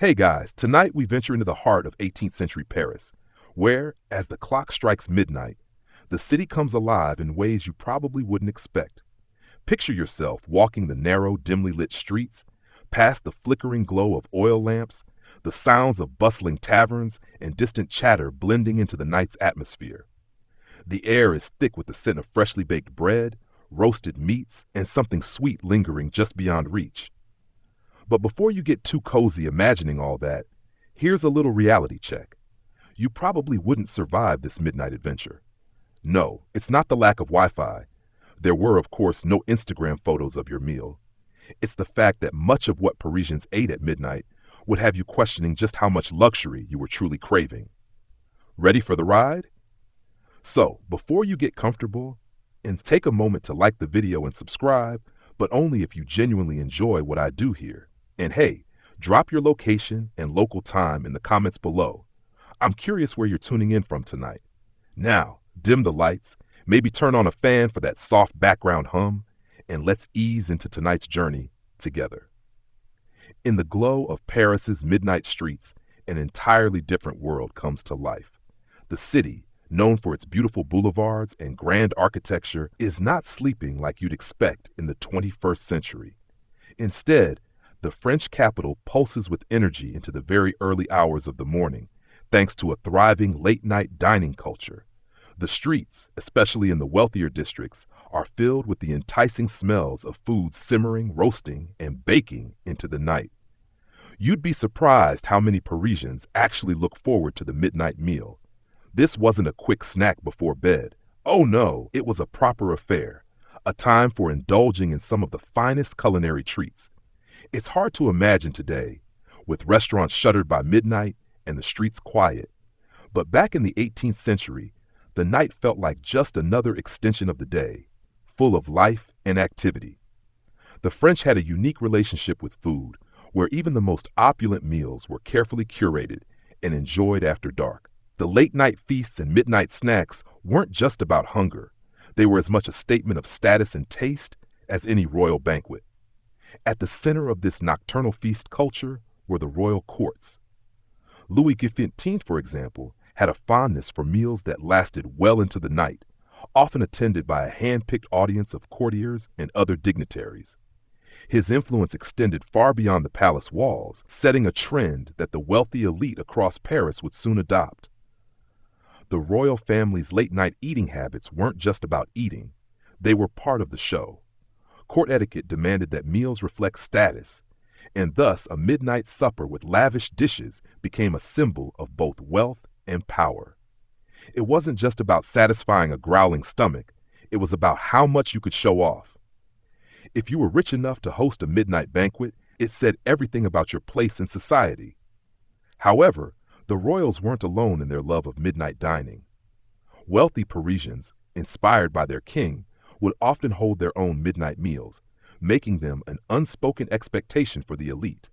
Hey guys, tonight we venture into the heart of 18th century Paris, where, as the clock strikes midnight, the city comes alive in ways you probably wouldn't expect. Picture yourself walking the narrow, dimly lit streets, past the flickering glow of oil lamps, the sounds of bustling taverns, and distant chatter blending into the night's atmosphere. The air is thick with the scent of freshly baked bread, roasted meats, and something sweet lingering just beyond reach. But before you get too cozy imagining all that, here's a little reality check. You probably wouldn't survive this midnight adventure. No, it's not the lack of Wi-Fi. There were, of course, no Instagram photos of your meal. It's the fact that much of what Parisians ate at midnight would have you questioning just how much luxury you were truly craving. Ready for the ride? So, before you get comfortable, and take a moment to like the video and subscribe, but only if you genuinely enjoy what I do here. And hey, drop your location and local time in the comments below. I'm curious where you're tuning in from tonight. Now, dim the lights, maybe turn on a fan for that soft background hum, and let's ease into tonight's journey together. In the glow of Paris's midnight streets, an entirely different world comes to life. The city, known for its beautiful boulevards and grand architecture, is not sleeping like you'd expect in the 21st century. Instead, the French capital pulses with energy into the very early hours of the morning, thanks to a thriving late-night dining culture. The streets, especially in the wealthier districts, are filled with the enticing smells of food simmering, roasting, and baking into the night. You'd be surprised how many Parisians actually look forward to the midnight meal. This wasn't a quick snack before bed. Oh no, it was a proper affair, a time for indulging in some of the finest culinary treats. It's hard to imagine today, with restaurants shuttered by midnight and the streets quiet. But back in the 18th century, the night felt like just another extension of the day, full of life and activity. The French had a unique relationship with food, where even the most opulent meals were carefully curated and enjoyed after dark. The late-night feasts and midnight snacks weren't just about hunger. They were as much a statement of status and taste as any royal banquet. At the center of this nocturnal feast culture were the royal courts. Louis XV, for example, had a fondness for meals that lasted well into the night, often attended by a hand-picked audience of courtiers and other dignitaries. His influence extended far beyond the palace walls, setting a trend that the wealthy elite across Paris would soon adopt. The royal family's late-night eating habits weren't just about eating. They were part of the show. Court etiquette demanded that meals reflect status, and thus a midnight supper with lavish dishes became a symbol of both wealth and power. It wasn't just about satisfying a growling stomach, it was about how much you could show off. If you were rich enough to host a midnight banquet, it said everything about your place in society. However, the royals weren't alone in their love of midnight dining. Wealthy Parisians, inspired by their king, would often hold their own midnight meals, making them an unspoken expectation for the elite.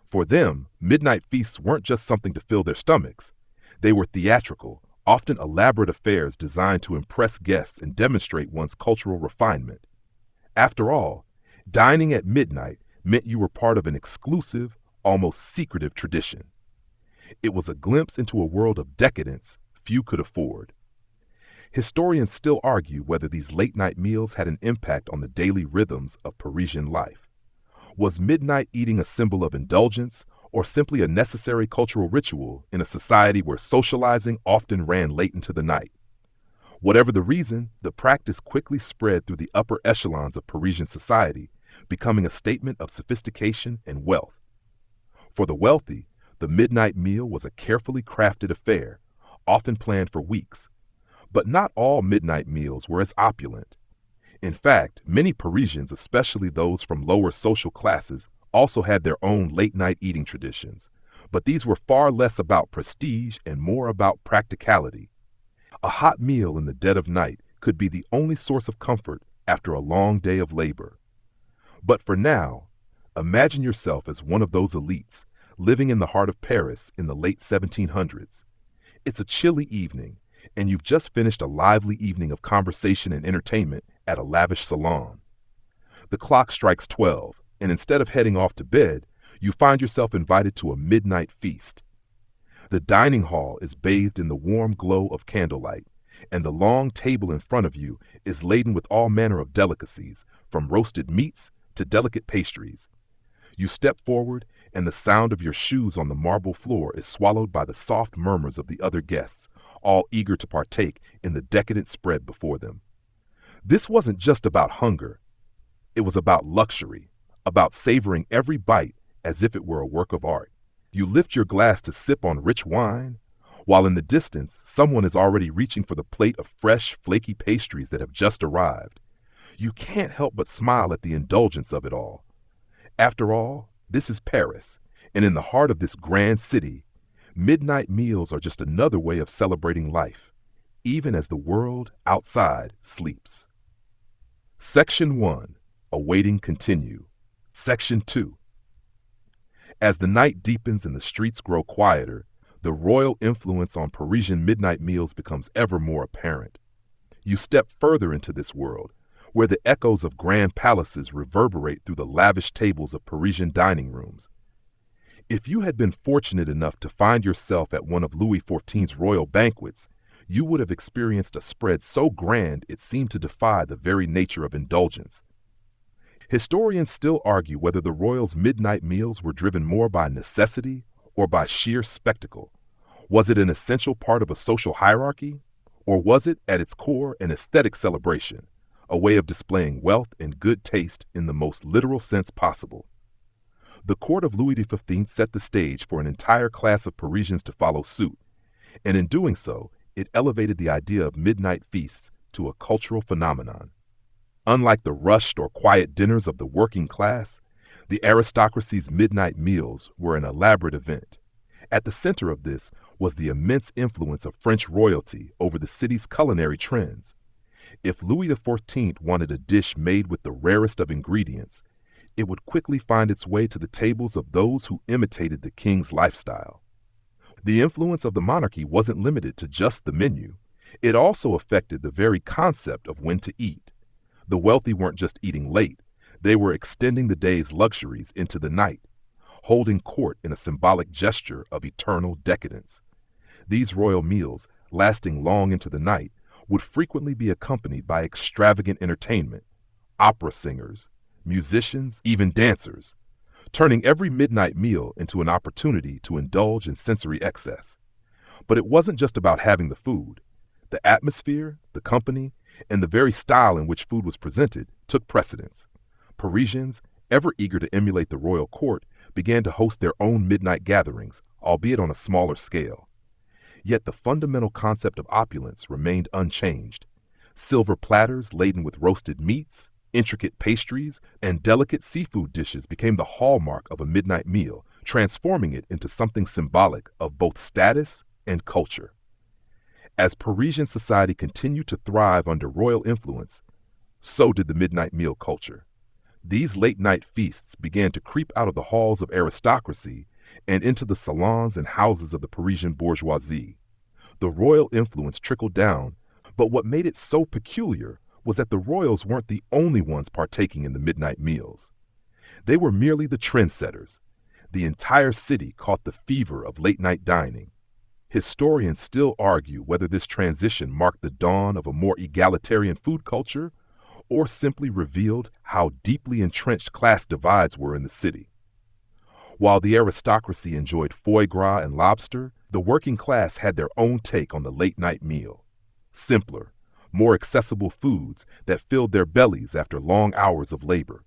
For them, midnight feasts weren't just something to fill their stomachs. They were theatrical, often elaborate affairs designed to impress guests and demonstrate one's cultural refinement. After all, dining at midnight meant you were part of an exclusive, almost secretive tradition. It was a glimpse into a world of decadence few could afford. Historians still argue whether these late-night meals had an impact on the daily rhythms of Parisian life. Was midnight eating a symbol of indulgence or simply a necessary cultural ritual in a society where socializing often ran late into the night? Whatever the reason, the practice quickly spread through the upper echelons of Parisian society, becoming a statement of sophistication and wealth. For the wealthy, the midnight meal was a carefully crafted affair, often planned for weeks. But not all midnight meals were as opulent. In fact, many Parisians, especially those from lower social classes, also had their own late-night eating traditions. But these were far less about prestige and more about practicality. A hot meal in the dead of night could be the only source of comfort after a long day of labor. But for now, imagine yourself as one of those elites living in the heart of Paris in the late 1700s. It's a chilly evening, and you've just finished a lively evening of conversation and entertainment at a lavish salon. The clock strikes 12, and instead of heading off to bed, You find yourself invited to a midnight feast. The dining hall is bathed in the warm glow of candlelight, and the long table in front of you is laden with all manner of delicacies, from roasted meats to delicate pastries. You step forward, and the sound of your shoes on the marble floor is swallowed by the soft murmurs of the other guests, all eager to partake in the decadent spread before them. This wasn't just about hunger. It was about luxury, about savoring every bite as if it were a work of art. You lift your glass to sip on rich wine, while in the distance, someone is already reaching for the plate of fresh, flaky pastries that have just arrived. You can't help but smile at the indulgence of it all. After all, this is Paris, and in the heart of this grand city, midnight meals are just another way of celebrating life, even as the world outside sleeps. Section 1. Awaiting continue. Section 2. As the night deepens and the streets grow quieter, the royal influence on Parisian midnight meals becomes ever more apparent. You step further into this world, where the echoes of grand palaces reverberate through the lavish tables of Parisian dining rooms. If you had been fortunate enough to find yourself at one of Louis XIV's royal banquets, you would have experienced a spread so grand it seemed to defy the very nature of indulgence. Historians still argue whether the royals' midnight meals were driven more by necessity or by sheer spectacle. Was it an essential part of a social hierarchy, or was it, at its core, an aesthetic celebration, a way of displaying wealth and good taste in the most literal sense possible? The court of Louis XV set the stage for an entire class of Parisians to follow suit, and in doing so, it elevated the idea of midnight feasts to a cultural phenomenon. Unlike the rushed or quiet dinners of the working class, the aristocracy's midnight meals were an elaborate event. At the center of this was the immense influence of French royalty over the city's culinary trends. If Louis XIV wanted a dish made with the rarest of ingredients, it would quickly find its way to the tables of those who imitated the king's lifestyle. The influence of the monarchy wasn't limited to just the menu. It also affected the very concept of when to eat. The wealthy weren't just eating late, they were extending the day's luxuries into the night, holding court in a symbolic gesture of eternal decadence. These royal meals, lasting long into the night, would frequently be accompanied by extravagant entertainment, opera singers, musicians, even dancers, turning every midnight meal into an opportunity to indulge in sensory excess. But it wasn't just about having the food. The atmosphere, the company, and the very style in which food was presented took precedence. Parisians, ever eager to emulate the royal court, began to host their own midnight gatherings, albeit on a smaller scale. Yet the fundamental concept of opulence remained unchanged. Silver platters laden with roasted meats, intricate pastries, and delicate seafood dishes became the hallmark of a midnight meal, transforming it into something symbolic of both status and culture. As Parisian society continued to thrive under royal influence, so did the midnight meal culture. These late-night feasts began to creep out of the halls of aristocracy and into the salons and houses of the Parisian bourgeoisie. The royal influence trickled down, but what made it so peculiar was that the royals weren't the only ones partaking in the midnight meals. They were merely the trendsetters. The entire city caught the fever of late-night dining. Historians still argue whether this transition marked the dawn of a more egalitarian food culture or simply revealed how deeply entrenched class divides were in the city. While the aristocracy enjoyed foie gras and lobster, the working class had their own take on the late-night meal. Simpler, more accessible foods that filled their bellies after long hours of labor.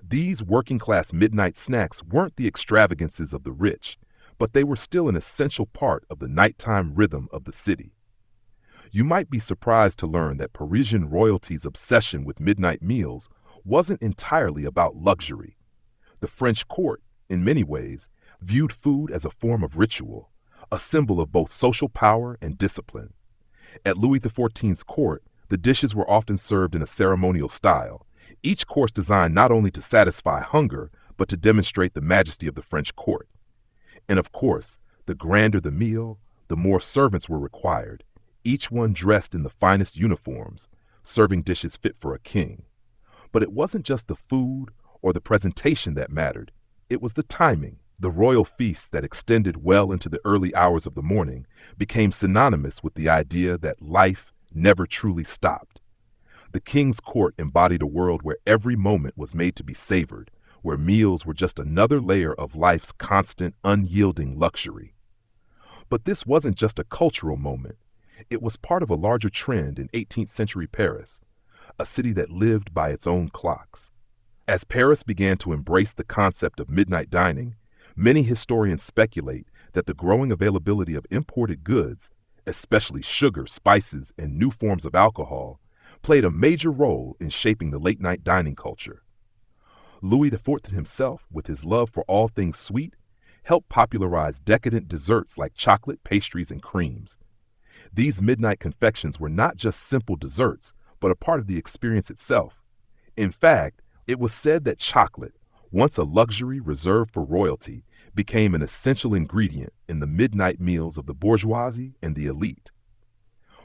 These working-class midnight snacks weren't the extravagances of the rich, but they were still an essential part of the nighttime rhythm of the city. You might be surprised to learn that Parisian royalty's obsession with midnight meals wasn't entirely about luxury. The French court, in many ways, viewed food as a form of ritual, a symbol of both social power and discipline. At Louis XIV's court, the dishes were often served in a ceremonial style, each course designed not only to satisfy hunger, but to demonstrate the majesty of the French court. And of course, the grander the meal, the more servants were required, each one dressed in the finest uniforms, serving dishes fit for a king. But it wasn't just the food or the presentation that mattered. It was the timing. The royal feasts that extended well into the early hours of the morning became synonymous with the idea that life never truly stopped. The king's court embodied a world where every moment was made to be savored, where meals were just another layer of life's constant, unyielding luxury. But this wasn't just a cultural moment. It was part of a larger trend in 18th century Paris, a city that lived by its own clocks. As Paris began to embrace the concept of midnight dining, many historians speculate that the growing availability of imported goods, especially sugar, spices, and new forms of alcohol, played a major role in shaping the late-night dining culture. Louis XIV himself, with his love for all things sweet, helped popularize decadent desserts like chocolate, pastries, and creams. These midnight confections were not just simple desserts, but a part of the experience itself. In fact, it was said that chocolate, once a luxury reserved for royalty, became an essential ingredient in the midnight meals of the bourgeoisie and the elite.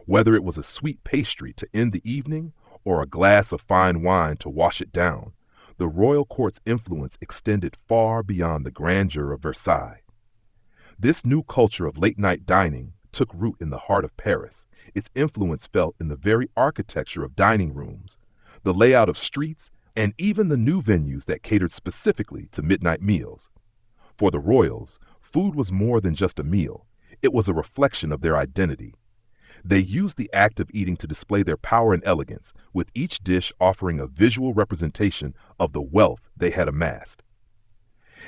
Whether it was a sweet pastry to end the evening or a glass of fine wine to wash it down, the royal court's influence extended far beyond the grandeur of Versailles. This new culture of late-night dining took root in the heart of Paris. Its influence felt in the very architecture of dining rooms, the layout of streets, and even the new venues that catered specifically to midnight meals. For the royals, food was more than just a meal. It was a reflection of their identity. They used the act of eating to display their power and elegance, with each dish offering a visual representation of the wealth they had amassed.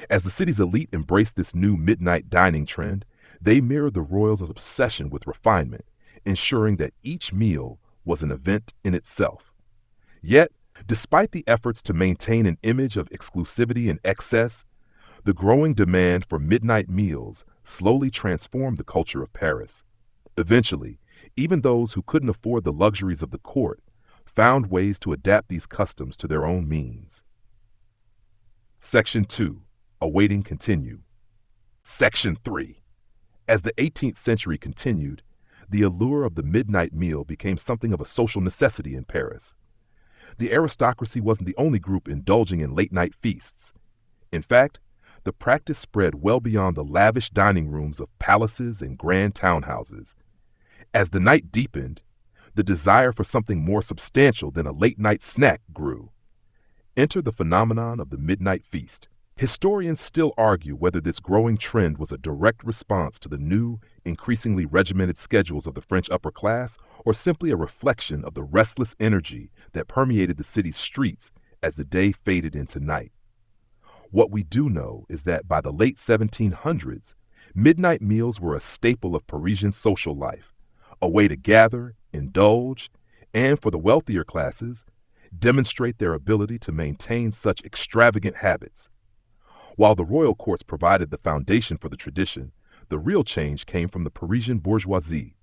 As the city's elite embraced this new midnight dining trend, they mirrored the royals' obsession with refinement, ensuring that each meal was an event in itself. Yet, despite the efforts to maintain an image of exclusivity and excess, the growing demand for midnight meals slowly transformed the culture of Paris. Eventually, even those who couldn't afford the luxuries of the court found ways to adapt these customs to their own means. Section 2. Awaiting continue. Section 3. As the 18th century continued, the allure of the midnight meal became something of a social necessity in Paris. The aristocracy wasn't the only group indulging in late-night feasts. In fact, the practice spread well beyond the lavish dining rooms of palaces and grand townhouses. As the night deepened, the desire for something more substantial than a late-night snack grew. Enter the phenomenon of the midnight feast. Historians still argue whether this growing trend was a direct response to the new, increasingly regimented schedules of the French upper class, or simply a reflection of the restless energy that permeated the city's streets as the day faded into night. What we do know is that by the late 1700s, midnight meals were a staple of Parisian social life, a way to gather, indulge, and for the wealthier classes, demonstrate their ability to maintain such extravagant habits. While the royal courts provided the foundation for the tradition, the real change came from the Parisian bourgeoisie.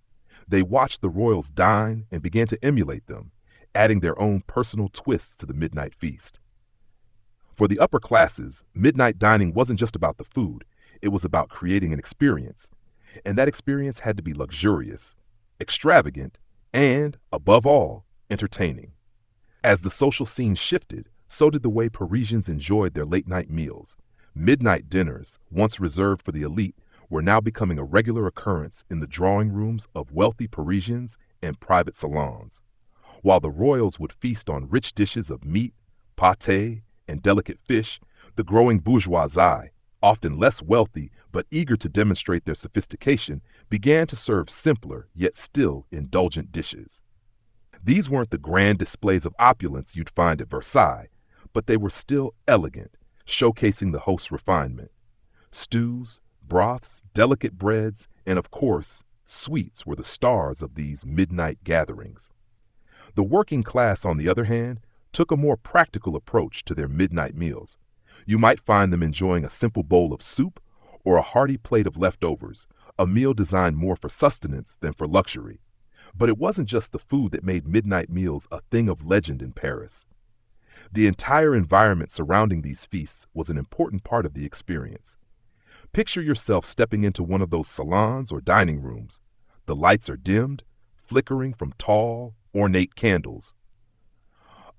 They watched the royals dine and began to emulate them, adding their own personal twists to the midnight feast. For the upper classes, midnight dining wasn't just about the food, it was about creating an experience. And that experience had to be luxurious, extravagant, and, above all, entertaining. As the social scene shifted, so did the way Parisians enjoyed their late-night meals. Midnight dinners, once reserved for the elite, were now becoming a regular occurrence in the drawing rooms of wealthy Parisians and private salons. While the royals would feast on rich dishes of meat, pâté, and delicate fish, the growing bourgeoisie, often less wealthy but eager to demonstrate their sophistication, began to serve simpler yet still indulgent dishes. These weren't the grand displays of opulence you'd find at Versailles, but they were still elegant, showcasing the host's refinement. Stews, broths, delicate breads, and of course, sweets were the stars of these midnight gatherings. The working class, on the other hand, took a more practical approach to their midnight meals. You might find them enjoying a simple bowl of soup or a hearty plate of leftovers, a meal designed more for sustenance than for luxury. But it wasn't just the food that made midnight meals a thing of legend in Paris. The entire environment surrounding these feasts was an important part of the experience. Picture yourself stepping into one of those salons or dining rooms. The lights are dimmed, flickering from tall, ornate candles.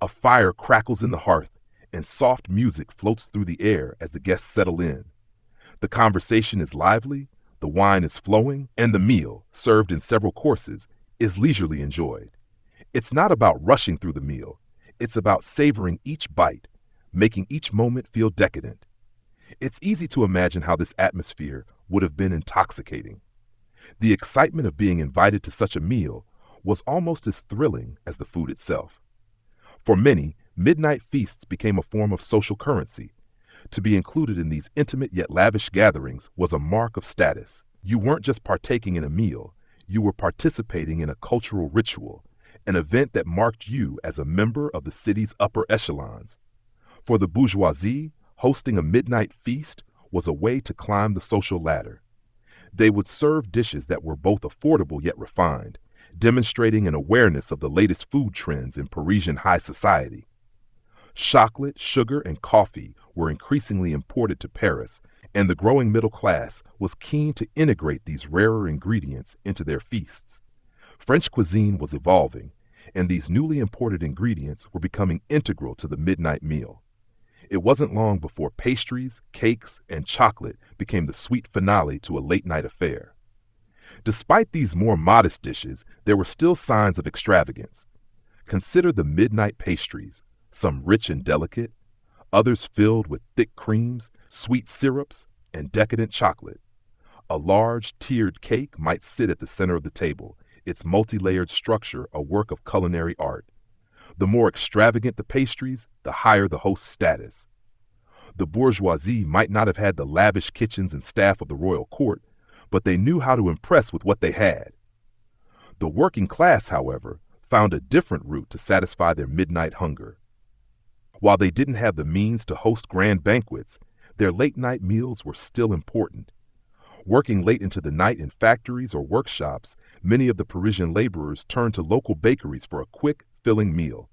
A fire crackles in the hearth, and soft music floats through the air as the guests settle in. The conversation is lively, the wine is flowing, and the meal, served in several courses, is leisurely enjoyed. It's not about rushing through the meal, it's about savoring each bite, making each moment feel decadent. It's easy to imagine how this atmosphere would have been intoxicating. The excitement of being invited to such a meal was almost as thrilling as the food itself. For many, midnight feasts became a form of social currency. To be included in these intimate yet lavish gatherings was a mark of status. You weren't just partaking in a meal, you were participating in a cultural ritual, an event that marked you as a member of the city's upper echelons. For the bourgeoisie, hosting a midnight feast was a way to climb the social ladder. They would serve dishes that were both affordable yet refined, demonstrating an awareness of the latest food trends in Parisian high society. Chocolate, sugar, and coffee were increasingly imported to Paris, and the growing middle class was keen to integrate these rarer ingredients into their feasts. French cuisine was evolving, and these newly imported ingredients were becoming integral to the midnight meal. It wasn't long before pastries, cakes, and chocolate became the sweet finale to a late-night affair. Despite these more modest dishes, there were still signs of extravagance. Consider the midnight pastries, some rich and delicate, others filled with thick creams, sweet syrups, and decadent chocolate. A large, tiered cake might sit at the center of the table, its multi-layered structure a work of culinary art. The more extravagant the pastries, the higher the host's status. The bourgeoisie might not have had the lavish kitchens and staff of the royal court, but they knew how to impress with what they had. The working class, however, found a different route to satisfy their midnight hunger. While they didn't have the means to host grand banquets, their late-night meals were still important. Working late into the night in factories or workshops, many of the Parisian laborers turned to local bakeries for a quick, filling meal.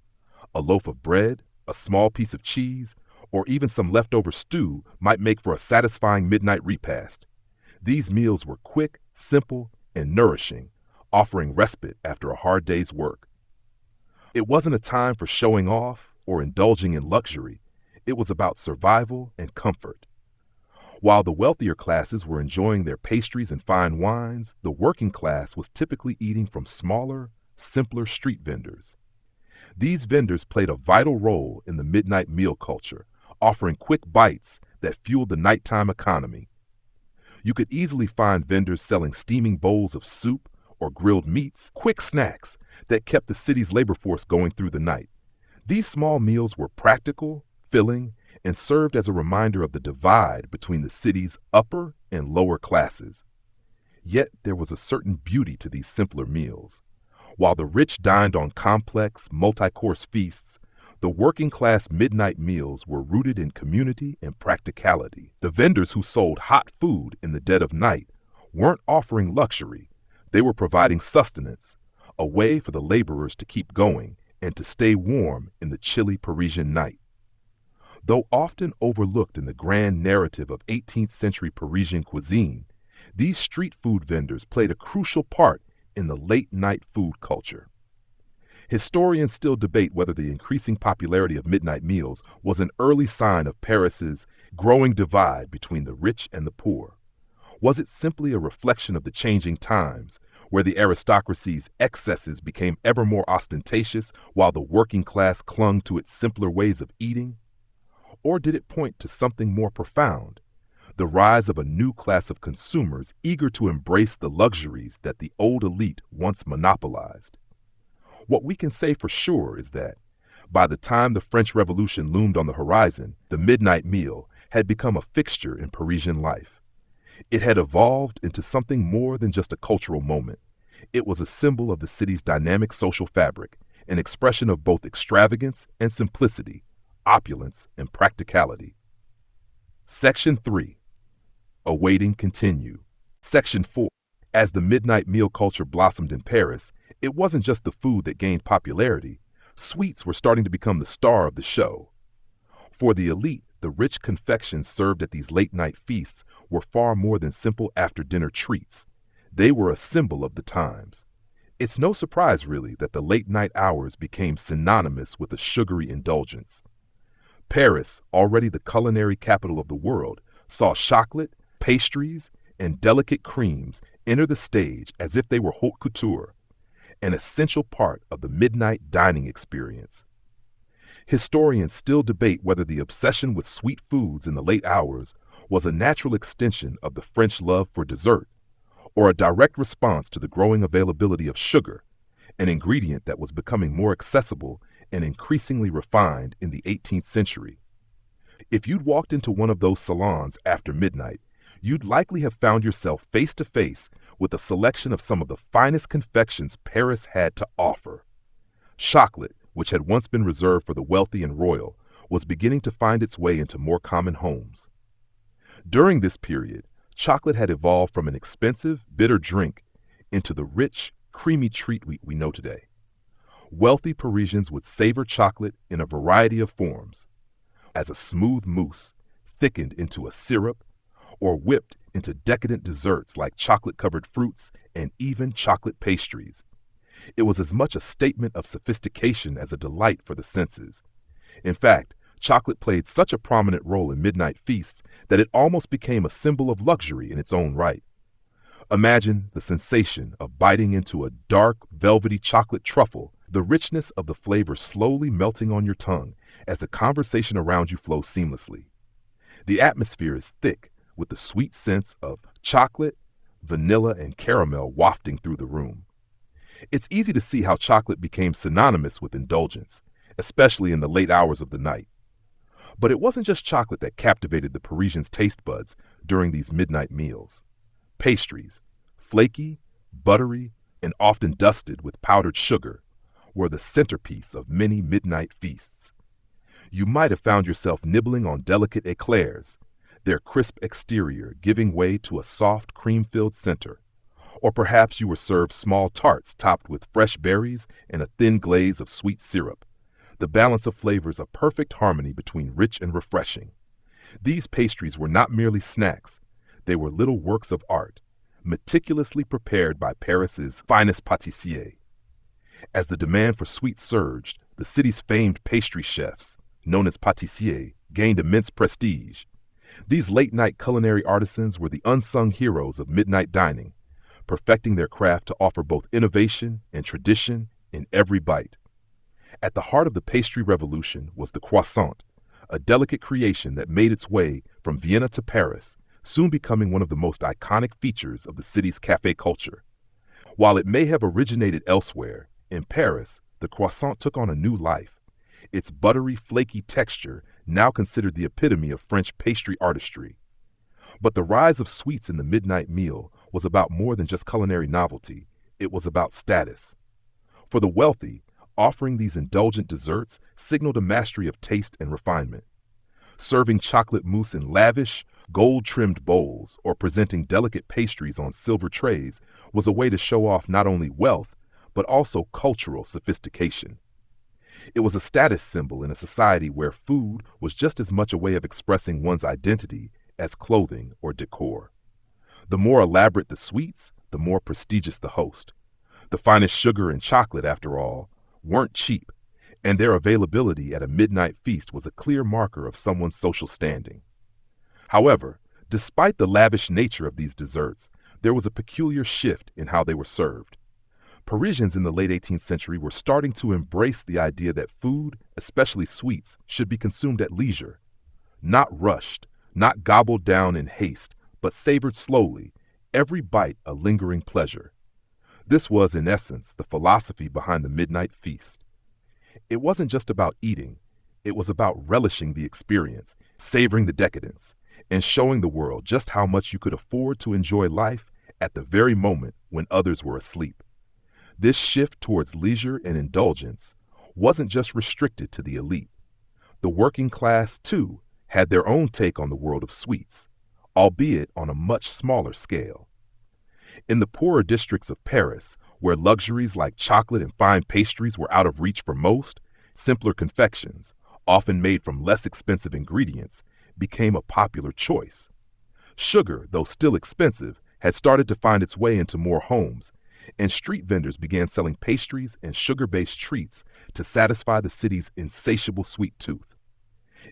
A loaf of bread, a small piece of cheese, or even some leftover stew might make for a satisfying midnight repast. These meals were quick, simple, and nourishing, offering respite after a hard day's work. It wasn't a time for showing off or indulging in luxury. It was about survival and comfort. While the wealthier classes were enjoying their pastries and fine wines, the working class was typically eating from smaller, simpler street vendors. These vendors played a vital role in the midnight meal culture, offering quick bites that fueled the nighttime economy. You could easily find vendors selling steaming bowls of soup or grilled meats, quick snacks that kept the city's labor force going through the night. These small meals were practical, filling, and served as a reminder of the divide between the city's upper and lower classes. Yet there was a certain beauty to these simpler meals. While the rich dined on complex, multi-course feasts, the working-class midnight meals were rooted in community and practicality. The vendors who sold hot food in the dead of night weren't offering luxury. They were providing sustenance, a way for the laborers to keep going and to stay warm in the chilly Parisian night. Though often overlooked in the grand narrative of 18th century Parisian cuisine, these street food vendors played a crucial part in the late-night food culture. Historians still debate whether the increasing popularity of midnight meals was an early sign of Paris's growing divide between the rich and the poor. Was it simply a reflection of the changing times, where the aristocracy's excesses became ever more ostentatious while the working class clung to its simpler ways of eating? Or did it point to something more profound, the rise of a new class of consumers eager to embrace the luxuries that the old elite once monopolized? What we can say for sure is that, by the time the French Revolution loomed on the horizon, the midnight meal had become a fixture in Parisian life. It had evolved into something more than just a cultural moment. It was a symbol of the city's dynamic social fabric, an expression of both extravagance and simplicity, opulence and practicality. Section 3. Awaiting continue. Section 4. As the midnight meal culture blossomed in Paris, it wasn't just the food that gained popularity. Sweets were starting to become the star of the show. For the elite, the rich confections served at these late-night feasts were far more than simple after-dinner treats. They were a symbol of the times. It's no surprise, really, that the late-night hours became synonymous with a sugary indulgence. Paris, already the culinary capital of the world, saw chocolate, pastries, and delicate creams enter the stage as if they were haute couture, an essential part of the midnight dining experience. Historians still debate whether the obsession with sweet foods in the late hours was a natural extension of the French love for dessert, or a direct response to the growing availability of sugar, an ingredient that was becoming more accessible and increasingly refined in the 18th century. If you'd walked into one of those salons after midnight, you'd likely have found yourself face to face with a selection of some of the finest confections Paris had to offer. Chocolate, which had once been reserved for the wealthy and royal, was beginning to find its way into more common homes. During this period, chocolate had evolved from an expensive, bitter drink into the rich, creamy treat we know today. Wealthy Parisians would savor chocolate in a variety of forms, as a smooth mousse, thickened into a syrup, or whipped into decadent desserts like chocolate-covered fruits and even chocolate pastries. It was as much a statement of sophistication as a delight for the senses. In fact, chocolate played such a prominent role in midnight feasts that it almost became a symbol of luxury in its own right. Imagine the sensation of biting into a dark, velvety chocolate truffle, the richness of the flavor slowly melting on your tongue as the conversation around you flows seamlessly. The atmosphere is thick with the sweet scents of chocolate, vanilla, and caramel wafting through the room. It's easy to see how chocolate became synonymous with indulgence, especially in the late hours of the night. But it wasn't just chocolate that captivated the Parisians' taste buds during these midnight meals. Pastries, flaky, buttery, and often dusted with powdered sugar, were the centerpiece of many midnight feasts. You might have found yourself nibbling on delicate eclairs, their crisp exterior giving way to a soft, cream-filled center. Or perhaps you were served small tarts topped with fresh berries and a thin glaze of sweet syrup. The balance of flavors a perfect harmony between rich and refreshing. These pastries were not merely snacks, they were little works of art, meticulously prepared by Paris's finest pâtissiers. As the demand for sweets surged, the city's famed pastry chefs, known as pâtissiers, gained immense prestige. These late-night culinary artisans were the unsung heroes of midnight dining, perfecting their craft to offer both innovation and tradition in every bite. At the heart of the pastry revolution was the croissant, a delicate creation that made its way from Vienna to Paris, soon becoming one of the most iconic features of the city's café culture. While it may have originated elsewhere, in Paris, the croissant took on a new life. Its buttery, flaky texture now considered the epitome of French pastry artistry. But the rise of sweets in the midnight meal was about more than just culinary novelty. It was about status. For the wealthy, offering these indulgent desserts signaled a mastery of taste and refinement. Serving chocolate mousse in lavish, gold-trimmed bowls or presenting delicate pastries on silver trays was a way to show off not only wealth, but also cultural sophistication. It was a status symbol in a society where food was just as much a way of expressing one's identity as clothing or decor. The more elaborate the sweets, the more prestigious the host. The finest sugar and chocolate, after all, weren't cheap, and their availability at a midnight feast was a clear marker of someone's social standing. However, despite the lavish nature of these desserts, there was a peculiar shift in how they were served. Parisians in the late 18th century were starting to embrace the idea that food, especially sweets, should be consumed at leisure, not rushed, not gobbled down in haste, but savored slowly, every bite a lingering pleasure. This was, in essence, the philosophy behind the midnight feast. It wasn't just about eating, it was about relishing the experience, savoring the decadence, and showing the world just how much you could afford to enjoy life at the very moment when others were asleep. This shift towards leisure and indulgence wasn't just restricted to the elite. The working class, too, had their own take on the world of sweets, albeit on a much smaller scale. In the poorer districts of Paris, where luxuries like chocolate and fine pastries were out of reach for most, simpler confections, often made from less expensive ingredients, became a popular choice. Sugar, though still expensive, had started to find its way into more homes, and street vendors began selling pastries and sugar-based treats to satisfy the city's insatiable sweet tooth.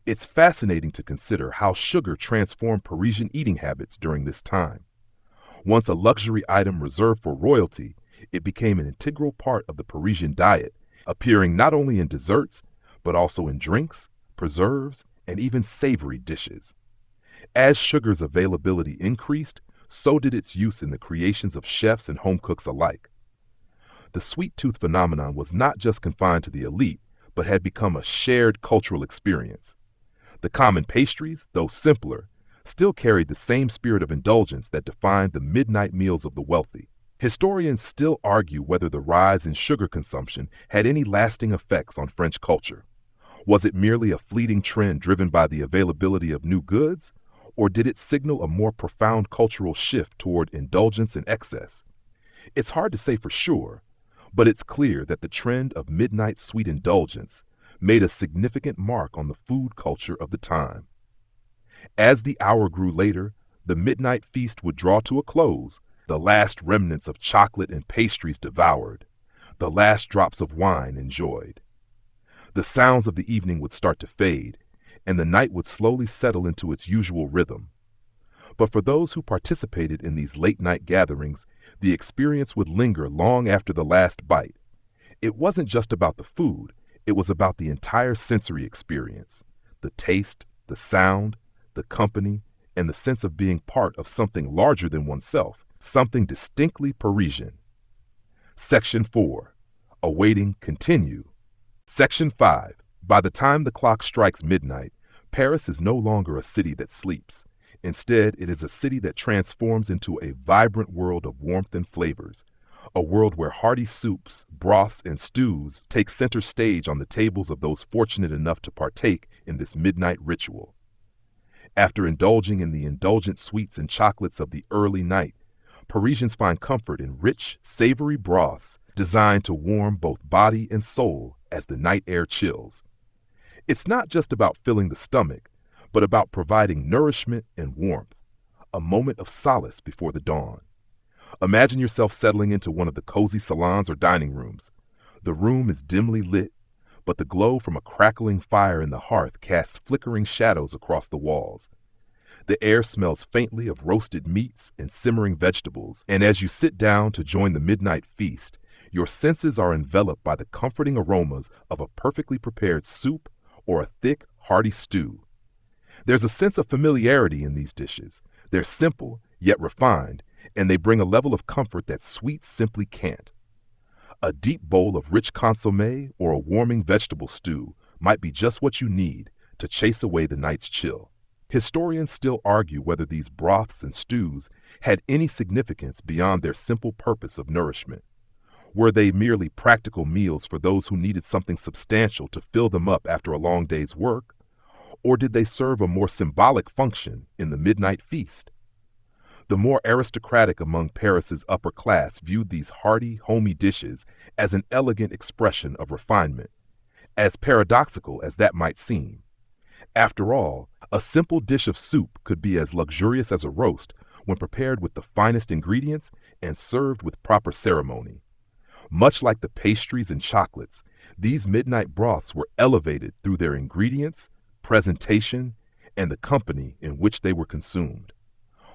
It's fascinating to consider how sugar transformed Parisian eating habits during this time. Once a luxury item reserved for royalty, it became an integral part of the Parisian diet, appearing not only in desserts, but also in drinks, preserves, and even savory dishes. As sugar's availability increased, so did its use in the creations of chefs and home cooks alike. The sweet tooth phenomenon was not just confined to the elite, but had become a shared cultural experience. The common pastries, though simpler, still carried the same spirit of indulgence that defined the midnight meals of the wealthy. Historians still argue whether the rise in sugar consumption had any lasting effects on French culture. Was it merely a fleeting trend driven by the availability of new goods, or did it signal a more profound cultural shift toward indulgence and excess? It's hard to say for sure, but it's clear that the trend of midnight sweet indulgence made a significant mark on the food culture of the time. As the hour grew later, the midnight feast would draw to a close, the last remnants of chocolate and pastries devoured, the last drops of wine enjoyed. The sounds of the evening would start to fade, and the night would slowly settle into its usual rhythm. But for those who participated in these late-night gatherings, the experience would linger long after the last bite. It wasn't just about the food, it was about the entire sensory experience: the taste, the sound, the company, and the sense of being part of something larger than oneself, something distinctly Parisian. Section 4. Awaiting continue. Section 5. By the time the clock strikes midnight, Paris is no longer a city that sleeps. Instead, it is a city that transforms into a vibrant world of warmth and flavors, a world where hearty soups, broths, and stews take center stage on the tables of those fortunate enough to partake in this midnight ritual. After indulging in the indulgent sweets and chocolates of the early night, Parisians find comfort in rich, savory broths designed to warm both body and soul as the night air chills. It's not just about filling the stomach, but about providing nourishment and warmth, a moment of solace before the dawn. Imagine yourself settling into one of the cozy salons or dining rooms. The room is dimly lit, but the glow from a crackling fire in the hearth casts flickering shadows across the walls. The air smells faintly of roasted meats and simmering vegetables, and as you sit down to join the midnight feast, your senses are enveloped by the comforting aromas of a perfectly prepared soup or a thick, hearty stew. There's a sense of familiarity in these dishes. They're simple, yet refined, and they bring a level of comfort that sweets simply can't. A deep bowl of rich consommé or a warming vegetable stew might be just what you need to chase away the night's chill. Historians still argue whether these broths and stews had any significance beyond their simple purpose of nourishment. Were they merely practical meals for those who needed something substantial to fill them up after a long day's work? Or did they serve a more symbolic function in the midnight feast? The more aristocratic among Paris's upper class viewed these hearty, homey dishes as an elegant expression of refinement, as paradoxical as that might seem. After all, a simple dish of soup could be as luxurious as a roast when prepared with the finest ingredients and served with proper ceremony. Much like the pastries and chocolates, these midnight broths were elevated through their ingredients, presentation, and the company in which they were consumed.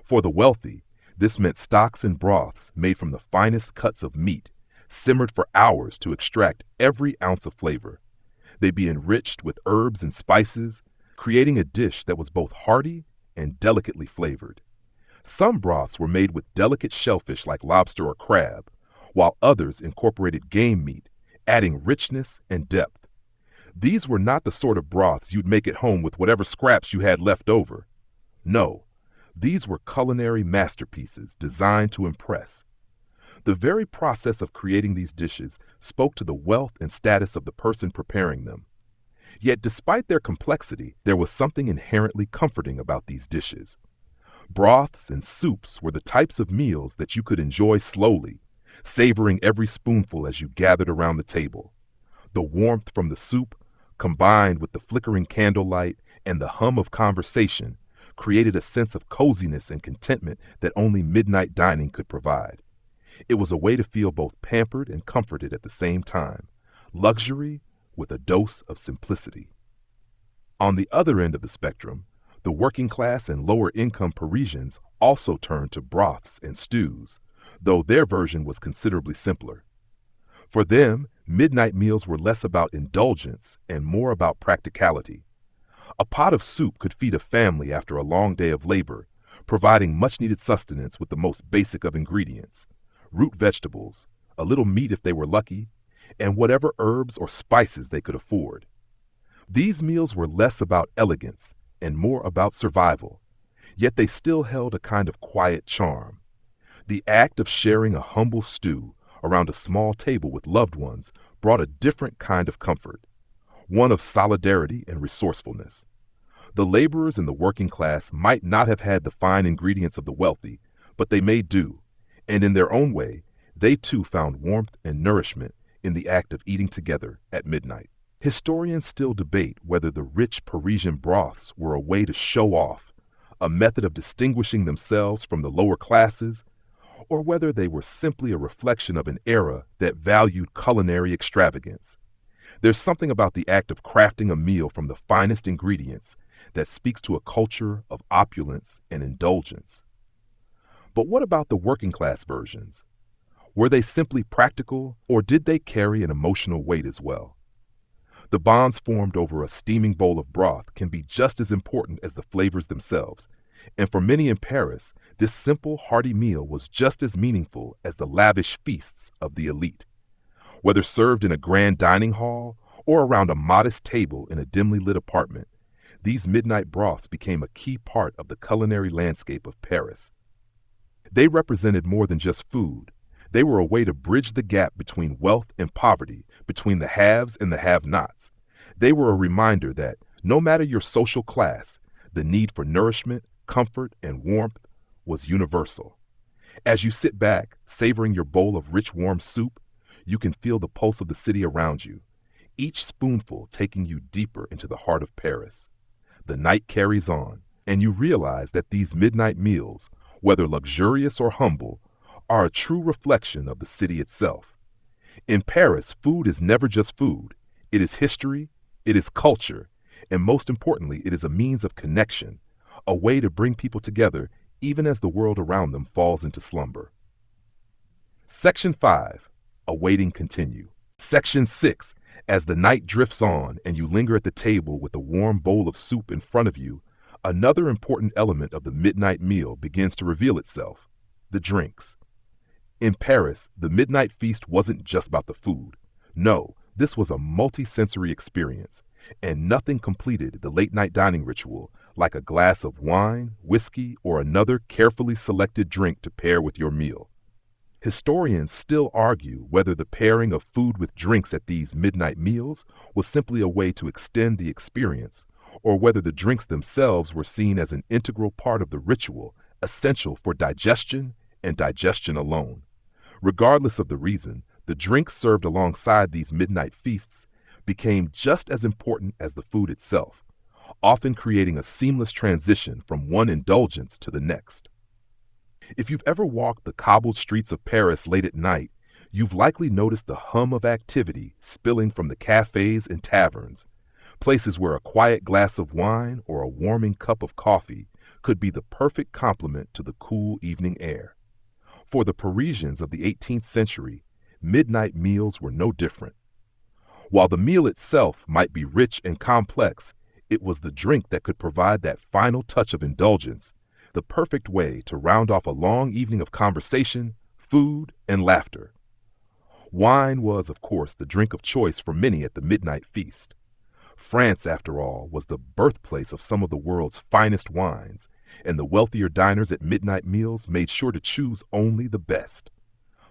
For the wealthy, this meant stocks and broths made from the finest cuts of meat, simmered for hours to extract every ounce of flavor. They'd be enriched with herbs and spices, creating a dish that was both hearty and delicately flavored. Some broths were made with delicate shellfish like lobster or crab, while others incorporated game meat, adding richness and depth. These were not the sort of broths you'd make at home with whatever scraps you had left over. No, these were culinary masterpieces designed to impress. The very process of creating these dishes spoke to the wealth and status of the person preparing them. Yet despite their complexity, there was something inherently comforting about these dishes. Broths and soups were the types of meals that you could enjoy slowly, savoring every spoonful as you gathered around the table. The warmth from the soup, combined with the flickering candlelight and the hum of conversation, created a sense of coziness and contentment that only midnight dining could provide. It was a way to feel both pampered and comforted at the same time, luxury with a dose of simplicity. On the other end of the spectrum, the working class and lower income Parisians also turned to broths and stews, though their version was considerably simpler. For them, midnight meals were less about indulgence and more about practicality. A pot of soup could feed a family after a long day of labor, providing much-needed sustenance with the most basic of ingredients: root vegetables, a little meat if they were lucky, and whatever herbs or spices they could afford. These meals were less about elegance and more about survival, yet they still held a kind of quiet charm. The act of sharing a humble stew around a small table with loved ones brought a different kind of comfort, one of solidarity and resourcefulness. The laborers in the working class might not have had the fine ingredients of the wealthy, but they made do, and in their own way, they too found warmth and nourishment in the act of eating together at midnight. Historians still debate whether the rich Parisian broths were a way to show off, a method of distinguishing themselves from the lower classes, or whether they were simply a reflection of an era that valued culinary extravagance. There's something about the act of crafting a meal from the finest ingredients that speaks to a culture of opulence and indulgence. But what about the working class versions? Were they simply practical, or did they carry an emotional weight as well? The bonds formed over a steaming bowl of broth can be just as important as the flavors themselves, and for many in Paris, this simple, hearty meal was just as meaningful as the lavish feasts of the elite. Whether served in a grand dining hall or around a modest table in a dimly lit apartment, these midnight broths became a key part of the culinary landscape of Paris. They represented more than just food. They were a way to bridge the gap between wealth and poverty, between the haves and the have-nots. They were a reminder that, no matter your social class, the need for nourishment, comfort, and warmth was universal. As you sit back, savoring your bowl of rich, warm soup, you can feel the pulse of the city around you, each spoonful taking you deeper into the heart of Paris. The night carries on, and you realize that these midnight meals, whether luxurious or humble, are a true reflection of the city itself. In Paris, food is never just food. It is history, it is culture, and most importantly, it is a means of connection, a way to bring people together even as the world around them falls into slumber. Section 5. Awaiting continue. Section 6. As the night drifts on and you linger at the table with a warm bowl of soup in front of you, another important element of the midnight meal begins to reveal itself: the drinks. In Paris, the midnight feast wasn't just about the food. No, this was a multi-sensory experience, and nothing completed the late-night dining ritual like a glass of wine, whiskey, or another carefully selected drink to pair with your meal. Historians still argue whether the pairing of food with drinks at these midnight meals was simply a way to extend the experience, or whether the drinks themselves were seen as an integral part of the ritual, essential for digestion and digestion alone. Regardless of the reason, the drinks served alongside these midnight feasts became just as important as the food itself, often creating a seamless transition from one indulgence to the next. If you've ever walked the cobbled streets of Paris late at night, you've likely noticed the hum of activity spilling from the cafes and taverns, places where a quiet glass of wine or a warming cup of coffee could be the perfect complement to the cool evening air. For the Parisians of the 18th century, midnight meals were no different. While the meal itself might be rich and complex, it was the drink that could provide that final touch of indulgence, the perfect way to round off a long evening of conversation, food, and laughter. Wine was, of course, the drink of choice for many at the midnight feast. France, after all, was the birthplace of some of the world's finest wines, and the wealthier diners at midnight meals made sure to choose only the best.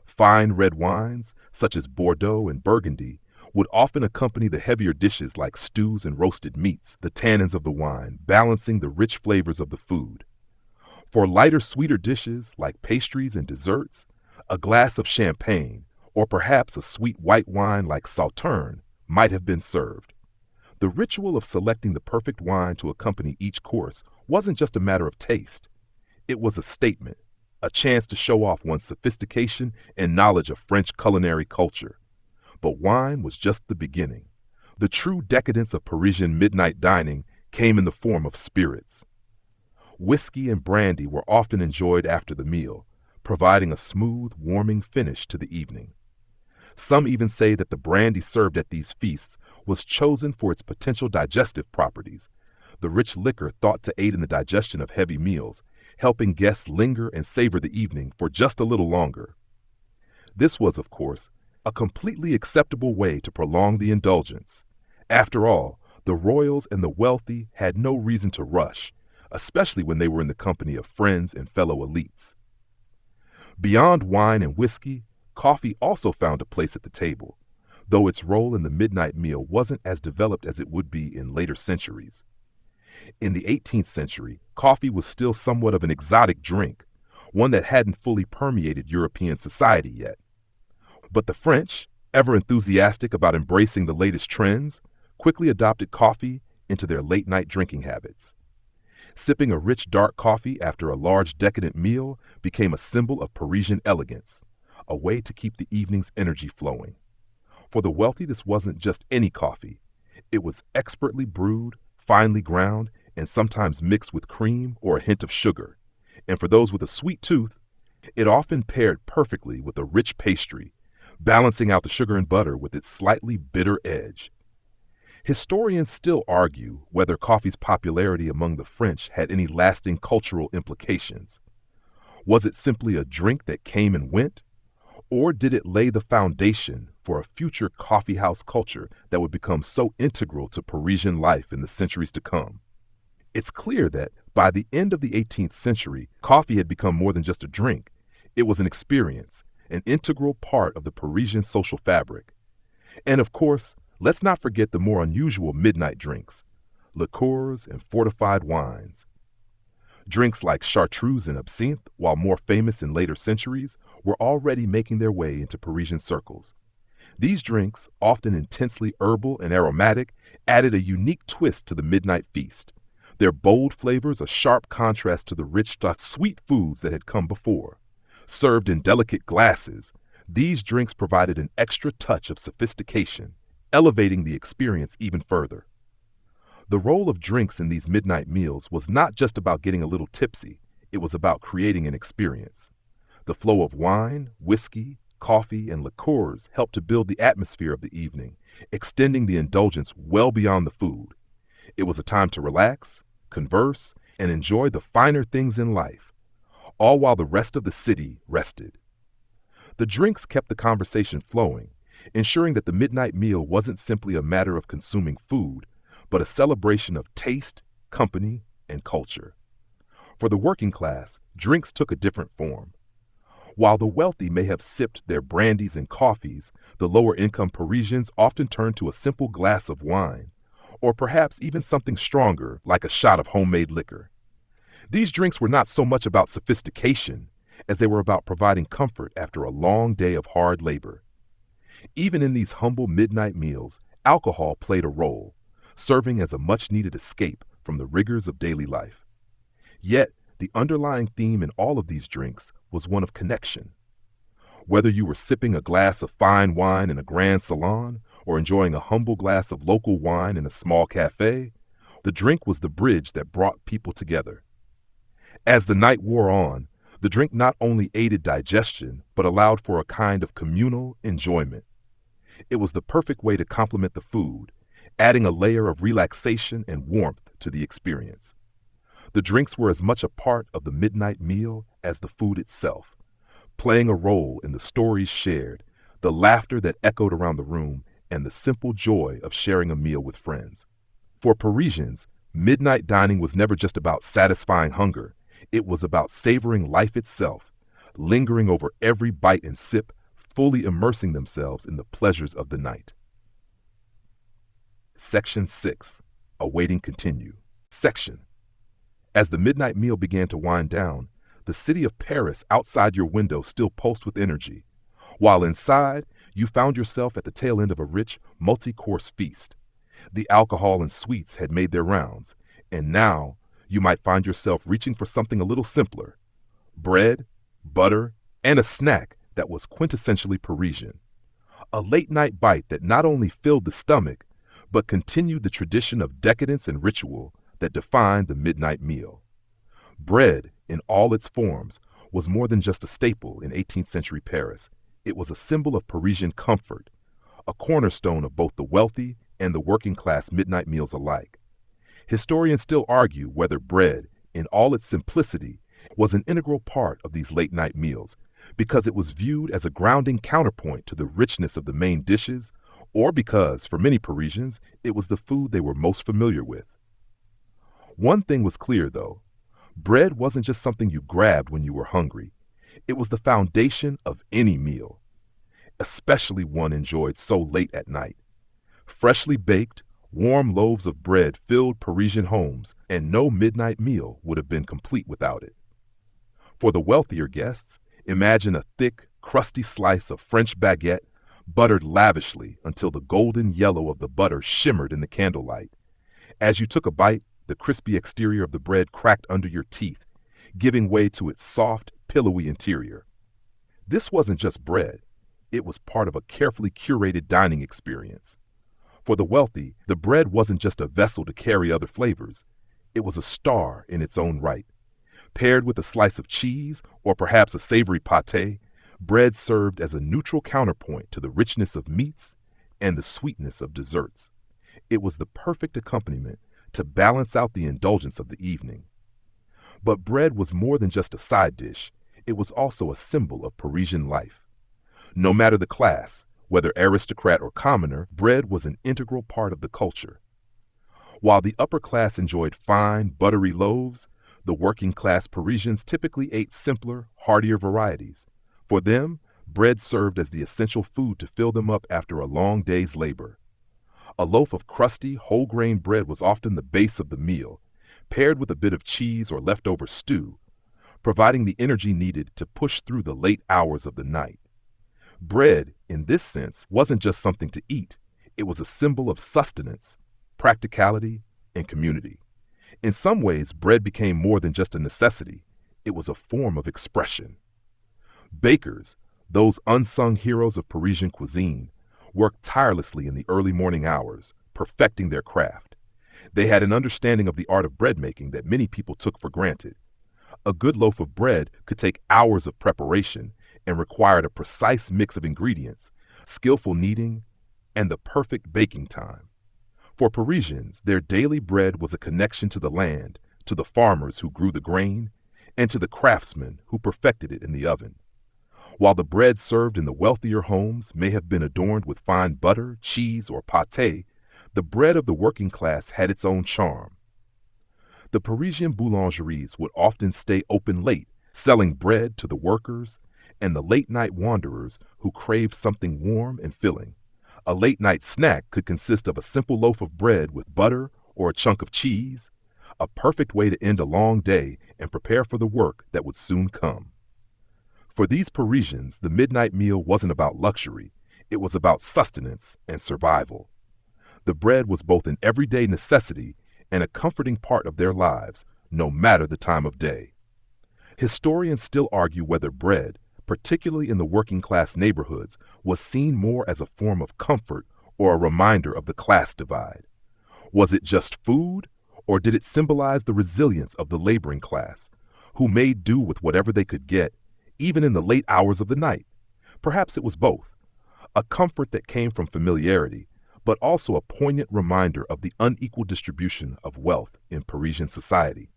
Fine red wines, such as Bordeaux and Burgundy, would often accompany the heavier dishes like stews and roasted meats, the tannins of the wine balancing the rich flavors of the food. For lighter, sweeter dishes like pastries and desserts, a glass of champagne, or perhaps a sweet white wine like Sauterne, might have been served. The ritual of selecting the perfect wine to accompany each course wasn't just a matter of taste. It was a statement, a chance to show off one's sophistication and knowledge of French culinary culture. But wine was just the beginning. The true decadence of Parisian midnight dining came in the form of spirits. Whiskey and brandy were often enjoyed after the meal, providing a smooth, warming finish to the evening. Some even say that the brandy served at these feasts was chosen for its potential digestive properties, the rich liquor thought to aid in the digestion of heavy meals, helping guests linger and savor the evening for just a little longer. This was, of course, a completely acceptable way to prolong the indulgence. After all, the royals and the wealthy had no reason to rush, especially when they were in the company of friends and fellow elites. Beyond wine and whiskey, coffee also found a place at the table, though its role in the midnight meal wasn't as developed as it would be in later centuries. In the 18th century, coffee was still somewhat of an exotic drink, one that hadn't fully permeated European society yet. But the French, ever enthusiastic about embracing the latest trends, quickly adopted coffee into their late-night drinking habits. Sipping a rich dark coffee after a large decadent meal became a symbol of Parisian elegance, a way to keep the evening's energy flowing. For the wealthy, this wasn't just any coffee. It was expertly brewed, finely ground, and sometimes mixed with cream or a hint of sugar. And for those with a sweet tooth, it often paired perfectly with a rich pastry, balancing out the sugar and butter with its slightly bitter edge. Historians still argue whether coffee's popularity among the French had any lasting cultural implications. Was it simply a drink that came and went? Or did it lay the foundation for a future coffeehouse culture that would become so integral to Parisian life in the centuries to come? It's clear that by the end of the 18th century, coffee had become more than just a drink. It was an experience, an integral part of the Parisian social fabric. And of course, let's not forget the more unusual midnight drinks, liqueurs and fortified wines. Drinks like chartreuse and absinthe, while more famous in later centuries, were already making their way into Parisian circles. These drinks, often intensely herbal and aromatic, added a unique twist to the midnight feast. Their bold flavors a sharp contrast to the rich, sweet foods that had come before. Served in delicate glasses, these drinks provided an extra touch of sophistication, elevating the experience even further. The role of drinks in these midnight meals was not just about getting a little tipsy, it was about creating an experience. The flow of wine, whiskey, coffee, and liqueurs helped to build the atmosphere of the evening, extending the indulgence well beyond the food. It was a time to relax, converse, and enjoy the finer things in life, all while the rest of the city rested. The drinks kept the conversation flowing, ensuring that the midnight meal wasn't simply a matter of consuming food, but a celebration of taste, company, and culture. For the working class, drinks took a different form. While the wealthy may have sipped their brandies and coffees, the lower-income Parisians often turned to a simple glass of wine, or perhaps even something stronger like a shot of homemade liquor. These drinks were not so much about sophistication as they were about providing comfort after a long day of hard labor. Even in these humble midnight meals, alcohol played a role, serving as a much-needed escape from the rigors of daily life. Yet, the underlying theme in all of these drinks was one of connection. Whether you were sipping a glass of fine wine in a grand salon or enjoying a humble glass of local wine in a small cafe, the drink was the bridge that brought people together. As the night wore on, the drink not only aided digestion, but allowed for a kind of communal enjoyment. It was the perfect way to complement the food, adding a layer of relaxation and warmth to the experience. The drinks were as much a part of the midnight meal as the food itself, playing a role in the stories shared, the laughter that echoed around the room, and the simple joy of sharing a meal with friends. For Parisians, midnight dining was never just about satisfying hunger. It was about savoring life itself, lingering over every bite and sip, fully immersing themselves in the pleasures of the night. Section 6. Awaiting continue. Section. As the midnight meal began to wind down, the city of Paris outside your window still pulsed with energy, while inside, you found yourself at the tail end of a rich, multi-course feast. The alcohol and sweets had made their rounds, and now you might find yourself reaching for something a little simpler: bread, butter, and a snack that was quintessentially Parisian. A late-night bite that not only filled the stomach, but continued the tradition of decadence and ritual, that defined the midnight meal. Bread, in all its forms, was more than just a staple in 18th century Paris. It was a symbol of Parisian comfort, a cornerstone of both the wealthy and the working class midnight meals alike. Historians still argue whether bread, in all its simplicity, was an integral part of these late night meals because it was viewed as a grounding counterpoint to the richness of the main dishes, or because, for many Parisians, it was the food they were most familiar with. One thing was clear, though. Bread wasn't just something you grabbed when you were hungry. It was the foundation of any meal, especially one enjoyed so late at night. Freshly baked, warm loaves of bread filled Parisian homes, and no midnight meal would have been complete without it. For the wealthier guests, imagine a thick, crusty slice of French baguette buttered lavishly until the golden yellow of the butter shimmered in the candlelight. As you took a bite, the crispy exterior of the bread cracked under your teeth, giving way to its soft, pillowy interior. This wasn't just bread. It was part of a carefully curated dining experience. For the wealthy, the bread wasn't just a vessel to carry other flavors. It was a star in its own right. Paired with a slice of cheese or perhaps a savory pâté, bread served as a neutral counterpoint to the richness of meats and the sweetness of desserts. It was the perfect accompaniment to balance out the indulgence of the evening. But bread was more than just a side dish. It was also a symbol of Parisian life. No matter the class, whether aristocrat or commoner, bread was an integral part of the culture. While the upper class enjoyed fine, buttery loaves, the working class Parisians typically ate simpler, heartier varieties. For them, bread served as the essential food to fill them up after a long day's labor. A loaf of crusty, whole-grain bread was often the base of the meal, paired with a bit of cheese or leftover stew, providing the energy needed to push through the late hours of the night. Bread, in this sense, wasn't just something to eat. It was a symbol of sustenance, practicality, and community. In some ways, bread became more than just a necessity. It was a form of expression. Bakers, those unsung heroes of Parisian cuisine, worked tirelessly in the early morning hours, perfecting their craft. They had an understanding of the art of bread making that many people took for granted. A good loaf of bread could take hours of preparation and required a precise mix of ingredients, skillful kneading, and the perfect baking time. For Parisians, their daily bread was a connection to the land, to the farmers who grew the grain, and to the craftsmen who perfected it in the oven. While the bread served in the wealthier homes may have been adorned with fine butter, cheese, or pâté, the bread of the working class had its own charm. The Parisian boulangeries would often stay open late, selling bread to the workers and the late-night wanderers who craved something warm and filling. A late-night snack could consist of a simple loaf of bread with butter or a chunk of cheese, a perfect way to end a long day and prepare for the work that would soon come. For these Parisians, the midnight meal wasn't about luxury. It was about sustenance and survival. The bread was both an everyday necessity and a comforting part of their lives, no matter the time of day. Historians still argue whether bread, particularly in the working-class neighborhoods, was seen more as a form of comfort or a reminder of the class divide. Was it just food, or did it symbolize the resilience of the laboring class, who made do with whatever they could get, even in the late hours of the night? Perhaps it was both, a comfort that came from familiarity, but also a poignant reminder of the unequal distribution of wealth in Parisian society.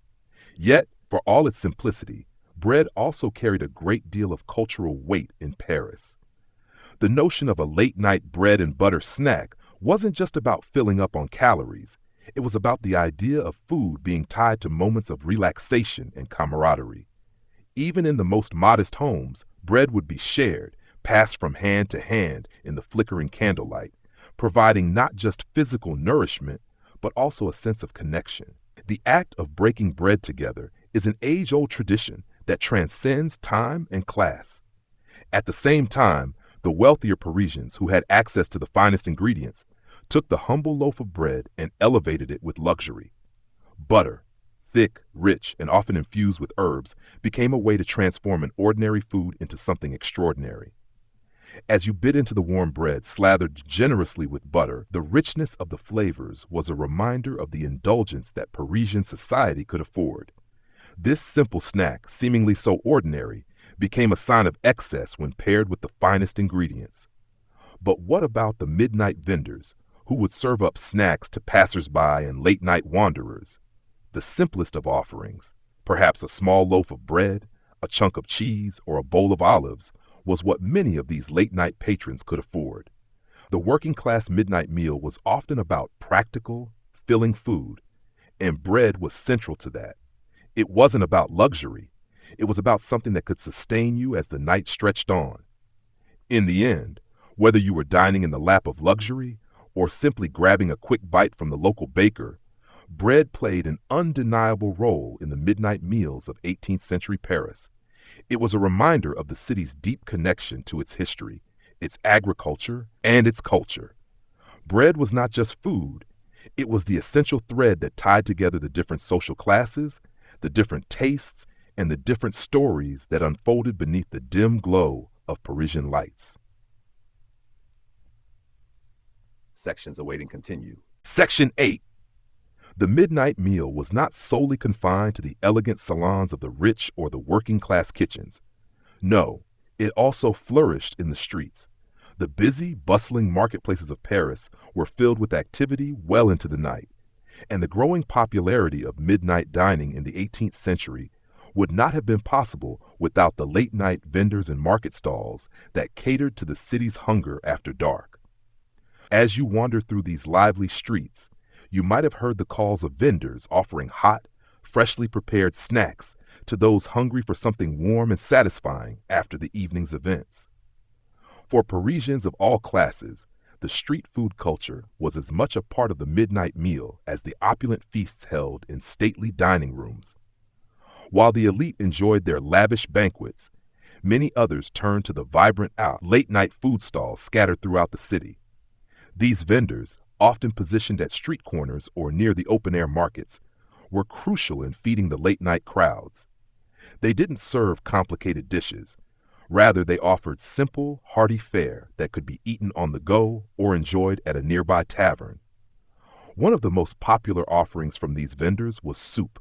Yet, for all its simplicity, bread also carried a great deal of cultural weight in Paris. The notion of a late-night bread and butter snack wasn't just about filling up on calories. It was about the idea of food being tied to moments of relaxation and camaraderie. Even in the most modest homes, bread would be shared, passed from hand to hand in the flickering candlelight, providing not just physical nourishment, but also a sense of connection. The act of breaking bread together is an age-old tradition that transcends time and class. At the same time, the wealthier Parisians who had access to the finest ingredients took the humble loaf of bread and elevated it with luxury. Butter, thick, rich, and often infused with herbs, became a way to transform an ordinary food into something extraordinary. As you bit into the warm bread slathered generously with butter, the richness of the flavors was a reminder of the indulgence that Parisian society could afford. This simple snack, seemingly so ordinary, became a sign of excess when paired with the finest ingredients. But what about the midnight vendors who would serve up snacks to passersby and late-night wanderers? The simplest of offerings, perhaps a small loaf of bread, a chunk of cheese, or a bowl of olives, was what many of these late-night patrons could afford. The working-class midnight meal was often about practical, filling food, and bread was central to that. It wasn't about luxury. It was about something that could sustain you as the night stretched on. In the end, whether you were dining in the lap of luxury or simply grabbing a quick bite from the local baker, bread played an undeniable role in the midnight meals of 18th century Paris. It was a reminder of the city's deep connection to its history, its agriculture, and its culture. Bread was not just food, it was the essential thread that tied together the different social classes, the different tastes, and the different stories that unfolded beneath the dim glow of Parisian lights. Sections awaiting continue. Section 8. The midnight meal was not solely confined to the elegant salons of the rich or the working-class kitchens. No, it also flourished in the streets. The busy, bustling marketplaces of Paris were filled with activity well into the night, and the growing popularity of midnight dining in the 18th century would not have been possible without the late-night vendors and market stalls that catered to the city's hunger after dark. As you wandered through these lively streets, you might have heard the calls of vendors offering hot, freshly prepared snacks to those hungry for something warm and satisfying after the evening's events. For Parisians of all classes, the street food culture was as much a part of the midnight meal as the opulent feasts held in stately dining rooms. While the elite enjoyed their lavish banquets, many others turned to the vibrant late-night food stalls scattered throughout the city. These vendors, often positioned at street corners or near the open-air markets, were crucial in feeding the late-night crowds. They didn't serve complicated dishes. Rather, they offered simple, hearty fare that could be eaten on the go or enjoyed at a nearby tavern. One of the most popular offerings from these vendors was soup.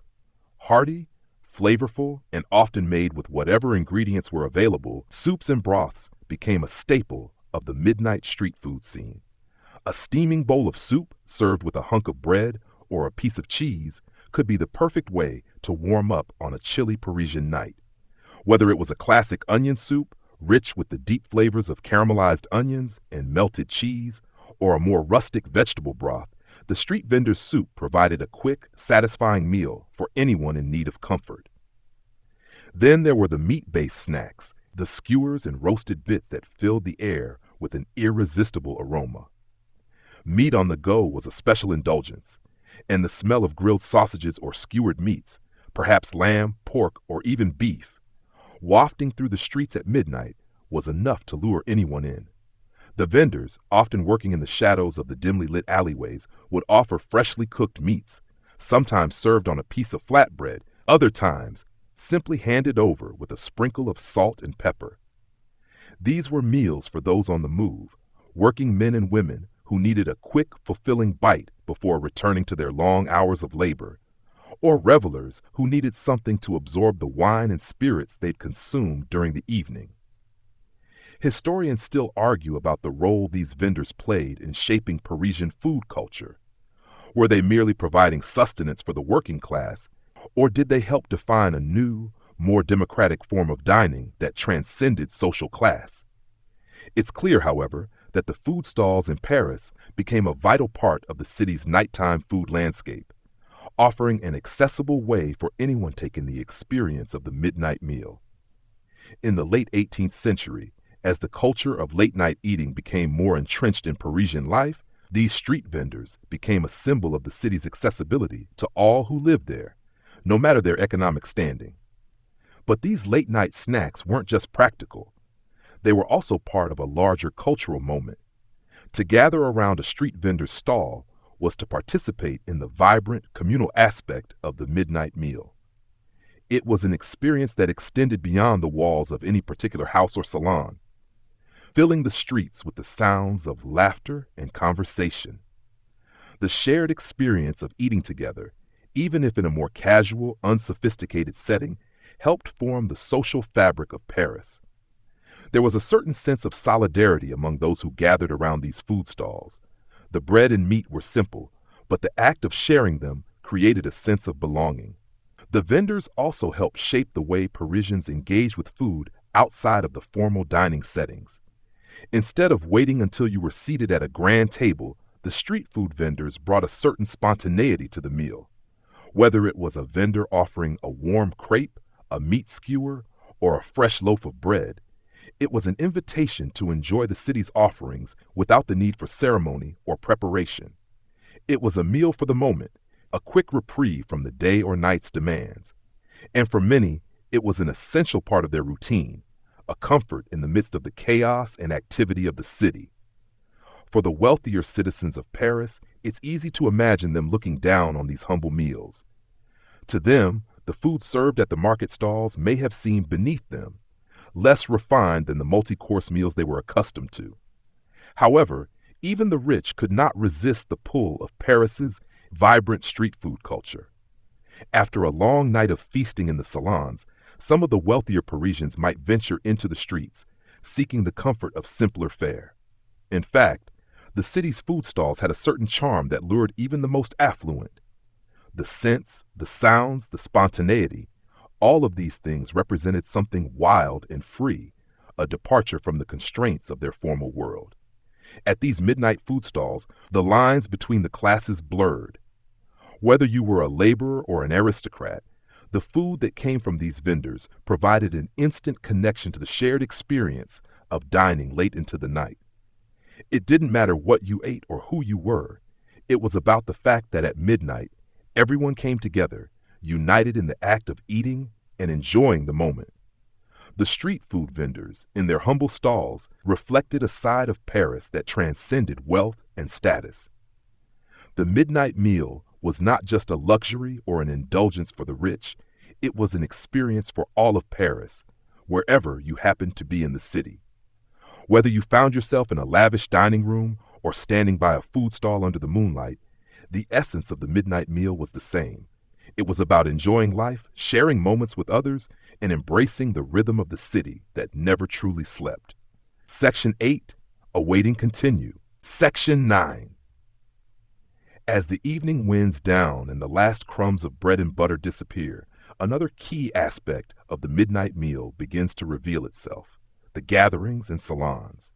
Hearty, flavorful, and often made with whatever ingredients were available, soups and broths became a staple of the midnight street food scene. A steaming bowl of soup served with a hunk of bread or a piece of cheese could be the perfect way to warm up on a chilly Parisian night. Whether it was a classic onion soup, rich with the deep flavors of caramelized onions and melted cheese, or a more rustic vegetable broth, the street vendor's soup provided a quick, satisfying meal for anyone in need of comfort. Then there were the meat-based snacks, the skewers and roasted bits that filled the air with an irresistible aroma. Meat on the go was a special indulgence, and the smell of grilled sausages or skewered meats, perhaps lamb, pork, or even beef, wafting through the streets at midnight was enough to lure anyone in. The vendors, often working in the shadows of the dimly lit alleyways, would offer freshly cooked meats, sometimes served on a piece of flatbread, other times simply handed over with a sprinkle of salt and pepper. These were meals for those on the move, working men and women who needed a quick, fulfilling bite before returning to their long hours of labor, or revelers who needed something to absorb the wine and spirits they'd consumed during the evening. Historians still argue about the role these vendors played in shaping Parisian food culture. Were they merely providing sustenance for the working class, or did they help define a new, more democratic form of dining that transcended social class? It's clear, however, that the food stalls in Paris became a vital part of the city's nighttime food landscape, offering an accessible way for anyone taking the experience of the midnight meal. In the late 18th century, as the culture of late-night eating became more entrenched in Parisian life, these street vendors became a symbol of the city's accessibility to all who lived there, no matter their economic standing. But these late-night snacks weren't just practical. They were also part of a larger cultural moment. To gather around a street vendor's stall was to participate in the vibrant, communal aspect of the midnight meal. It was an experience that extended beyond the walls of any particular house or salon. filling the streets with the sounds of laughter and conversation. The shared experience of eating together, even if in a more casual, unsophisticated setting, helped form the social fabric of Paris. There was a certain sense of solidarity among those who gathered around these food stalls. The bread and meat were simple, but the act of sharing them created a sense of belonging. The vendors also helped shape the way Parisians engaged with food outside of the formal dining settings. Instead of waiting until you were seated at a grand table, the street food vendors brought a certain spontaneity to the meal. Whether it was a vendor offering a warm crepe, a meat skewer, or a fresh loaf of bread, it was an invitation to enjoy the city's offerings without the need for ceremony or preparation. It was a meal for the moment, a quick reprieve from the day or night's demands. And for many, it was an essential part of their routine, a comfort in the midst of the chaos and activity of the city. For the wealthier citizens of Paris, it's easy to imagine them looking down on these humble meals. To them, the food served at the market stalls may have seemed beneath them, less refined than the multi-course meals they were accustomed to. However, even the rich could not resist the pull of Paris's vibrant street food culture. After a long night of feasting in the salons, some of the wealthier Parisians might venture into the streets, seeking the comfort of simpler fare. In fact, the city's food stalls had a certain charm that lured even the most affluent. The scents, the sounds, the spontaneity, all of these things represented something wild and free, a departure from the constraints of their formal world. At these midnight food stalls, the lines between the classes blurred. Whether you were a laborer or an aristocrat, the food that came from these vendors provided an instant connection to the shared experience of dining late into the night. It didn't matter what you ate or who you were. It was about the fact that at midnight, everyone came together, united in the act of eating and enjoying the moment. The street food vendors, in their humble stalls, reflected a side of Paris that transcended wealth and status. The midnight meal was not just a luxury or an indulgence for the rich, it was an experience for all of Paris, wherever you happened to be in the city. Whether you found yourself in a lavish dining room or standing by a food stall under the moonlight, the essence of the midnight meal was the same. It was about enjoying life, sharing moments with others, and embracing the rhythm of the city that never truly slept. Section 8, Awaiting Continue. Section 9. As the evening winds down and the last crumbs of bread and butter disappear, another key aspect of the midnight meal begins to reveal itself: the gatherings and salons.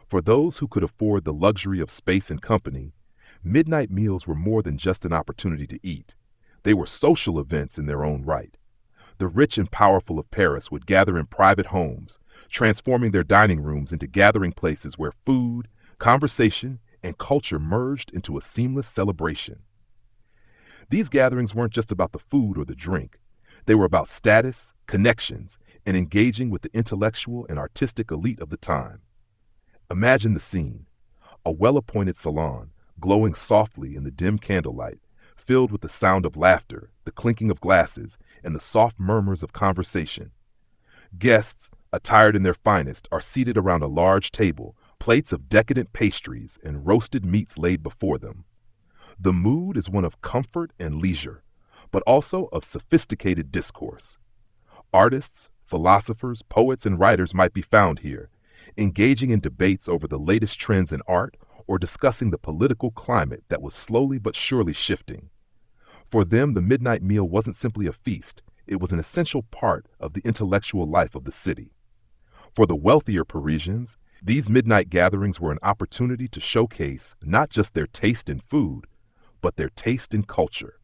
For those who could afford the luxury of space and company, midnight meals were more than just an opportunity to eat. They were social events in their own right. The rich and powerful of Paris would gather in private homes, transforming their dining rooms into gathering places where food, conversation, and culture merged into a seamless celebration. These gatherings weren't just about the food or the drink. They were about status, connections, and engaging with the intellectual and artistic elite of the time. Imagine the scene: a well-appointed salon, glowing softly in the dim candlelight, filled with the sound of laughter, the clinking of glasses, and the soft murmurs of conversation. Guests, attired in their finest, are seated around a large table, plates of decadent pastries and roasted meats laid before them. The mood is one of comfort and leisure, but also of sophisticated discourse. Artists, philosophers, poets, and writers might be found here, engaging in debates over the latest trends in art or discussing the political climate that was slowly but surely shifting. For them, the midnight meal wasn't simply a feast, it was an essential part of the intellectual life of the city. For the wealthier Parisians, these midnight gatherings were an opportunity to showcase not just their taste in food, but their taste in culture.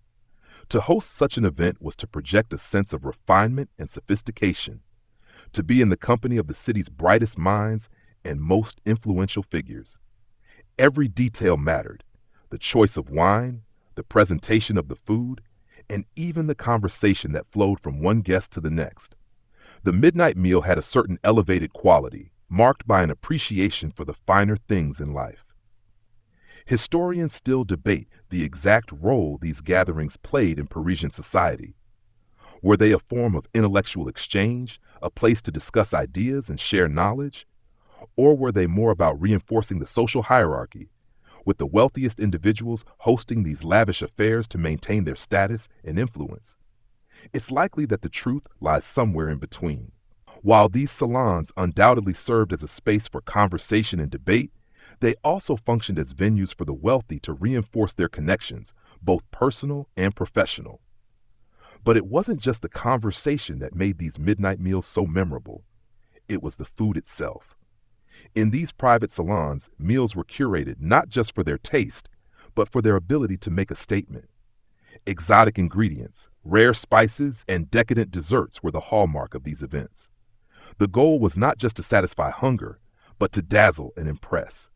To host such an event was to project a sense of refinement and sophistication, to be in the company of the city's brightest minds and most influential figures. Every detail mattered: the choice of wine, the presentation of the food, and even the conversation that flowed from one guest to the next. The midnight meal had a certain elevated quality, marked by an appreciation for the finer things in life. Historians still debate the exact role these gatherings played in Parisian society. Were they a form of intellectual exchange, a place to discuss ideas and share knowledge? Or were they more about reinforcing the social hierarchy, with the wealthiest individuals hosting these lavish affairs to maintain their status and influence? It's likely that the truth lies somewhere in between. While these salons undoubtedly served as a space for conversation and debate, they also functioned as venues for the wealthy to reinforce their connections, both personal and professional. But it wasn't just the conversation that made these midnight meals so memorable. It was the food itself. In these private salons, meals were curated not just for their taste, but for their ability to make a statement. Exotic ingredients, rare spices, and decadent desserts were the hallmark of these events. The goal was not just to satisfy hunger, but to dazzle and impress.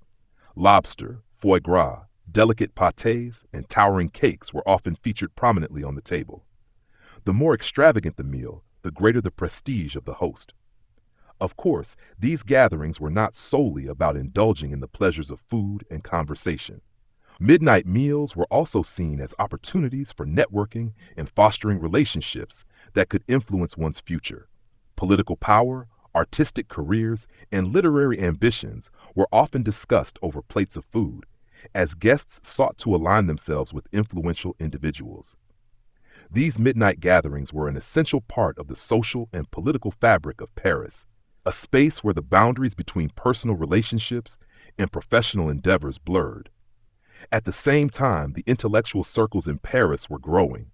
Lobster, foie gras, delicate pâtés, and towering cakes were often featured prominently on the table. The more extravagant the meal, the greater the prestige of the host. Of course, these gatherings were not solely about indulging in the pleasures of food and conversation. Midnight meals were also seen as opportunities for networking and fostering relationships that could influence one's future. Political power, artistic careers, and literary ambitions were often discussed over plates of food, as guests sought to align themselves with influential individuals. These midnight gatherings were an essential part of the social and political fabric of Paris, a space where the boundaries between personal relationships and professional endeavors blurred. At the same time, the intellectual circles in Paris were growing,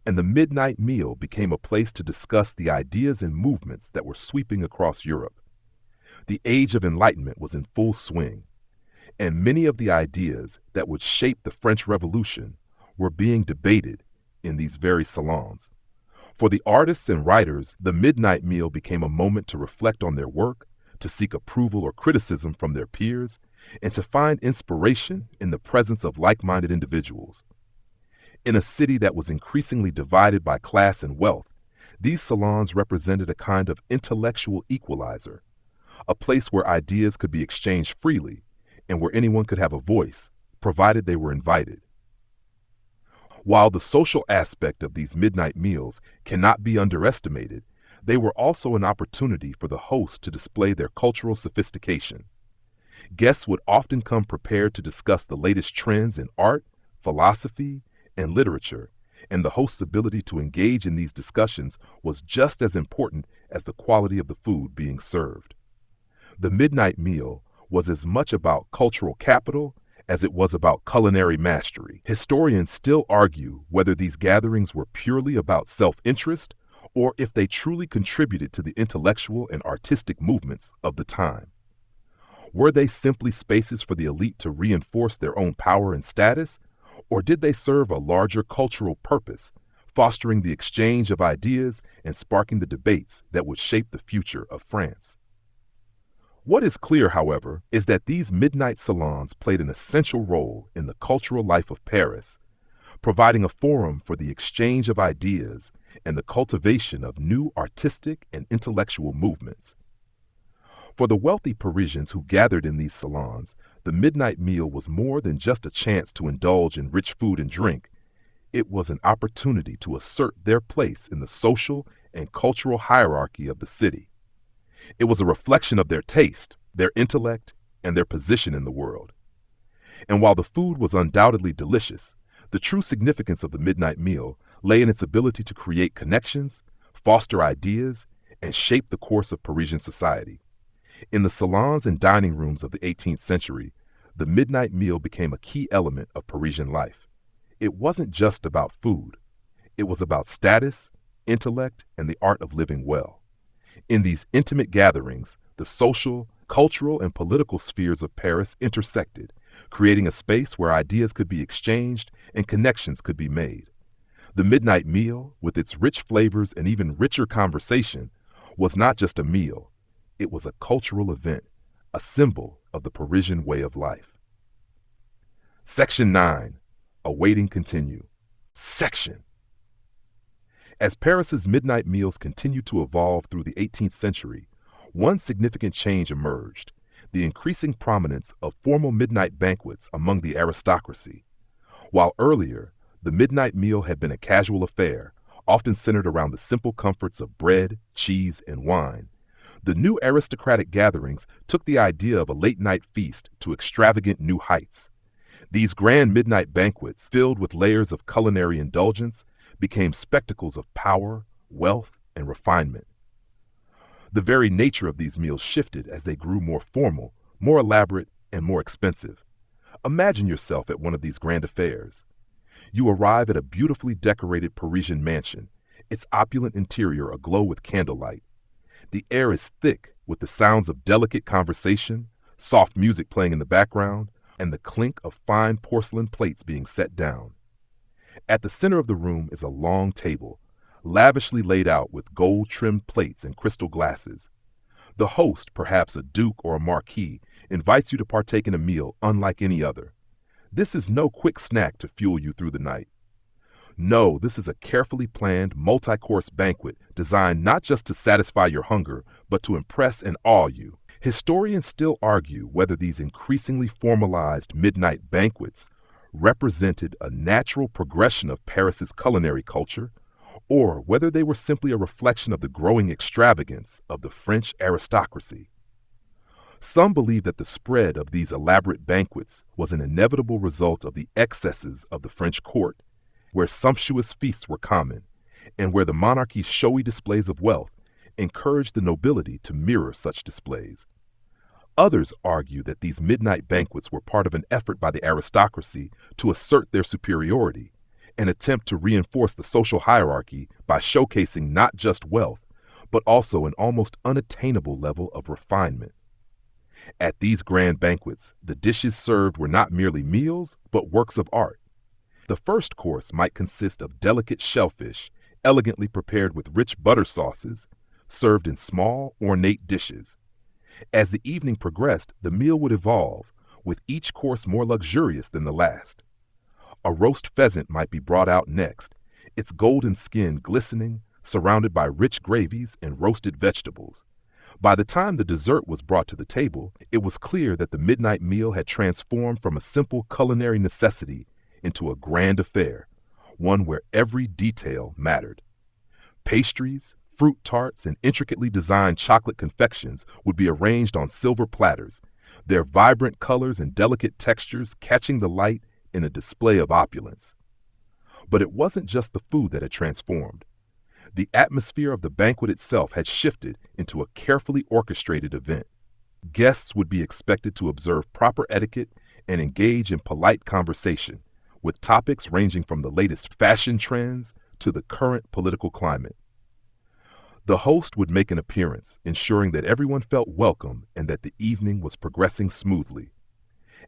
and the midnight meal became a place to discuss the ideas and movements that were sweeping across Europe. The Age of Enlightenment was in full swing, and many of the ideas that would shape the French Revolution were being debated in these very salons. For the artists and writers, the midnight meal became a moment to reflect on their work, to seek approval or criticism from their peers, and to find inspiration in the presence of like-minded individuals. In a city that was increasingly divided by class and wealth, these salons represented a kind of intellectual equalizer, a place where ideas could be exchanged freely and where anyone could have a voice, provided they were invited. While the social aspect of these midnight meals cannot be underestimated, they were also an opportunity for the host to display their cultural sophistication. Guests would often come prepared to discuss the latest trends in art, philosophy, and literature, and the host's ability to engage in these discussions was just as important as the quality of the food being served. The midnight meal was as much about cultural capital as it was about culinary mastery. Historians still argue whether these gatherings were purely about self-interest or if they truly contributed to the intellectual and artistic movements of the time. Were they simply spaces for the elite to reinforce their own power and status, or did they serve a larger cultural purpose, fostering the exchange of ideas and sparking the debates that would shape the future of France? What is clear, however, is that these midnight salons played an essential role in the cultural life of Paris, providing a forum for the exchange of ideas and the cultivation of new artistic and intellectual movements. For the wealthy Parisians who gathered in these salons, the midnight meal was more than just a chance to indulge in rich food and drink. It was an opportunity to assert their place in the social and cultural hierarchy of the city. It was a reflection of their taste, their intellect, and their position in the world. And while the food was undoubtedly delicious, the true significance of the midnight meal lay in its ability to create connections, foster ideas, and shape the course of Parisian society. In the salons and dining rooms of the 18th century, the midnight meal became a key element of Parisian life. It wasn't just about food. It was about status, intellect, and the art of living well. In these intimate gatherings, the social, cultural, and political spheres of Paris intersected, creating a space where ideas could be exchanged and connections could be made. The midnight meal, with its rich flavors and even richer conversation, was not just a meal. It was a cultural event, a symbol of the Parisian way of life. Section 9. Awaiting continue. Section. As Paris's midnight meals continued to evolve through the 18th century, one significant change emerged: the increasing prominence of formal midnight banquets among the aristocracy. While earlier, the midnight meal had been a casual affair, often centered around the simple comforts of bread, cheese, and wine, The new aristocratic gatherings took the idea of a late-night feast to extravagant new heights. These grand midnight banquets, filled with layers of culinary indulgence, became spectacles of power, wealth, and refinement. The very nature of these meals shifted as they grew more formal, more elaborate, and more expensive. Imagine yourself at one of these grand affairs. You arrive at a beautifully decorated Parisian mansion, its opulent interior aglow with candlelight. The air is thick with the sounds of delicate conversation, soft music playing in the background, and the clink of fine porcelain plates being set down. At the center of the room is a long table, lavishly laid out with gold-trimmed plates and crystal glasses. The host, perhaps a duke or a marquis, invites you to partake in a meal unlike any other. This is no quick snack to fuel you through the night. No, this is a carefully planned, multi-course banquet designed not just to satisfy your hunger, but to impress and awe you. Historians still argue whether these increasingly formalized midnight banquets represented a natural progression of Paris's culinary culture, or whether they were simply a reflection of the growing extravagance of the French aristocracy. Some believe that the spread of these elaborate banquets was an inevitable result of the excesses of the French court, where sumptuous feasts were common, and where the monarchy's showy displays of wealth encouraged the nobility to mirror such displays. Others argue that these midnight banquets were part of an effort by the aristocracy to assert their superiority, an attempt to reinforce the social hierarchy by showcasing not just wealth, but also an almost unattainable level of refinement. At these grand banquets, the dishes served were not merely meals, but works of art. The first course might consist of delicate shellfish, elegantly prepared with rich butter sauces, served in small, ornate dishes. As the evening progressed, the meal would evolve, with each course more luxurious than the last. A roast pheasant might be brought out next, its golden skin glistening, surrounded by rich gravies and roasted vegetables. By the time the dessert was brought to the table, it was clear that the midnight meal had transformed from a simple culinary necessity into a grand affair, one where every detail mattered. Pastries, fruit tarts, and intricately designed chocolate confections would be arranged on silver platters, their vibrant colors and delicate textures catching the light in a display of opulence. But it wasn't just the food that had transformed. The atmosphere of the banquet itself had shifted into a carefully orchestrated event. Guests would be expected to observe proper etiquette and engage in polite conversation, with topics ranging from the latest fashion trends to the current political climate. The host would make an appearance, ensuring that everyone felt welcome and that the evening was progressing smoothly.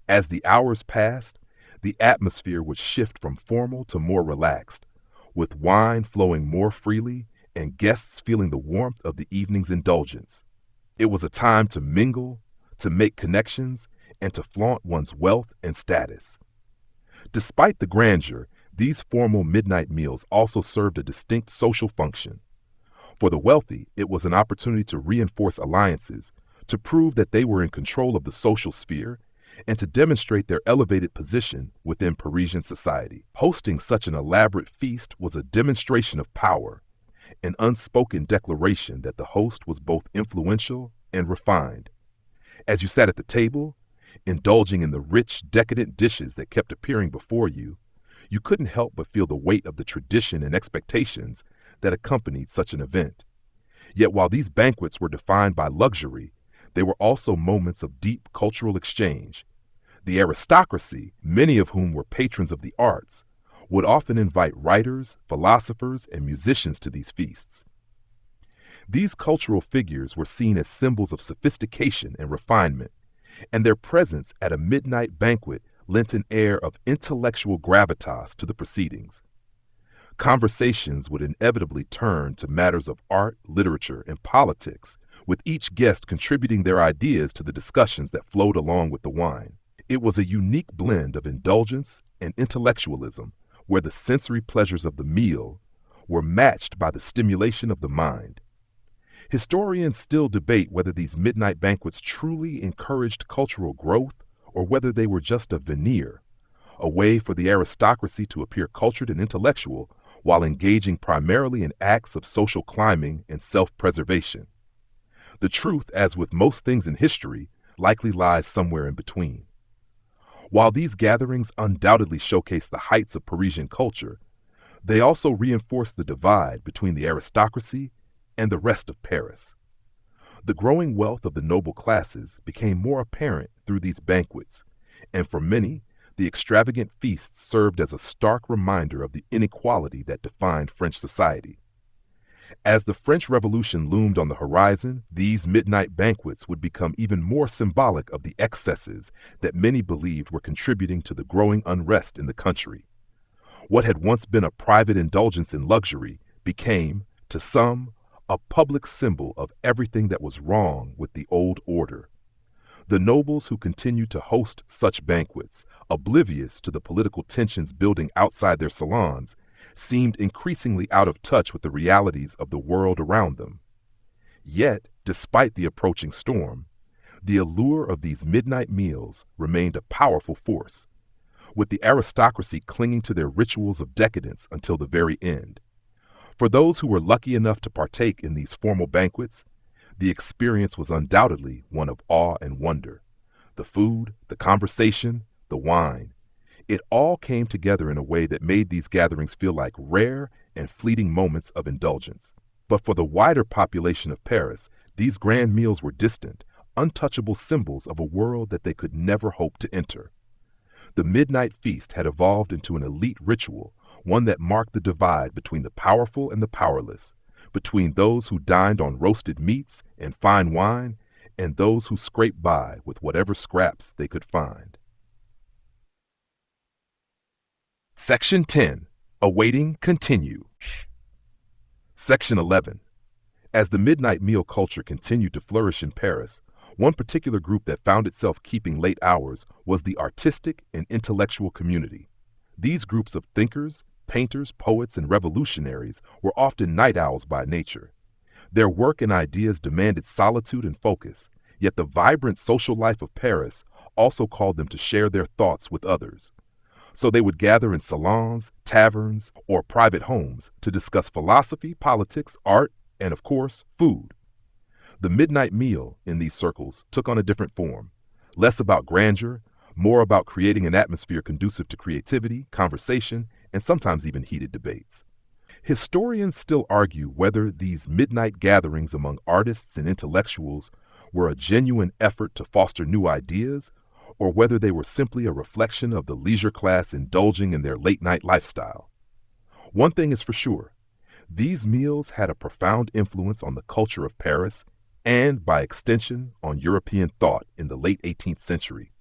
As the hours passed, the atmosphere would shift from formal to more relaxed, with wine flowing more freely and guests feeling the warmth of the evening's indulgence. It was a time to mingle, to make connections, and to flaunt one's wealth and status. Despite the grandeur, these formal midnight meals also served a distinct social function. For the wealthy, it was an opportunity to reinforce alliances, to prove that they were in control of the social sphere, and to demonstrate their elevated position within Parisian society. Hosting such an elaborate feast was a demonstration of power, an unspoken declaration that the host was both influential and refined. As you sat at the table, indulging in the rich, decadent dishes that kept appearing before you, you couldn't help but feel the weight of the tradition and expectations that accompanied such an event. Yet while these banquets were defined by luxury, they were also moments of deep cultural exchange. The aristocracy, many of whom were patrons of the arts, would often invite writers, philosophers, and musicians to these feasts. These cultural figures were seen as symbols of sophistication and refinement, and their presence at a midnight banquet lent an air of intellectual gravitas to the proceedings. Conversations would inevitably turn to matters of art, literature, and politics, with each guest contributing their ideas to the discussions that flowed along with the wine. It was a unique blend of indulgence and intellectualism, where the sensory pleasures of the meal were matched by the stimulation of the mind. Historians still debate whether these midnight banquets truly encouraged cultural growth or whether they were just a veneer, a way for the aristocracy to appear cultured and intellectual while engaging primarily in acts of social climbing and self-preservation. The truth, as with most things in history, likely lies somewhere in between. While these gatherings undoubtedly showcase the heights of Parisian culture, they also reinforce the divide between the aristocracy and the rest of Paris. The growing wealth of the noble classes became more apparent through these banquets, and for many, the extravagant feasts served as a stark reminder of the inequality that defined French society. As the French Revolution loomed on the horizon, these midnight banquets would become even more symbolic of the excesses that many believed were contributing to the growing unrest in the country. What had once been a private indulgence in luxury became, to some, a public symbol of everything that was wrong with the old order. The nobles who continued to host such banquets, oblivious to the political tensions building outside their salons, seemed increasingly out of touch with the realities of the world around them. Yet, despite the approaching storm, the allure of these midnight meals remained a powerful force, with the aristocracy clinging to their rituals of decadence until the very end. For those who were lucky enough to partake in these formal banquets, the experience was undoubtedly one of awe and wonder. The food, the conversation, the wine, it all came together in a way that made these gatherings feel like rare and fleeting moments of indulgence. But for the wider population of Paris, these grand meals were distant, untouchable symbols of a world that they could never hope to enter. The midnight feast had evolved into an elite ritual, one that marked the divide between the powerful and the powerless, between those who dined on roasted meats and fine wine, and those who scraped by with whatever scraps they could find. Section 10. Awaiting continue. Section 11. As the midnight meal culture continued to flourish in Paris, one particular group that found itself keeping late hours was the artistic and intellectual community. These groups of thinkers, painters, poets, and revolutionaries were often night owls by nature. Their work and ideas demanded solitude and focus, yet the vibrant social life of Paris also called them to share their thoughts with others. So they would gather in salons, taverns, or private homes to discuss philosophy, politics, art, and of course, food. The midnight meal in these circles took on a different form, less about grandeur, more about creating an atmosphere conducive to creativity, conversation, and sometimes even heated debates. Historians still argue whether these midnight gatherings among artists and intellectuals were a genuine effort to foster new ideas, or whether they were simply a reflection of the leisure class indulging in their late-night lifestyle. One thing is for sure, these meals had a profound influence on the culture of Paris and, by extension, on European thought in the late 18th century.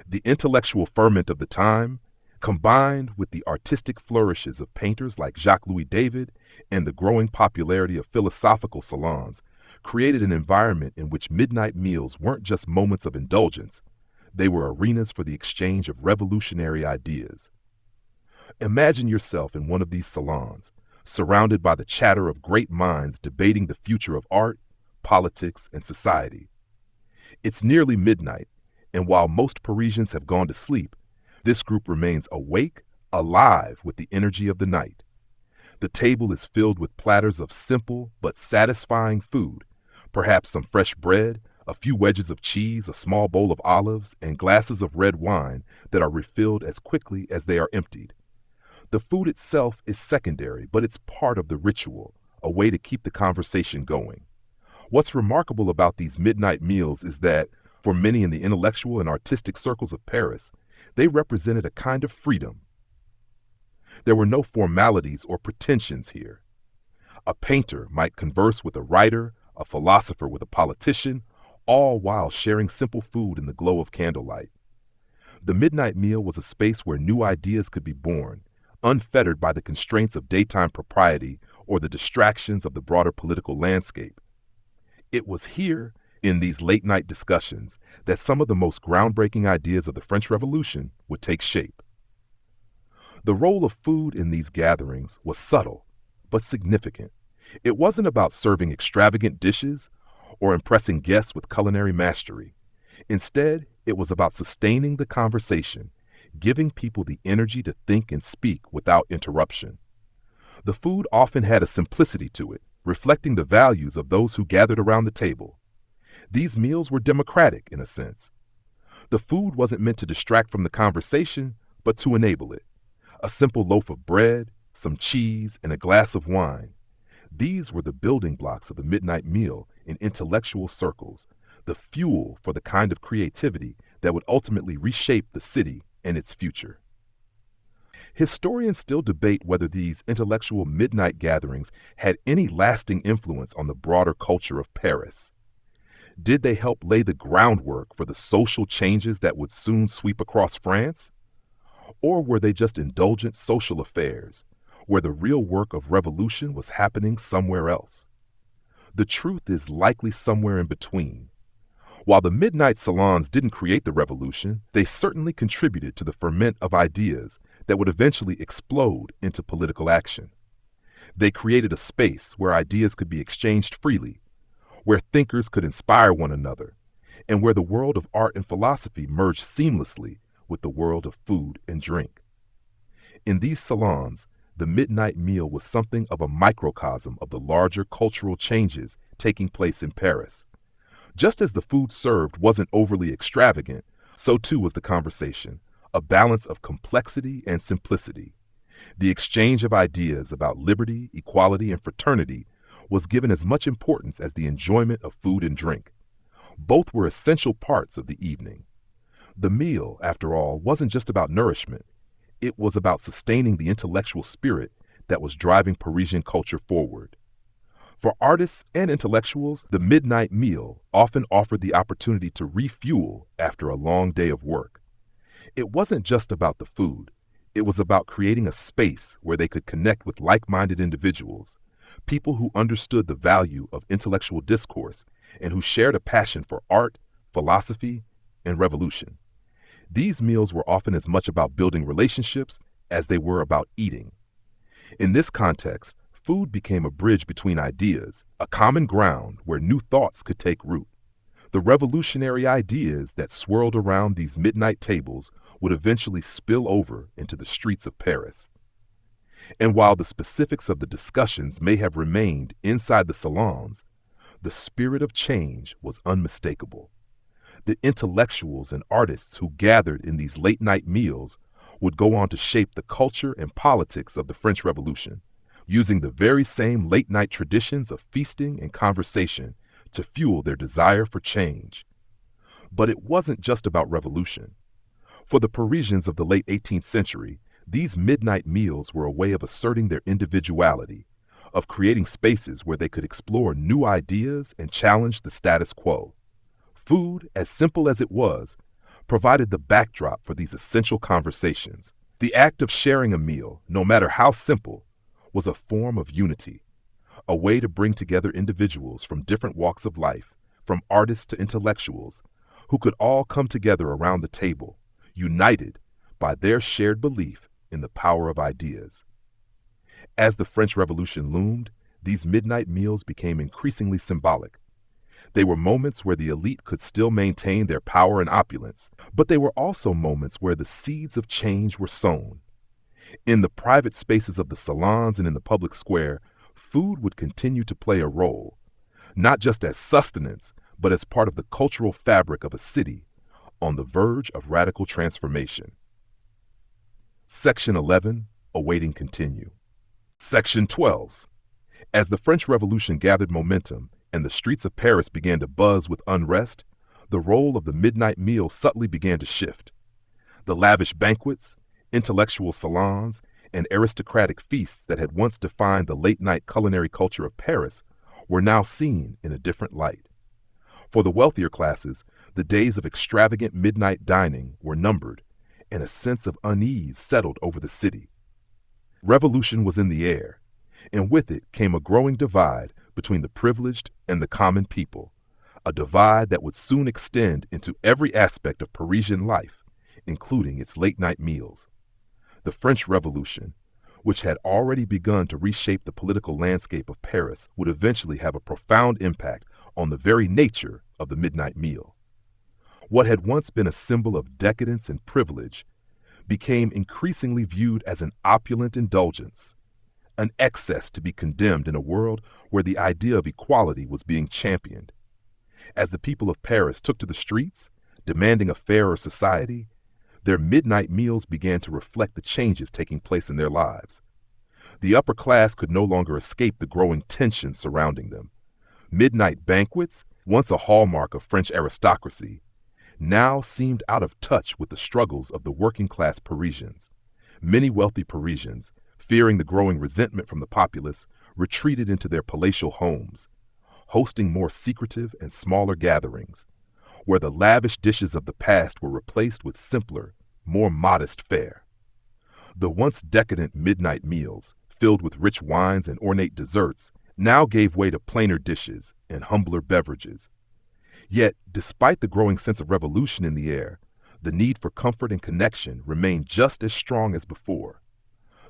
The intellectual ferment of the time, combined with the artistic flourishes of painters like Jacques-Louis David and the growing popularity of philosophical salons, created an environment in which midnight meals weren't just moments of indulgence, they were arenas for the exchange of revolutionary ideas. Imagine yourself in one of these salons, surrounded by the chatter of great minds debating the future of art, politics, and society. It's nearly midnight, and while most Parisians have gone to sleep, this group remains awake, alive with the energy of the night. The table is filled with platters of simple but satisfying food, perhaps some fresh bread, a few wedges of cheese, a small bowl of olives, and glasses of red wine that are refilled as quickly as they are emptied. The food itself is secondary, but it's part of the ritual, a way to keep the conversation going. What's remarkable about these midnight meals is that, for many in the intellectual and artistic circles of Paris, they represented a kind of freedom. There were no formalities or pretensions here. A painter might converse with a writer, a philosopher with a politician, all while sharing simple food in the glow of candlelight. The midnight meal was a space where new ideas could be born, unfettered by the constraints of daytime propriety or the distractions of the broader political landscape. It was here, in these late-night discussions, that some of the most groundbreaking ideas of the French Revolution would take shape. The role of food in these gatherings was subtle, but significant. It wasn't about serving extravagant dishes or impressing guests with culinary mastery. Instead, it was about sustaining the conversation, giving people the energy to think and speak without interruption. The food often had a simplicity to it, reflecting the values of those who gathered around the table. These meals were democratic in a sense. The food wasn't meant to distract from the conversation, but to enable it. A simple loaf of bread, some cheese, and a glass of wine. These were the building blocks of the midnight meal in intellectual circles, the fuel for the kind of creativity that would ultimately reshape the city and its future. Historians still debate whether these intellectual midnight gatherings had any lasting influence on the broader culture of Paris. Did they help lay the groundwork for the social changes that would soon sweep across France? Or were they just indulgent social affairs, where the real work of revolution was happening somewhere else? The truth is likely somewhere in between. While the midnight salons didn't create the revolution, they certainly contributed to the ferment of ideas that would eventually explode into political action. They created a space where ideas could be exchanged freely, where thinkers could inspire one another, and where the world of art and philosophy merged seamlessly with the world of food and drink. In these salons, the midnight meal was something of a microcosm of the larger cultural changes taking place in Paris. Just as the food served wasn't overly extravagant, so too was the conversation, a balance of complexity and simplicity. The exchange of ideas about liberty, equality, and fraternity was given as much importance as the enjoyment of food and drink. Both were essential parts of the evening. The meal, after all, wasn't just about nourishment. It was about sustaining the intellectual spirit that was driving Parisian culture forward. For artists and intellectuals, the midnight meal often offered the opportunity to refuel after a long day of work. It wasn't just about the food. It was about creating a space where they could connect with like-minded individuals, people who understood the value of intellectual discourse and who shared a passion for art, philosophy, and revolution. These meals were often as much about building relationships as they were about eating. In this context, food became a bridge between ideas, a common ground where new thoughts could take root. The revolutionary ideas that swirled around these midnight tables would eventually spill over into the streets of Paris. And while the specifics of the discussions may have remained inside the salons, the spirit of change was unmistakable. The intellectuals and artists who gathered in these late-night meals would go on to shape the culture and politics of the French Revolution, using the very same late-night traditions of feasting and conversation to fuel their desire for change. But it wasn't just about revolution. For the Parisians of the late 18th century, these midnight meals were a way of asserting their individuality, of creating spaces where they could explore new ideas and challenge the status quo. Food, as simple as it was, provided the backdrop for these essential conversations. The act of sharing a meal, no matter how simple, was a form of unity, a way to bring together individuals from different walks of life, from artists to intellectuals, who could all come together around the table, united by their shared belief in the power of ideas. As the French Revolution loomed, these midnight meals became increasingly symbolic. They were moments where the elite could still maintain their power and opulence, but they were also moments where the seeds of change were sown. In the private spaces of the salons and in the public square, food would continue to play a role, not just as sustenance, but as part of the cultural fabric of a city on the verge of radical transformation. Section 11, awaiting continue. Section 12. As the French Revolution gathered momentum and the streets of Paris began to buzz with unrest, the role of the midnight meal subtly began to shift. The lavish banquets, intellectual salons, and aristocratic feasts that had once defined the late-night culinary culture of Paris were now seen in a different light. For the wealthier classes, the days of extravagant midnight dining were numbered, and a sense of unease settled over the city. Revolution was in the air, and with it came a growing divide between the privileged and the common people, a divide that would soon extend into every aspect of Parisian life, including its late-night meals. The French Revolution, which had already begun to reshape the political landscape of Paris, would eventually have a profound impact on the very nature of the midnight meal. What had once been a symbol of decadence and privilege became increasingly viewed as an opulent indulgence, an excess to be condemned in a world where the idea of equality was being championed. As the people of Paris took to the streets, demanding a fairer society, their midnight meals began to reflect the changes taking place in their lives. The upper class could no longer escape the growing tension surrounding them. Midnight banquets, once a hallmark of French aristocracy, now seemed out of touch with the struggles of the working-class Parisians. Many wealthy Parisians, fearing the growing resentment from the populace, retreated into their palatial homes, hosting more secretive and smaller gatherings, where the lavish dishes of the past were replaced with simpler, more modest fare. The once decadent midnight meals, filled with rich wines and ornate desserts, now gave way to plainer dishes and humbler beverages. Yet, despite the growing sense of revolution in the air, the need for comfort and connection remained just as strong as before.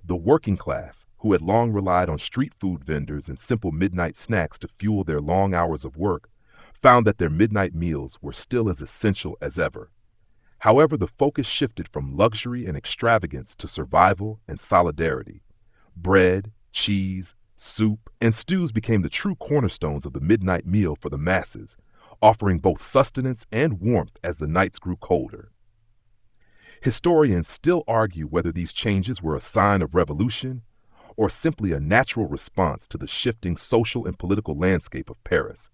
The working class, who had long relied on street food vendors and simple midnight snacks to fuel their long hours of work, found that their midnight meals were still as essential as ever. However, the focus shifted from luxury and extravagance to survival and solidarity. Bread, cheese, soup, and stews became the true cornerstones of the midnight meal for the masses, offering both sustenance and warmth as the nights grew colder. Historians still argue whether these changes were a sign of revolution or simply a natural response to the shifting social and political landscape of Paris.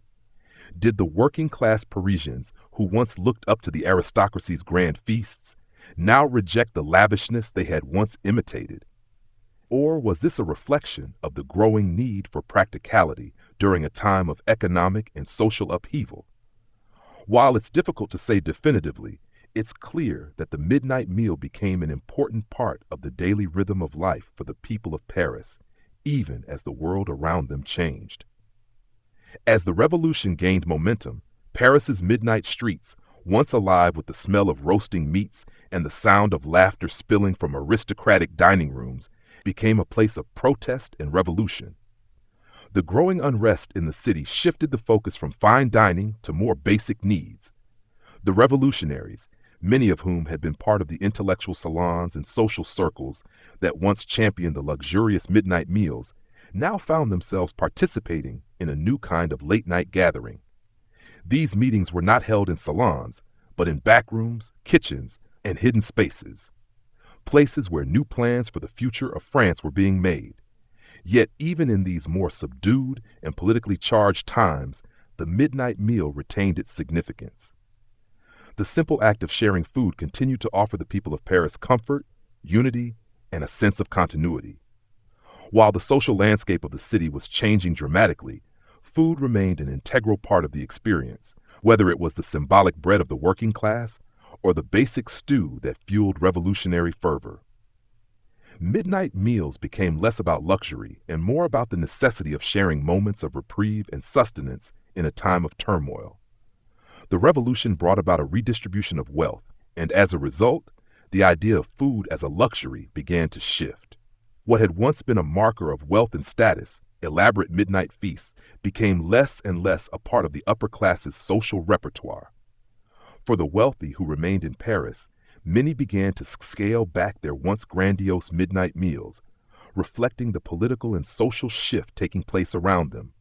Did the working-class Parisians, who once looked up to the aristocracy's grand feasts, now reject the lavishness they had once imitated? Or was this a reflection of the growing need for practicality during a time of economic and social upheaval? While it's difficult to say definitively, it's clear that the midnight meal became an important part of the daily rhythm of life for the people of Paris, even as the world around them changed. As the revolution gained momentum, Paris's midnight streets, once alive with the smell of roasting meats and the sound of laughter spilling from aristocratic dining rooms, became a place of protest and revolution. The growing unrest in the city shifted the focus from fine dining to more basic needs. The revolutionaries, many of whom had been part of the intellectual salons and social circles that once championed the luxurious midnight meals, now found themselves participating in a new kind of late-night gathering. These meetings were not held in salons, but in back rooms, kitchens, and hidden spaces, places where new plans for the future of France were being made. Yet even in these more subdued and politically charged times, the midnight meal retained its significance. The simple act of sharing food continued to offer the people of Paris comfort, unity, and a sense of continuity. While the social landscape of the city was changing dramatically, food remained an integral part of the experience, whether it was the symbolic bread of the working class or the basic stew that fueled revolutionary fervor. Midnight meals became less about luxury and more about the necessity of sharing moments of reprieve and sustenance in a time of turmoil. The revolution brought about a redistribution of wealth, and as a result, the idea of food as a luxury began to shift. What had once been a marker of wealth and status, elaborate midnight feasts, became less and less a part of the upper class's social repertoire. For the wealthy who remained in Paris, many began to scale back their once grandiose midnight meals, reflecting the political and social shift taking place around them.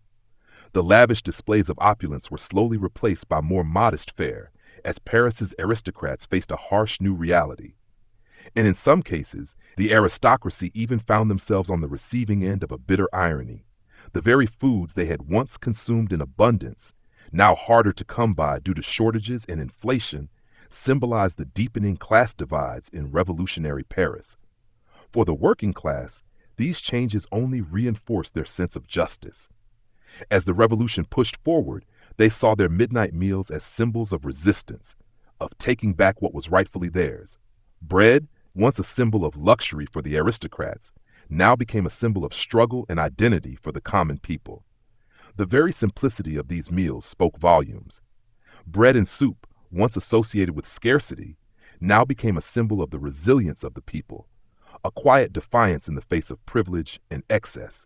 The lavish displays of opulence were slowly replaced by more modest fare, as Paris's aristocrats faced a harsh new reality. And in some cases, the aristocracy even found themselves on the receiving end of a bitter irony. The very foods they had once consumed in abundance, now harder to come by due to shortages and inflation, symbolized the deepening class divides in revolutionary Paris. For the working class, these changes only reinforced their sense of justice. As the revolution pushed forward, they saw their midnight meals as symbols of resistance, of taking back what was rightfully theirs. Bread, once a symbol of luxury for the aristocrats, now became a symbol of struggle and identity for the common people. The very simplicity of these meals spoke volumes. Bread and soup, once associated with scarcity, now became a symbol of the resilience of the people, a quiet defiance in the face of privilege and excess.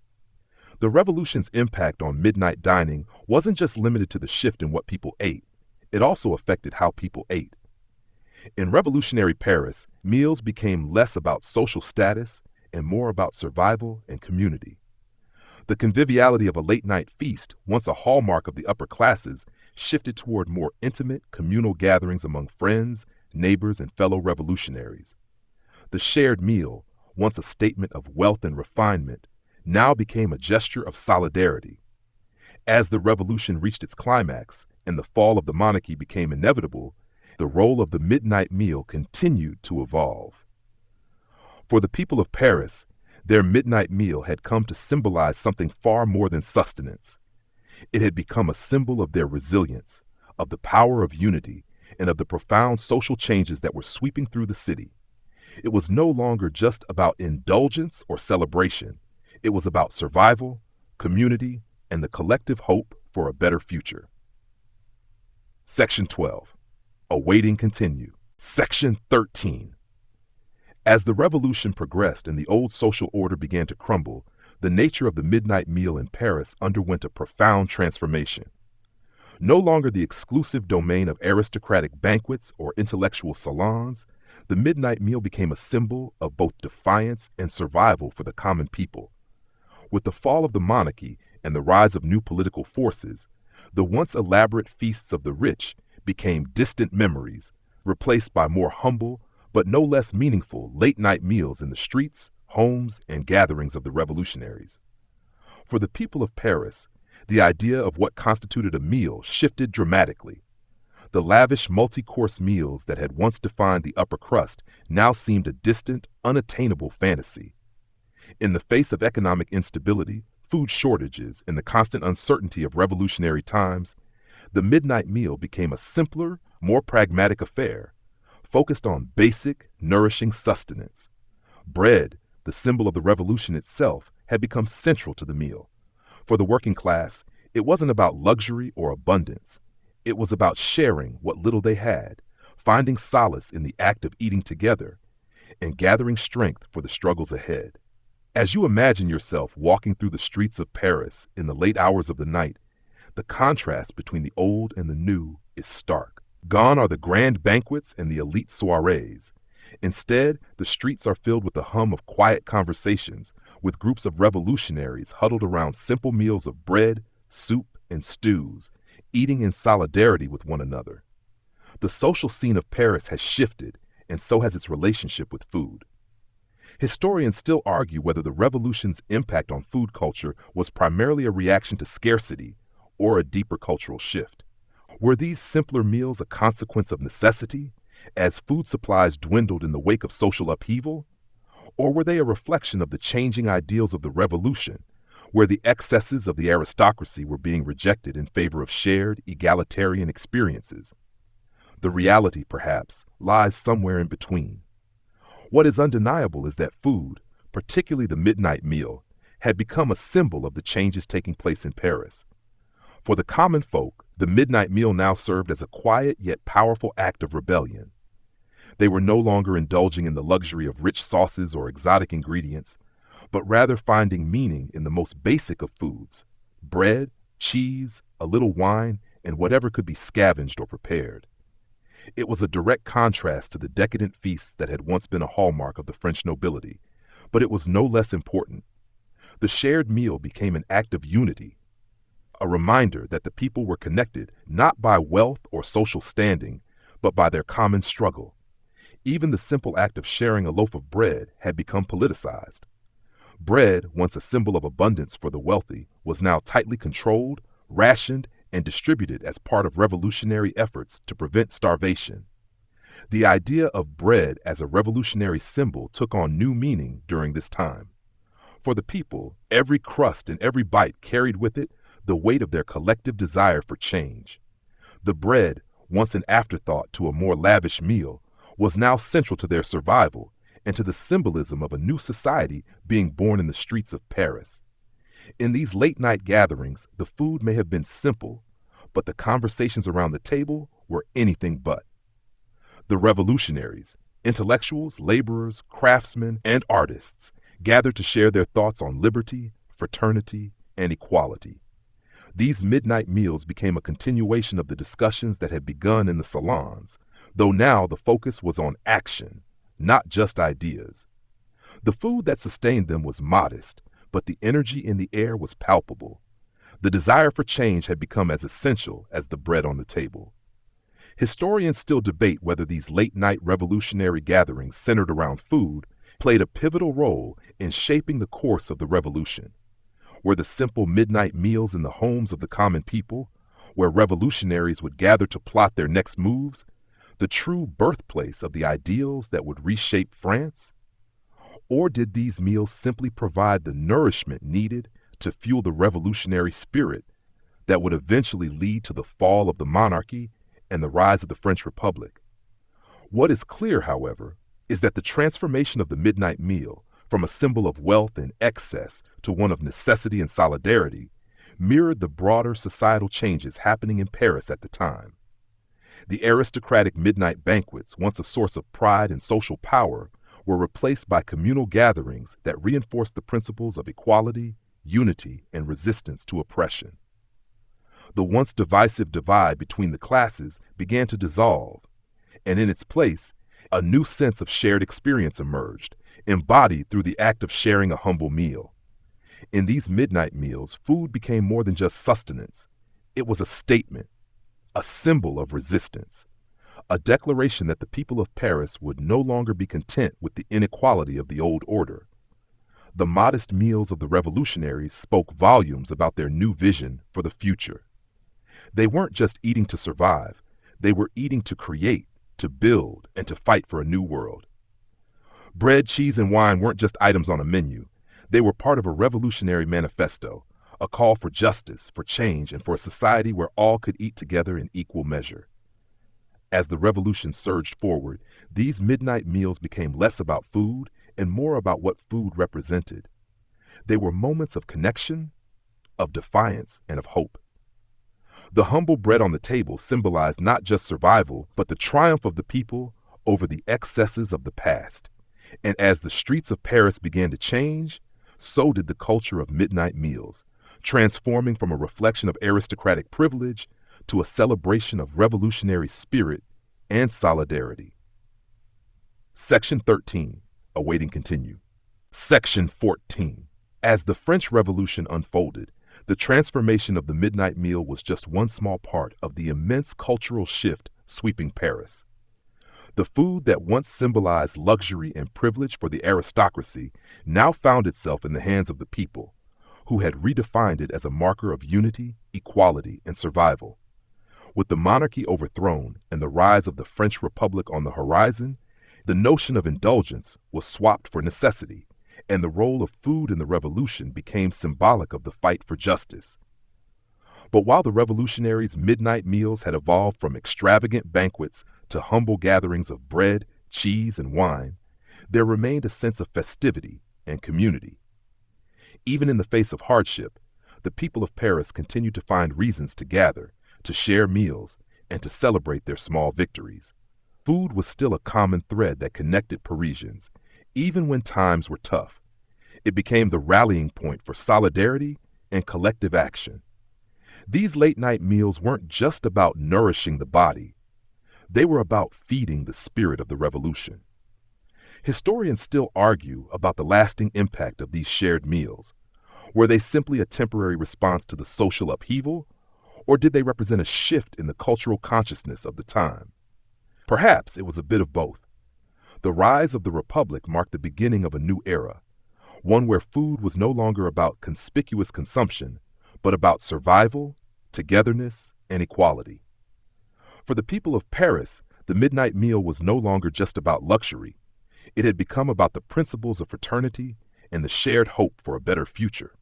The revolution's impact on midnight dining wasn't just limited to the shift in what people ate, it also affected how people ate. In revolutionary Paris, meals became less about social status and more about survival and community. The conviviality of a late-night feast, once a hallmark of the upper classes, shifted toward more intimate, communal gatherings among friends, neighbors, and fellow revolutionaries. The shared meal, once a statement of wealth and refinement, now became a gesture of solidarity. As the revolution reached its climax and the fall of the monarchy became inevitable, the role of the midnight meal continued to evolve. For the people of Paris, their midnight meal had come to symbolize something far more than sustenance. It had become a symbol of their resilience, of the power of unity, and of the profound social changes that were sweeping through the city. It was no longer just about indulgence or celebration. It was about survival, community, and the collective hope for a better future. Section 12. Awaiting continue. Section 13. As the revolution progressed and the old social order began to crumble, the nature of the midnight meal in Paris underwent a profound transformation. No longer the exclusive domain of aristocratic banquets or intellectual salons, the midnight meal became a symbol of both defiance and survival for the common people. With the fall of the monarchy and the rise of new political forces, the once elaborate feasts of the rich became distant memories, replaced by more humble but no less meaningful late-night meals in the streets, homes, and gatherings of the revolutionaries. For the people of Paris, the idea of what constituted a meal shifted dramatically. The lavish multi-course meals that had once defined the upper crust now seemed a distant, unattainable fantasy. In the face of economic instability, food shortages, and the constant uncertainty of revolutionary times, the midnight meal became a simpler, more pragmatic affair, focused on basic, nourishing sustenance. Bread, the symbol of the revolution itself, had become central to the meal. For the working class, it wasn't about luxury or abundance. It was about sharing what little they had, finding solace in the act of eating together, and gathering strength for the struggles ahead. As you imagine yourself walking through the streets of Paris in the late hours of the night, the contrast between the old and the new is stark. Gone are the grand banquets and the elite soirees. Instead, the streets are filled with the hum of quiet conversations, with groups of revolutionaries huddled around simple meals of bread, soup, and stews, eating in solidarity with one another. The social scene of Paris has shifted, and so has its relationship with food. Historians still argue whether the revolution's impact on food culture was primarily a reaction to scarcity or a deeper cultural shift. Were these simpler meals a consequence of necessity, as food supplies dwindled in the wake of social upheaval? Or were they a reflection of the changing ideals of the revolution, where the excesses of the aristocracy were being rejected in favor of shared, egalitarian experiences? The reality, perhaps, lies somewhere in between. What is undeniable is that food, particularly the midnight meal, had become a symbol of the changes taking place in Paris. For the common folk, the midnight meal now served as a quiet yet powerful act of rebellion. They were no longer indulging in the luxury of rich sauces or exotic ingredients, but rather finding meaning in the most basic of foods: bread, cheese, a little wine, and whatever could be scavenged or prepared. It was a direct contrast to the decadent feasts that had once been a hallmark of the French nobility, but it was no less important. The shared meal became an act of unity, a reminder that the people were connected not by wealth or social standing, but by their common struggle. Even the simple act of sharing a loaf of bread had become politicized. Bread, once a symbol of abundance for the wealthy, was now tightly controlled, rationed, and distributed as part of revolutionary efforts to prevent starvation. The idea of bread as a revolutionary symbol took on new meaning during this time. For the people, every crust and every bite carried with it the weight of their collective desire for change. The bread, once an afterthought to a more lavish meal, was now central to their survival and to the symbolism of a new society being born in the streets of Paris. In these late-night gatherings, the food may have been simple, but the conversations around the table were anything but. The revolutionaries, intellectuals, laborers, craftsmen, and artists gathered to share their thoughts on liberty, fraternity, and equality. These midnight meals became a continuation of the discussions that had begun in the salons, though now the focus was on action, not just ideas. The food that sustained them was modest, but the energy in the air was palpable. The desire for change had become as essential as the bread on the table. Historians still debate whether these late-night revolutionary gatherings centered around food played a pivotal role in shaping the course of the revolution. Were the simple midnight meals in the homes of the common people, where revolutionaries would gather to plot their next moves, the true birthplace of the ideals that would reshape France? Or did these meals simply provide the nourishment needed to fuel the revolutionary spirit that would eventually lead to the fall of the monarchy and the rise of the French Republic? What is clear, however, is that the transformation of the midnight meal from a symbol of wealth and excess to one of necessity and solidarity mirrored the broader societal changes happening in Paris at the time. The aristocratic midnight banquets, once a source of pride and social power, were replaced by communal gatherings that reinforced the principles of equality, unity, and resistance to oppression. The once divisive divide between the classes began to dissolve, and in its place, a new sense of shared experience emerged, embodied through the act of sharing a humble meal. In these midnight meals, food became more than just sustenance. It was a statement, a symbol of resistance, a declaration that the people of Paris would no longer be content with the inequality of the old order. The modest meals of the revolutionaries spoke volumes about their new vision for the future. They weren't just eating to survive, they were eating to create, to build, and to fight for a new world. Bread, cheese, and wine weren't just items on a menu. They were part of a revolutionary manifesto, a call for justice, for change, and for a society where all could eat together in equal measure. As the revolution surged forward, these midnight meals became less about food and more about what food represented. They were moments of connection, of defiance, and of hope. The humble bread on the table symbolized not just survival, but the triumph of the people over the excesses of the past. And as the streets of Paris began to change, so did the culture of midnight meals, transforming from a reflection of aristocratic privilege to a celebration of revolutionary spirit and solidarity. Section 13, awaiting continue. Section 14. As the French Revolution unfolded, the transformation of the midnight meal was just one small part of the immense cultural shift sweeping Paris. The food that once symbolized luxury and privilege for the aristocracy now found itself in the hands of the people, who had redefined it as a marker of unity, equality, and survival. With the monarchy overthrown and the rise of the French Republic on the horizon, the notion of indulgence was swapped for necessity, and the role of food in the revolution became symbolic of the fight for justice. But while the revolutionaries' midnight meals had evolved from extravagant banquets to humble gatherings of bread, cheese, and wine, there remained a sense of festivity and community. Even in the face of hardship, the people of Paris continued to find reasons to gather, to share meals, and to celebrate their small victories. Food was still a common thread that connected Parisians, even when times were tough. It became the rallying point for solidarity and collective action. These late-night meals weren't just about nourishing the body. They were about feeding the spirit of the revolution. Historians still argue about the lasting impact of these shared meals. Were they simply a temporary response to the social upheaval, or did they represent a shift in the cultural consciousness of the time? Perhaps it was a bit of both. The rise of the Republic marked the beginning of a new era, one where food was no longer about conspicuous consumption, but about survival, togetherness, and equality. For the people of Paris, the midnight meal was no longer just about luxury. It had become about the principles of fraternity and the shared hope for a better future.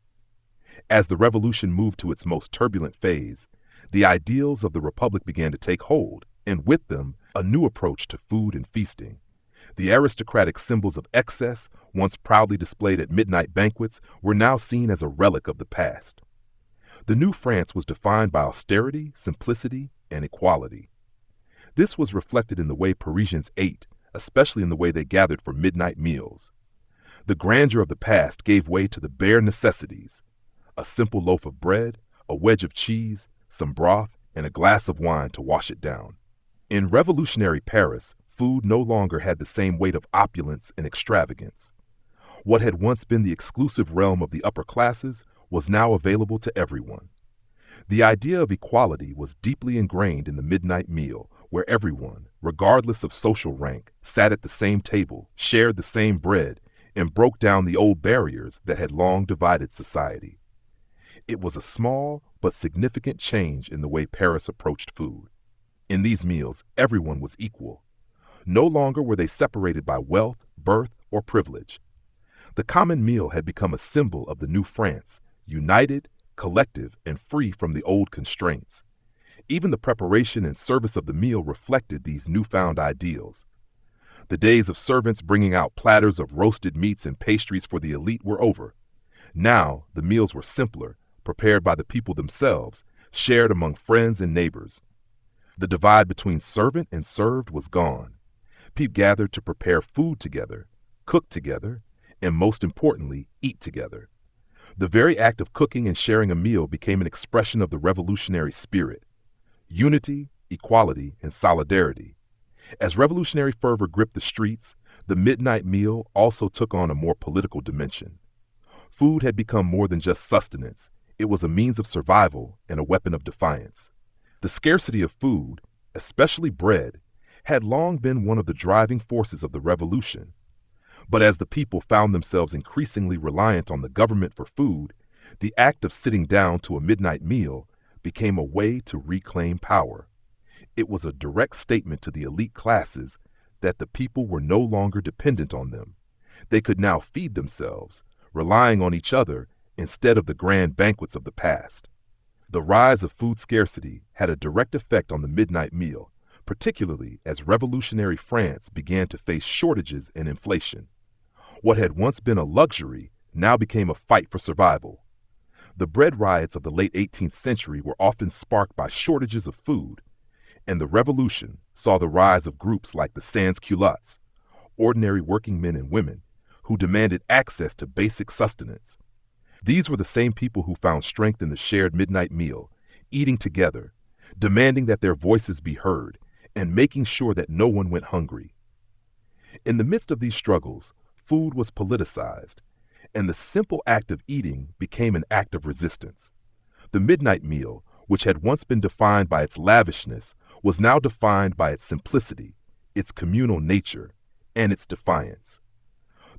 As the revolution moved to its most turbulent phase, the ideals of the Republic began to take hold, and with them, a new approach to food and feasting. The aristocratic symbols of excess, once proudly displayed at midnight banquets, were now seen as a relic of the past. The new France was defined by austerity, simplicity, and equality. This was reflected in the way Parisians ate, especially in the way they gathered for midnight meals. The grandeur of the past gave way to the bare necessities: a simple loaf of bread, a wedge of cheese, some broth, and a glass of wine to wash it down. In revolutionary Paris, food no longer had the same weight of opulence and extravagance. What had once been the exclusive realm of the upper classes was now available to everyone. The idea of equality was deeply ingrained in the midnight meal, where everyone, regardless of social rank, sat at the same table, shared the same bread, and broke down the old barriers that had long divided society. It was a small but significant change in the way Paris approached food. In these meals, everyone was equal. No longer were they separated by wealth, birth, or privilege. The common meal had become a symbol of the new France, united, collective, and free from the old constraints. Even the preparation and service of the meal reflected these newfound ideals. The days of servants bringing out platters of roasted meats and pastries for the elite were over. Now, the meals were simpler, prepared by the people themselves, shared among friends and neighbors. The divide between servant and served was gone. People gathered to prepare food together, cook together, and most importantly, eat together. The very act of cooking and sharing a meal became an expression of the revolutionary spirit. Unity, equality, and solidarity. As revolutionary fervor gripped the streets, the midnight meal also took on a more political dimension. Food had become more than just sustenance. It was a means of survival and a weapon of defiance. The scarcity of food, especially bread, had long been one of the driving forces of the revolution. But as the people found themselves increasingly reliant on the government for food, the act of sitting down to a midnight meal became a way to reclaim power. It was a direct statement to the elite classes that the people were no longer dependent on them. They could now feed themselves, relying on each other instead of the grand banquets of the past. The rise of food scarcity had a direct effect on the midnight meal, particularly as revolutionary France began to face shortages and inflation. What had once been a luxury now became a fight for survival. The bread riots of the late 18th century were often sparked by shortages of food, and the revolution saw the rise of groups like the sans-culottes, ordinary working men and women, who demanded access to basic sustenance. These were the same people who found strength in the shared midnight meal, eating together, demanding that their voices be heard, and making sure that no one went hungry. In the midst of these struggles, food was politicized, and the simple act of eating became an act of resistance. The midnight meal, which had once been defined by its lavishness, was now defined by its simplicity, its communal nature, and its defiance.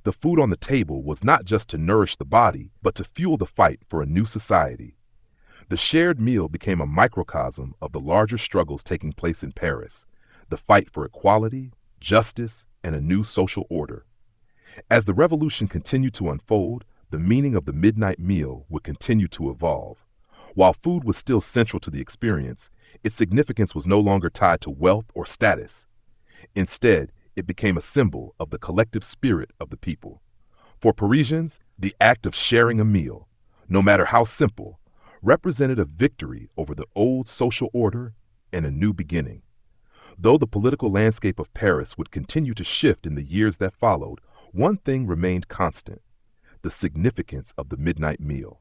The food on the table was not just to nourish the body, but to fuel the fight for a new society. The shared meal became a microcosm of the larger struggles taking place in Paris, the fight for equality, justice, and a new social order. As the revolution continued to unfold, the meaning of the midnight meal would continue to evolve. While food was still central to the experience, its significance was no longer tied to wealth or status. Instead, it became a symbol of the collective spirit of the people. For Parisians, the act of sharing a meal, no matter how simple, represented a victory over the old social order and a new beginning. Though the political landscape of Paris would continue to shift in the years that followed, one thing remained constant: the significance of the midnight meal.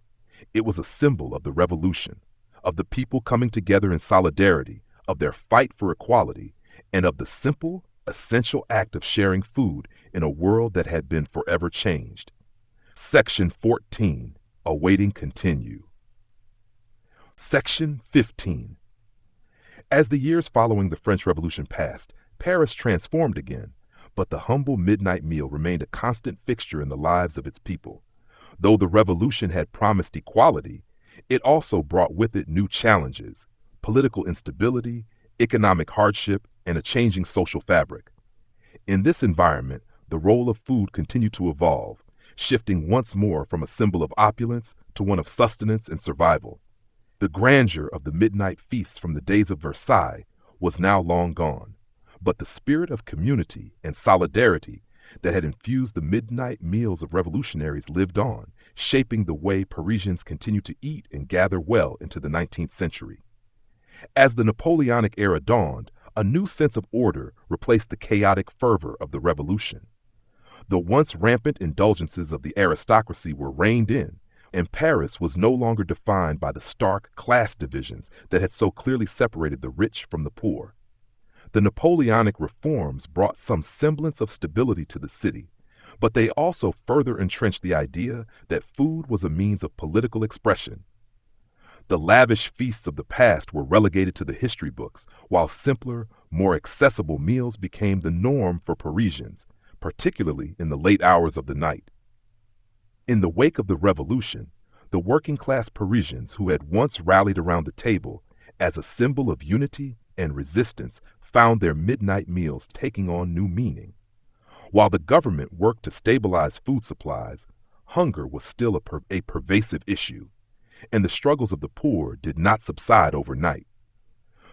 It was a symbol of the revolution, of the people coming together in solidarity, of their fight for equality, and of the simple, essential act of sharing food in a world that had been forever changed. Section 14. Awaiting continue. Section 15. As the years following the French Revolution passed, Paris transformed again, but the humble midnight meal remained a constant fixture in the lives of its people. Though the revolution had promised equality, it also brought with it new challenges: political instability, economic hardship, and a changing social fabric. In this environment, the role of food continued to evolve, shifting once more from a symbol of opulence to one of sustenance and survival. The grandeur of the midnight feasts from the days of Versailles was now long gone, but the spirit of community and solidarity that had infused the midnight meals of revolutionaries lived on, shaping the way Parisians continued to eat and gather well into the 19th century. As the Napoleonic era dawned, a new sense of order replaced the chaotic fervor of the revolution. The once rampant indulgences of the aristocracy were reined in, and Paris was no longer defined by the stark class divisions that had so clearly separated the rich from the poor. The Napoleonic reforms brought some semblance of stability to the city, but they also further entrenched the idea that food was a means of political expression. The lavish feasts of the past were relegated to the history books, while simpler, more accessible meals became the norm for Parisians, particularly in the late hours of the night. In the wake of the revolution, the working-class Parisians who had once rallied around the table as a symbol of unity and resistance found their midnight meals taking on new meaning. While the government worked to stabilize food supplies, hunger was still a pervasive issue, and the struggles of the poor did not subside overnight.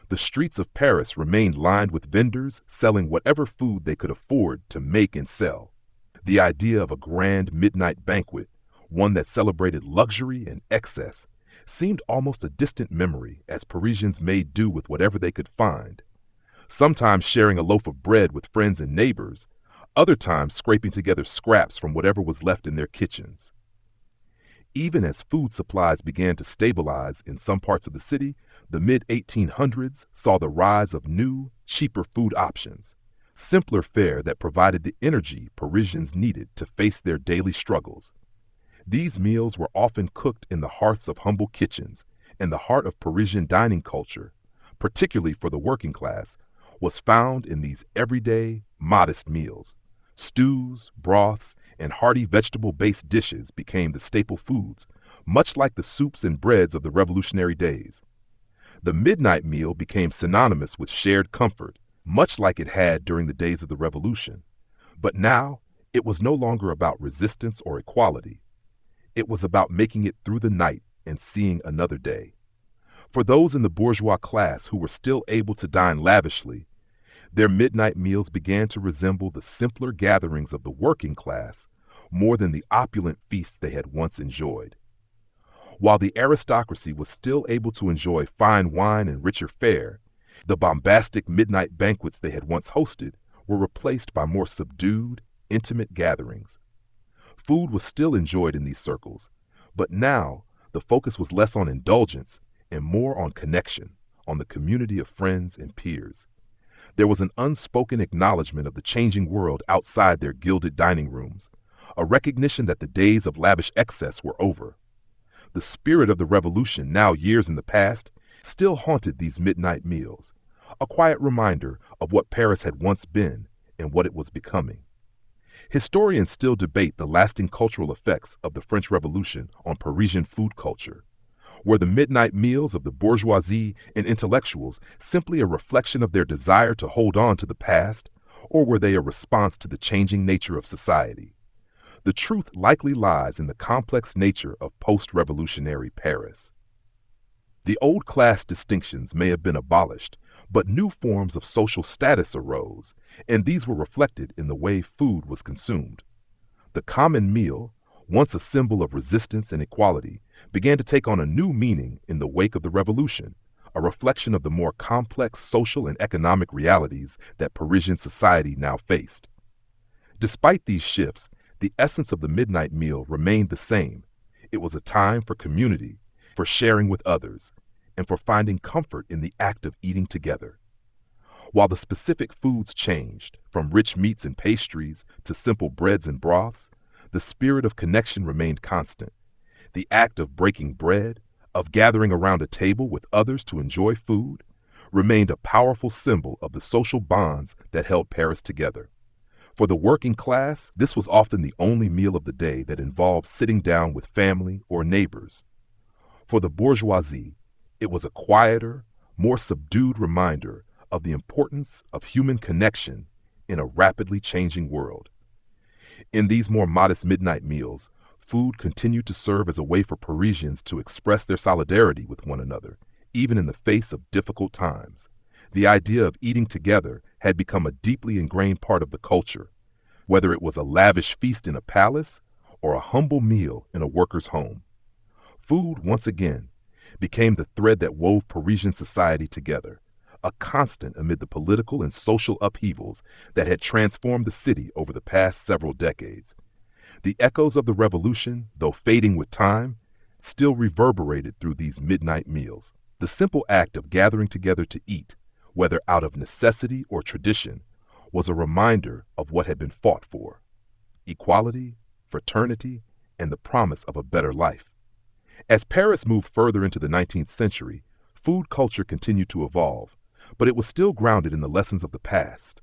The streets of Paris remained lined with vendors selling whatever food they could afford to make and sell. The idea of a grand midnight banquet, one that celebrated luxury and excess, seemed almost a distant memory as Parisians made do with whatever they could find, sometimes sharing a loaf of bread with friends and neighbors, other times scraping together scraps from whatever was left in their kitchens. Even as food supplies began to stabilize in some parts of the city, the mid-1800s saw the rise of new, cheaper food options, simpler fare that provided the energy Parisians needed to face their daily struggles. These meals were often cooked in the hearths of humble kitchens, and the heart of Parisian dining culture, particularly for the working class, was found in these everyday, modest meals. Stews, broths, and hearty vegetable-based dishes became the staple foods, much like the soups and breads of the revolutionary days. The midnight meal became synonymous with shared comfort, much like it had during the days of the revolution. But now, it was no longer about resistance or equality. It was about making it through the night and seeing another day. For those in the bourgeois class who were still able to dine lavishly, their midnight meals began to resemble the simpler gatherings of the working class more than the opulent feasts they had once enjoyed. While the aristocracy was still able to enjoy fine wine and richer fare, the bombastic midnight banquets they had once hosted were replaced by more subdued, intimate gatherings. Food was still enjoyed in these circles, but now the focus was less on indulgence and more on connection, on the community of friends and peers. There was an unspoken acknowledgement of the changing world outside their gilded dining rooms, a recognition that the days of lavish excess were over. The spirit of the revolution, now years in the past, still haunted these midnight meals, a quiet reminder of what Paris had once been and what it was becoming. Historians still debate the lasting cultural effects of the French Revolution on Parisian food culture. Were the midnight meals of the bourgeoisie and intellectuals simply a reflection of their desire to hold on to the past, or were they a response to the changing nature of society? The truth likely lies in the complex nature of post-revolutionary Paris. The old class distinctions may have been abolished, but new forms of social status arose, and these were reflected in the way food was consumed. The common meal, once a symbol of resistance and equality, began to take on a new meaning in the wake of the revolution, a reflection of the more complex social and economic realities that Parisian society now faced. Despite these shifts, the essence of the midnight meal remained the same. It was a time for community, for sharing with others, and for finding comfort in the act of eating together. While the specific foods changed, from rich meats and pastries to simple breads and broths, the spirit of connection remained constant. The act of breaking bread, of gathering around a table with others to enjoy food, remained a powerful symbol of the social bonds that held Paris together. For the working class, this was often the only meal of the day that involved sitting down with family or neighbors. For the bourgeoisie, it was a quieter, more subdued reminder of the importance of human connection in a rapidly changing world. In these more modest midnight meals, food continued to serve as a way for Parisians to express their solidarity with one another, even in the face of difficult times. The idea of eating together had become a deeply ingrained part of the culture, whether it was a lavish feast in a palace or a humble meal in a worker's home. Food, once again, became the thread that wove Parisian society together, a constant amid the political and social upheavals that had transformed the city over the past several decades. The echoes of the revolution, though fading with time, still reverberated through these midnight meals. The simple act of gathering together to eat, whether out of necessity or tradition, was a reminder of what had been fought for: equality, fraternity, and the promise of a better life. As Paris moved further into the 19th century, food culture continued to evolve, but it was still grounded in the lessons of the past.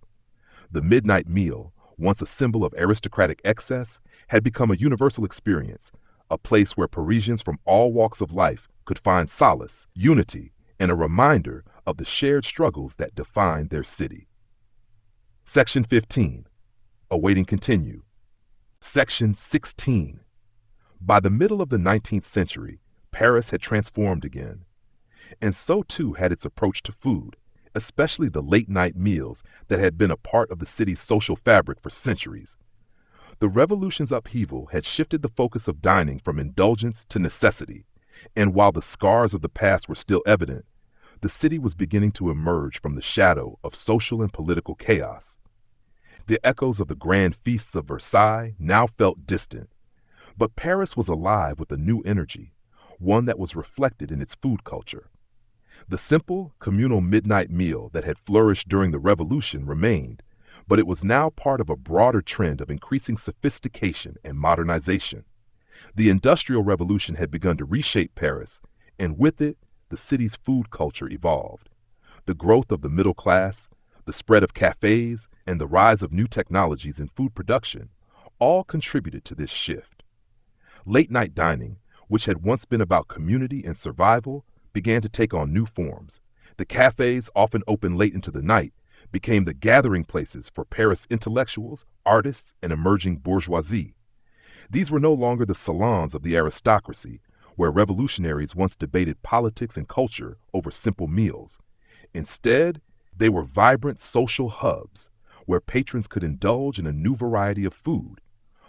The midnight meal, once a symbol of aristocratic excess, had become a universal experience, a place where Parisians from all walks of life could find solace, unity, and a reminder of the shared struggles that defined their city. Section 15. Awaiting continue. Section 16. By the middle of the 19th century, Paris had transformed again. And so too had its approach to food, especially the late-night meals that had been a part of the city's social fabric for centuries. The revolution's upheaval had shifted the focus of dining from indulgence to necessity, and while the scars of the past were still evident, the city was beginning to emerge from the shadow of social and political chaos. The echoes of the grand feasts of Versailles now felt distant, but Paris was alive with a new energy, one that was reflected in its food culture. The simple, communal midnight meal that had flourished during the Revolution remained, but it was now part of a broader trend of increasing sophistication and modernization. The Industrial Revolution had begun to reshape Paris, and with it, the city's food culture evolved. The growth of the middle class, the spread of cafes, and the rise of new technologies in food production all contributed to this shift. Late-night dining, which had once been about community and survival, began to take on new forms. The cafes, often open late into the night, became the gathering places for Paris intellectuals, artists, and emerging bourgeoisie. These were no longer the salons of the aristocracy, where revolutionaries once debated politics and culture over simple meals. Instead, they were vibrant social hubs, where patrons could indulge in a new variety of food,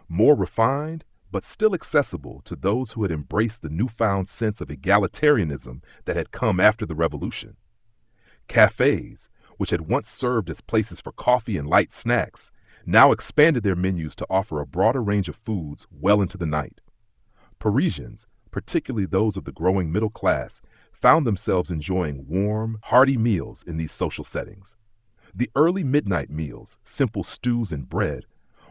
more refined, but still accessible to those who had embraced the newfound sense of egalitarianism that had come after the revolution. Cafes, which had once served as places for coffee and light snacks, now expanded their menus to offer a broader range of foods well into the night. Parisians, particularly those of the growing middle class, found themselves enjoying warm, hearty meals in these social settings. The early midnight meals, simple stews and bread,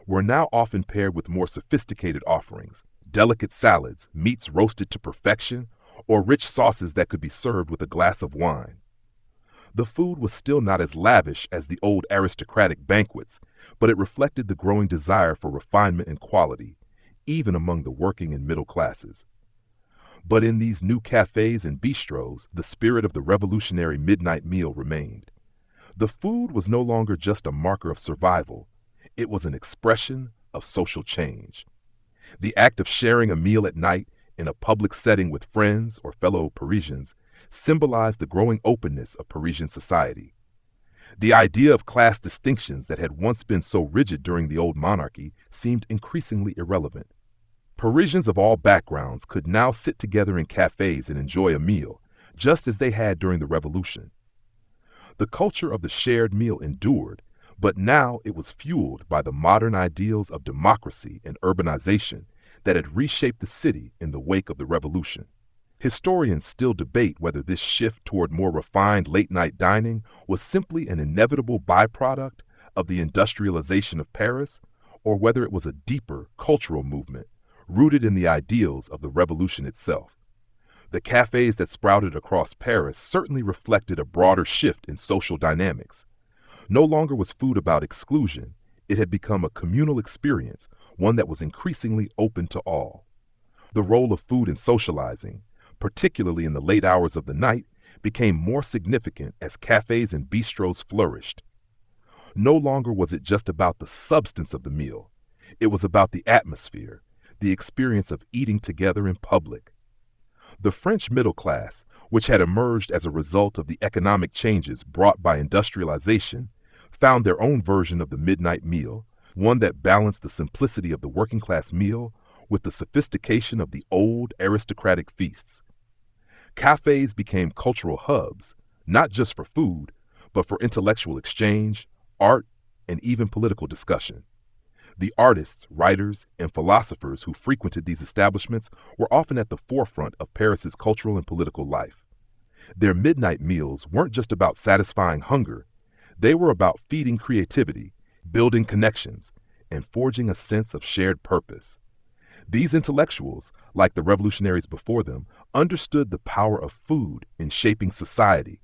were now often paired with more sophisticated offerings, delicate salads, meats roasted to perfection, or rich sauces that could be served with a glass of wine. The food was still not as lavish as the old aristocratic banquets, but it reflected the growing desire for refinement and quality, even among the working and middle classes. But in these new cafes and bistros, the spirit of the revolutionary midnight meal remained. The food was no longer just a marker of survival. It was an expression of social change. The act of sharing a meal at night in a public setting with friends or fellow Parisians symbolized the growing openness of Parisian society. The idea of class distinctions that had once been so rigid during the old monarchy seemed increasingly irrelevant. Parisians of all backgrounds could now sit together in cafes and enjoy a meal, just as they had during the Revolution. The culture of the shared meal endured, but now it was fueled by the modern ideals of democracy and urbanization that had reshaped the city in the wake of the Revolution. Historians still debate whether this shift toward more refined late-night dining was simply an inevitable byproduct of the industrialization of Paris, or whether it was a deeper cultural movement rooted in the ideals of the Revolution itself. The cafes that sprouted across Paris certainly reflected a broader shift in social dynamics. No longer was food about exclusion. It had become a communal experience, one that was increasingly open to all. The role of food in socializing, particularly in the late hours of the night, became more significant as cafes and bistros flourished. No longer was it just about the substance of the meal. It was about the atmosphere, the experience of eating together in public. The French middle class, which had emerged as a result of the economic changes brought by industrialization, found their own version of the midnight meal, one that balanced the simplicity of the working class meal with the sophistication of the old aristocratic feasts. Cafes became cultural hubs, not just for food, but for intellectual exchange, art, and even political discussion. The artists, writers, and philosophers who frequented these establishments were often at the forefront of Paris's cultural and political life. Their midnight meals weren't just about satisfying hunger. They were about feeding creativity, building connections, and forging a sense of shared purpose. These intellectuals, like the revolutionaries before them, understood the power of food in shaping society,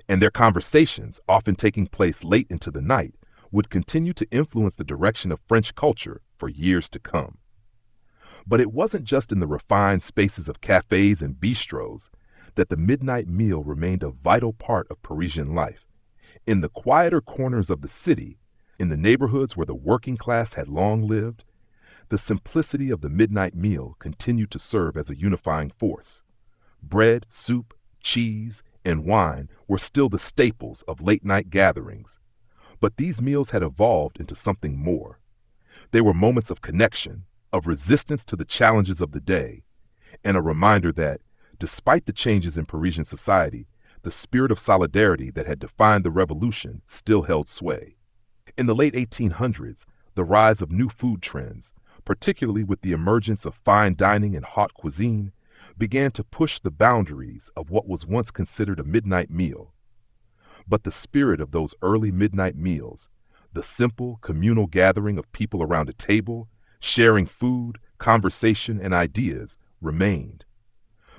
and their conversations, often taking place late into the night, would continue to influence the direction of French culture for years to come. But it wasn't just in the refined spaces of cafes and bistros that the midnight meal remained a vital part of Parisian life. In the quieter corners of the city, in the neighborhoods where the working class had long lived, the simplicity of the midnight meal continued to serve as a unifying force. Bread, soup, cheese, and wine were still the staples of late-night gatherings, but these meals had evolved into something more. They were moments of connection, of resistance to the challenges of the day, and a reminder that, despite the changes in Parisian society, the spirit of solidarity that had defined the revolution still held sway. In the late 1800s, the rise of new food trends, particularly with the emergence of fine dining and haute cuisine, began to push the boundaries of what was once considered a midnight meal. But the spirit of those early midnight meals, the simple communal gathering of people around a table, sharing food, conversation, and ideas, remained.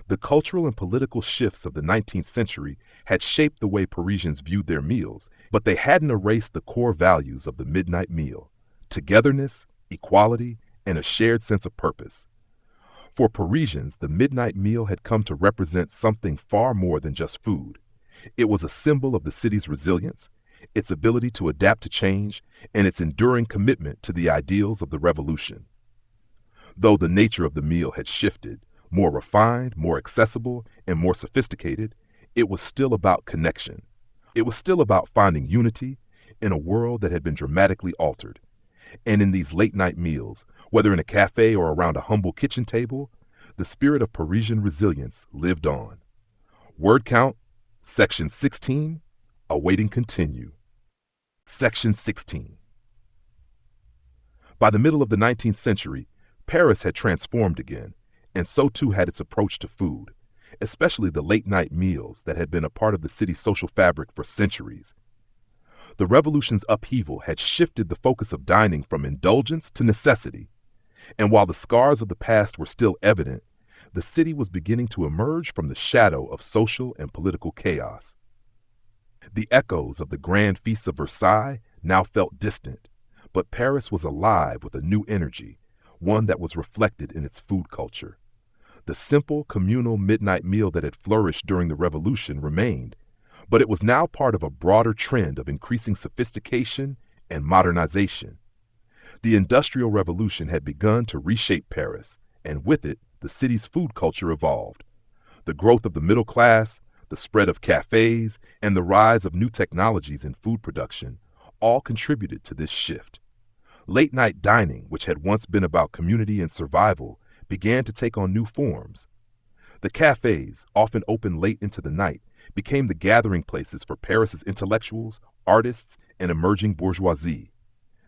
The cultural and political shifts of the 19th century had shaped the way Parisians viewed their meals, but they hadn't erased the core values of the midnight meal: togetherness, equality, and a shared sense of purpose. For Parisians, the midnight meal had come to represent something far more than just food. It was a symbol of the city's resilience, its ability to adapt to change, and its enduring commitment to the ideals of the revolution. Though the nature of the meal had shifted, more refined, more accessible, and more sophisticated, it was still about connection. It was still about finding unity in a world that had been dramatically altered. And in these late-night meals, whether in a cafe or around a humble kitchen table, the spirit of Parisian resilience lived on. Word count, Section 16, awaiting continue. Section 16. By the middle of the 19th century, Paris had transformed again, and so too had its approach to food, especially the late-night meals that had been a part of the city's social fabric for centuries. The revolution's upheaval had shifted the focus of dining from indulgence to necessity, and while the scars of the past were still evident, the city was beginning to emerge from the shadow of social and political chaos. The echoes of the grand feasts of Versailles now felt distant, but Paris was alive with a new energy, one that was reflected in its food culture. The simple communal midnight meal that had flourished during the revolution remained, but it was now part of a broader trend of increasing sophistication and modernization. The Industrial Revolution had begun to reshape Paris, and with it, the city's food culture evolved. The growth of the middle class, the spread of cafes, and the rise of new technologies in food production all contributed to this shift. Late-night dining, which had once been about community and survival, began to take on new forms. The cafes, often open late into the night, became the gathering places for Paris's intellectuals, artists, and emerging bourgeoisie.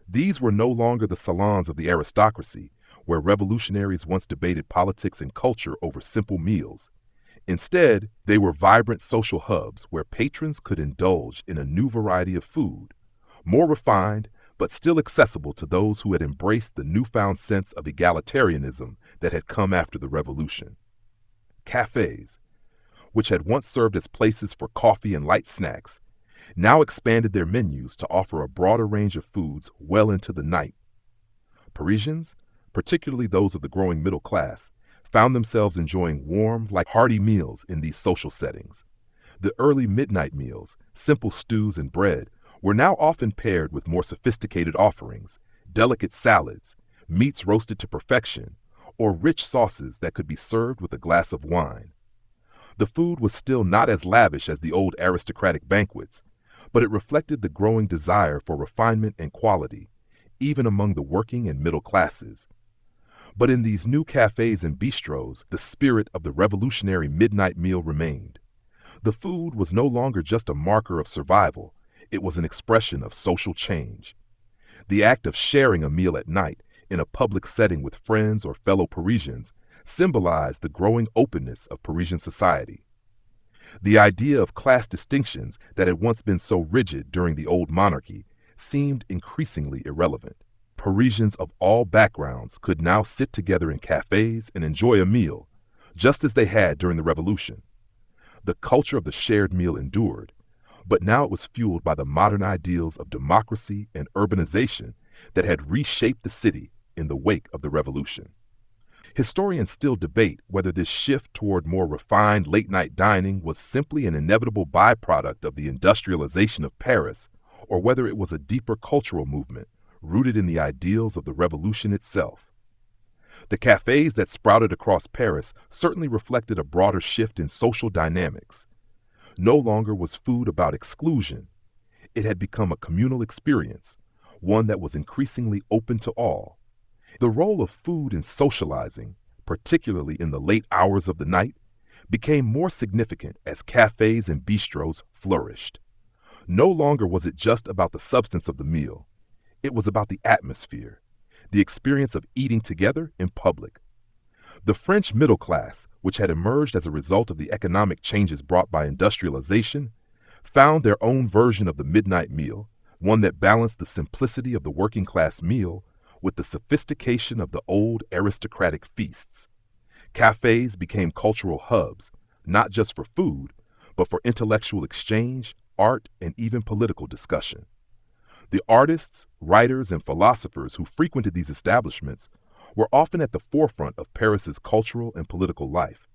These were no longer the salons of the aristocracy, where revolutionaries once debated politics and culture over simple meals. Instead, they were vibrant social hubs where patrons could indulge in a new variety of food, more refined, but still accessible to those who had embraced the newfound sense of egalitarianism that had come after the revolution. Cafes, which had once served as places for coffee and light snacks, now expanded their menus to offer a broader range of foods well into the night. Parisians, particularly those of the growing middle class, found themselves enjoying warm, hearty meals in these social settings. The early midnight meals, simple stews and bread, were now often paired with more sophisticated offerings, delicate salads, meats roasted to perfection, or rich sauces that could be served with a glass of wine. The food was still not as lavish as the old aristocratic banquets, but it reflected the growing desire for refinement and quality, even among the working and middle classes. But in these new cafes and bistros, the spirit of the revolutionary midnight meal remained. The food was no longer just a marker of survival, it was an expression of social change. The act of sharing a meal at night in a public setting with friends or fellow Parisians symbolized the growing openness of Parisian society. The idea of class distinctions that had once been so rigid during the old monarchy seemed increasingly irrelevant. Parisians of all backgrounds could now sit together in cafes and enjoy a meal, just as they had during the Revolution. The culture of the shared meal endured, but now it was fueled by the modern ideals of democracy and urbanization that had reshaped the city in the wake of the Revolution. Historians still debate whether this shift toward more refined late-night dining was simply an inevitable byproduct of the industrialization of Paris, or whether it was a deeper cultural movement rooted in the ideals of the Revolution itself. The cafes that sprouted across Paris certainly reflected a broader shift in social dynamics. No longer was food about exclusion. It had become a communal experience, one that was increasingly open to all. The role of food in socializing, particularly in the late hours of the night, became more significant as cafes and bistros flourished. No longer was it just about the substance of the meal. It was about the atmosphere, the experience of eating together in public. The French middle class, which had emerged as a result of the economic changes brought by industrialization, found their own version of the midnight meal, one that balanced the simplicity of the working class meal with the sophistication of the old aristocratic feasts. Cafes became cultural hubs, not just for food, but for intellectual exchange, art, and even political discussion. The artists, writers, and philosophers who frequented these establishments were often at the forefront of Paris's cultural and political life.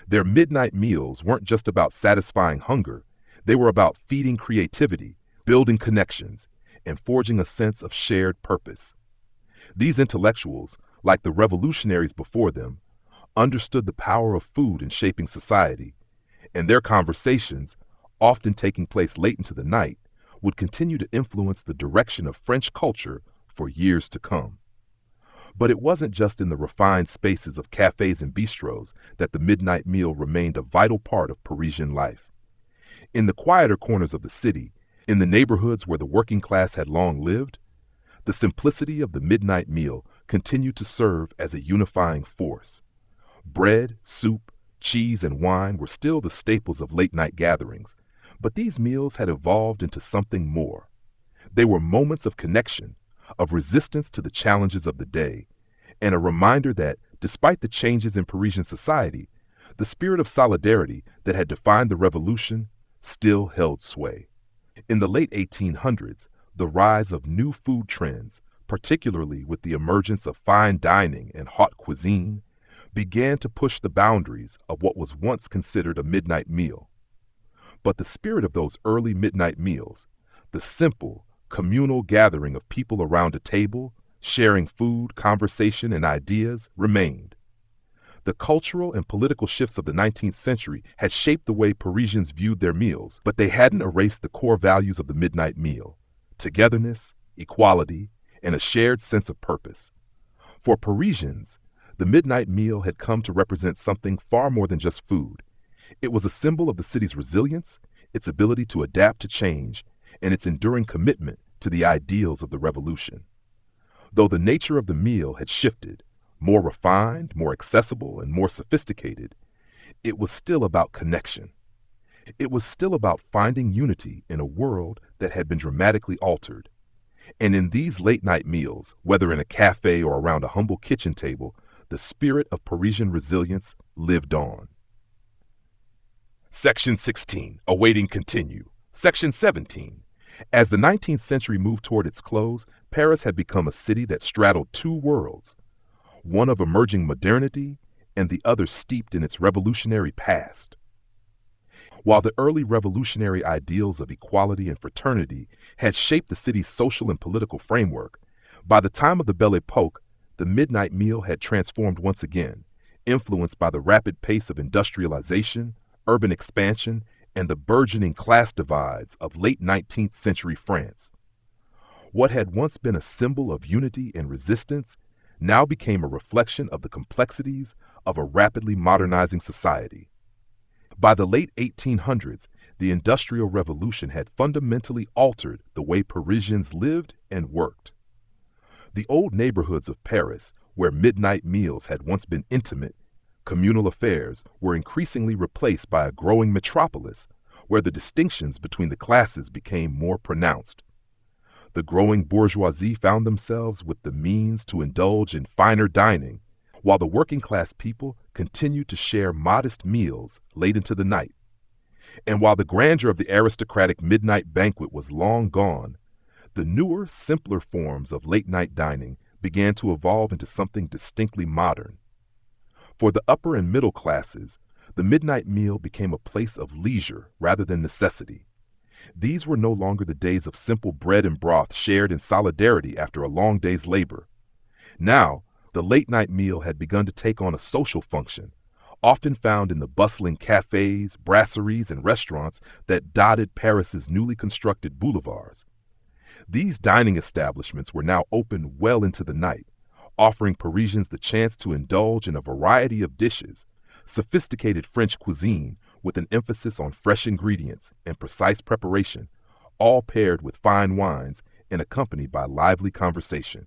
Their midnight meals weren't just about satisfying hunger, they were about feeding creativity, building connections, and forging a sense of shared purpose. These intellectuals, like the revolutionaries before them, understood the power of food in shaping society, and their conversations, often taking place late into the night, would continue to influence the direction of French culture for years to come. But it wasn't just in the refined spaces of cafes and bistros that the midnight meal remained a vital part of Parisian life. In the quieter corners of the city, in the neighborhoods where the working class had long lived, the simplicity of the midnight meal continued to serve as a unifying force. Bread, soup, cheese, and wine were still the staples of late-night gatherings, but these meals had evolved into something more. They were moments of connection, of resistance to the challenges of the day, and a reminder that, despite the changes in Parisian society, the spirit of solidarity that had defined the revolution still held sway. In the late 1800s, the rise of new food trends, particularly with the emergence of fine dining and haute cuisine, began to push the boundaries of what was once considered a midnight meal. But the spirit of those early midnight meals, the simple, communal gathering of people around a table, sharing food, conversation, and ideas, remained. The cultural and political shifts of the 19th century had shaped the way Parisians viewed their meals, but they hadn't erased the core values of the midnight meal: togetherness, equality, and a shared sense of purpose. For Parisians, the midnight meal had come to represent something far more than just food. It was a symbol of the city's resilience, its ability to adapt to change, and its enduring commitment to the ideals of the revolution. Though the nature of the meal had shifted, more refined, more accessible, and more sophisticated, it was still about connection. It was still about finding unity in a world that had been dramatically altered. And in these late-night meals, whether in a cafe or around a humble kitchen table, the spirit of Parisian resilience lived on. Section 16, awaiting continue. Section 17. As the 19th century moved toward its close, Paris had become a city that straddled two worlds, one of emerging modernity and the other steeped in its revolutionary past. While the early revolutionary ideals of equality and fraternity had shaped the city's social and political framework, by the time of the Belle Époque, the midnight meal had transformed once again, influenced by the rapid pace of industrialization, urban expansion, and the burgeoning class divides of late 19th century France. What had once been a symbol of unity and resistance now became a reflection of the complexities of a rapidly modernizing society. By the late 1800s, the Industrial Revolution had fundamentally altered the way Parisians lived and worked. The old neighborhoods of Paris, where midnight meals had once been intimate, communal affairs were increasingly replaced by a growing metropolis where the distinctions between the classes became more pronounced. The growing bourgeoisie found themselves with the means to indulge in finer dining, while the working class people continued to share modest meals late into the night. And while the grandeur of the aristocratic midnight banquet was long gone, the newer, simpler forms of late-night dining began to evolve into something distinctly modern. For the upper and middle classes, the midnight meal became a place of leisure rather than necessity. These were no longer the days of simple bread and broth shared in solidarity after a long day's labor. Now, the late-night meal had begun to take on a social function, often found in the bustling cafes, brasseries, and restaurants that dotted Paris's newly constructed boulevards. These dining establishments were now open well into the night, offering Parisians the chance to indulge in a variety of dishes, sophisticated French cuisine with an emphasis on fresh ingredients and precise preparation, all paired with fine wines and accompanied by lively conversation.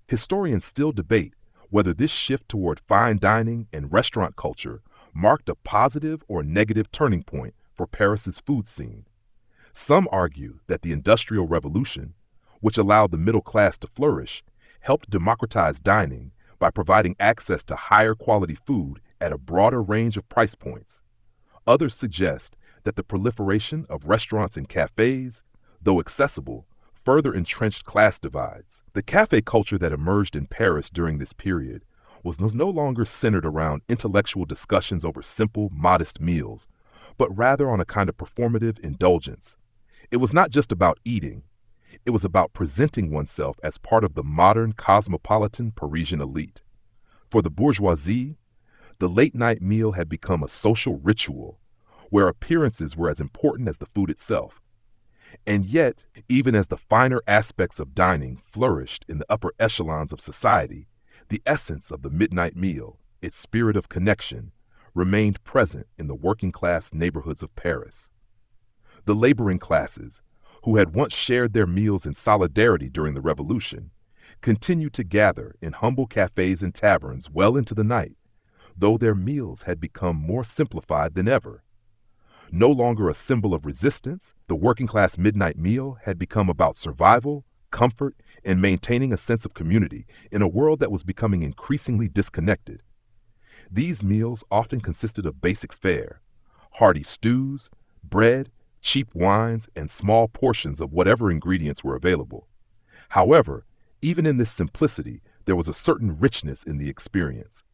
Historians still debate whether this shift toward fine dining and restaurant culture marked a positive or negative turning point for Paris's food scene. Some argue that the Industrial Revolution, which allowed the middle class to flourish, helped democratize dining by providing access to higher quality food at a broader range of price points. Others suggest that the proliferation of restaurants and cafes, though accessible, further entrenched class divides. The cafe culture that emerged in Paris during this period was no longer centered around intellectual discussions over simple, modest meals, but rather on a kind of performative indulgence. It was not just about eating, it was about presenting oneself as part of the modern cosmopolitan Parisian elite. For the bourgeoisie, the late-night meal had become a social ritual, where appearances were as important as the food itself. And yet, even as the finer aspects of dining flourished in the upper echelons of society, the essence of the midnight meal, its spirit of connection, remained present in the working-class neighborhoods of Paris. The laboring classes, who had once shared their meals in solidarity during the Revolution, continued to gather in humble cafes and taverns well into the night, though their meals had become more simplified than ever. No longer a symbol of resistance, the working-class midnight meal had become about survival, comfort, and maintaining a sense of community in a world that was becoming increasingly disconnected. These meals often consisted of basic fare, hearty stews, bread, cheap wines, and small portions of whatever ingredients were available. However, even in this simplicity, there was a certain richness in the experience.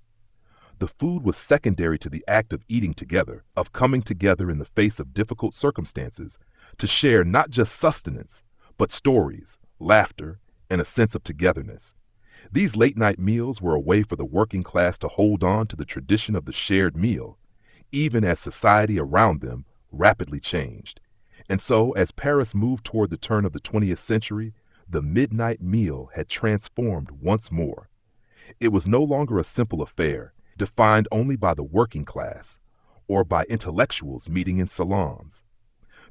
The food was secondary to the act of eating together, of coming together in the face of difficult circumstances, to share not just sustenance, but stories, laughter, and a sense of togetherness. These late-night meals were a way for the working class to hold on to the tradition of the shared meal, even as society around them rapidly changed. And so, as Paris moved toward the turn of the 20th century, the midnight meal had transformed once more. It was no longer a simple affair, defined only by the working class, or by intellectuals meeting in salons.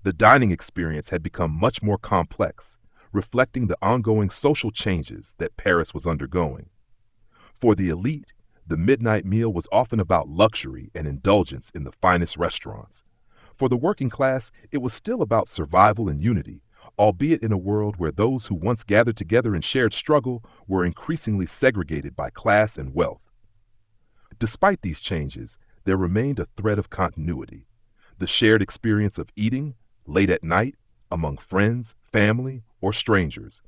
The dining experience had become much more complex, reflecting the ongoing social changes that Paris was undergoing. For the elite, the midnight meal was often about luxury and indulgence in the finest restaurants. For the working class, it was still about survival and unity, albeit in a world where those who once gathered together in shared struggle were increasingly segregated by class and wealth. Despite these changes, there remained a thread of continuity. The shared experience of eating, late at night, among friends, family, or strangers.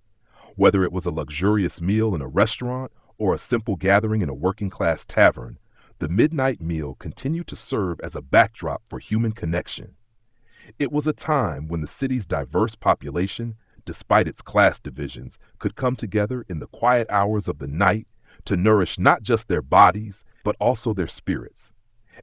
Whether it was a luxurious meal in a restaurant or a simple gathering in a working-class tavern, the midnight meal continued to serve as a backdrop for human connection. It was a time when the city's diverse population, despite its class divisions, could come together in the quiet hours of the night to nourish not just their bodies, but also their spirits.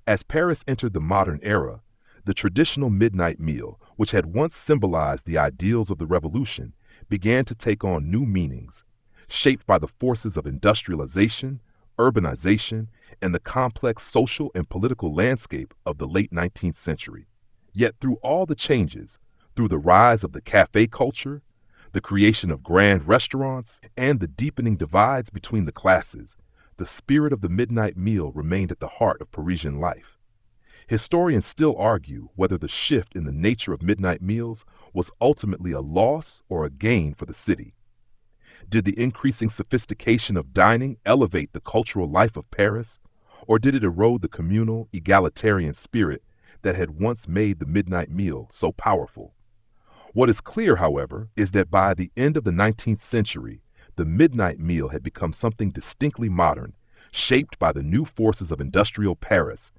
As Paris entered the modern era, the traditional midnight meal, which had once symbolized the ideals of the revolution, began to take on new meanings, shaped by the forces of industrialization, urbanization, and the complex social and political landscape of the late 19th century. Yet through all the changes, through the rise of the cafe culture, the creation of grand restaurants, and the deepening divides between the classes, the spirit of the midnight meal remained at the heart of Parisian life. Historians still argue whether the shift in the nature of midnight meals was ultimately a loss or a gain for the city. Did the increasing sophistication of dining elevate the cultural life of Paris, or did it erode the communal, egalitarian spirit that had once made the midnight meal so powerful? What is clear, however, is that by the end of the 19th century, the midnight meal had become something distinctly modern, shaped by the new forces of industrial Paris,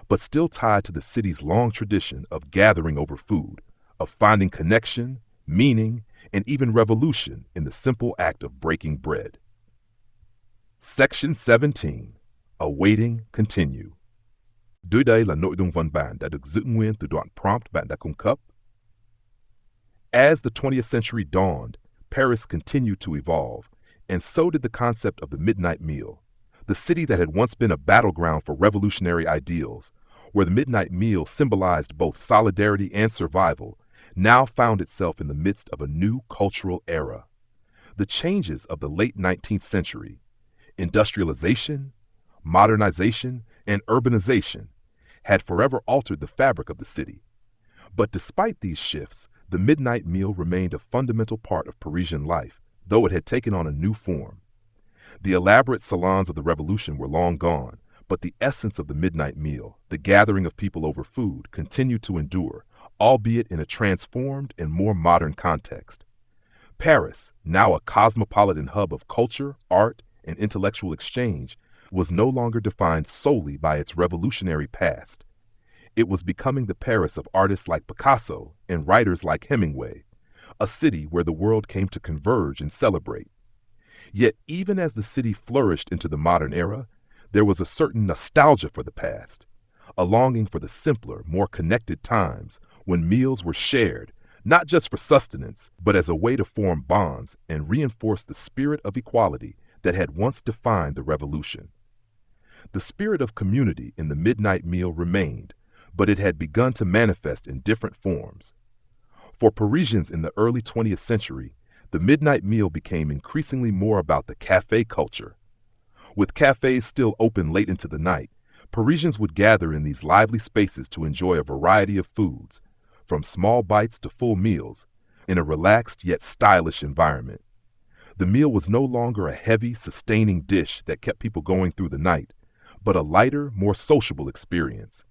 but still tied to the city's long tradition of gathering over food, of finding connection, meaning, and even revolution in the simple act of breaking bread. Section 17. Awaiting continue. Doedai la noordung van band dat ik zoeken to doan prompt band dat cup. As the 20th century dawned, Paris continued to evolve, and so did the concept of the midnight meal. The city that had once been a battleground for revolutionary ideals, where the midnight meal symbolized both solidarity and survival, now found itself in the midst of a new cultural era. The changes of the late 19th century, industrialization, modernization, and urbanization, had forever altered the fabric of the city. But despite these shifts, the midnight meal remained a fundamental part of Parisian life, though it had taken on a new form. The elaborate salons of the Revolution were long gone, but the essence of the midnight meal, the gathering of people over food, continued to endure, albeit in a transformed and more modern context. Paris, now a cosmopolitan hub of culture, art, and intellectual exchange, was no longer defined solely by its revolutionary past. It was becoming the Paris of artists like Picasso and writers like Hemingway, a city where the world came to converge and celebrate. Yet even as the city flourished into the modern era, there was a certain nostalgia for the past, a longing for the simpler, more connected times when meals were shared, not just for sustenance, but as a way to form bonds and reinforce the spirit of equality that had once defined the revolution. The spirit of community in the midnight meal remained, but it had begun to manifest in different forms. For Parisians in the early 20th century, the midnight meal became increasingly more about the café culture. With cafes still open late into the night, Parisians would gather in these lively spaces to enjoy a variety of foods, from small bites to full meals, in a relaxed yet stylish environment. The meal was no longer a heavy, sustaining dish that kept people going through the night, but a lighter, more sociable experience.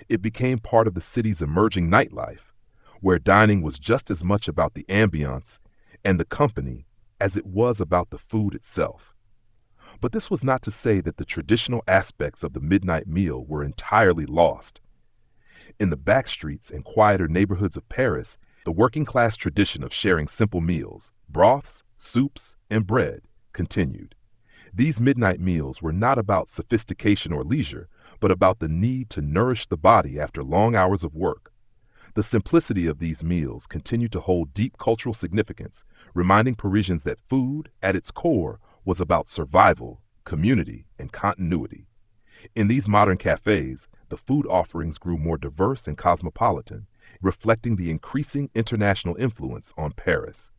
It became part of the city's emerging nightlife, where dining was just as much about the ambiance and the company as it was about the food itself. But this was not to say that the traditional aspects of the midnight meal were entirely lost. In the back streets and quieter neighborhoods of Paris, the working-class tradition of sharing simple meals, broths, soups, and bread, continued. These midnight meals were not about sophistication or leisure, but about the need to nourish the body after long hours of work. The simplicity of these meals continued to hold deep cultural significance, reminding Parisians that food, at its core, was about survival, community, and continuity. In these modern cafes, the food offerings grew more diverse and cosmopolitan, reflecting the increasing international influence on Paris.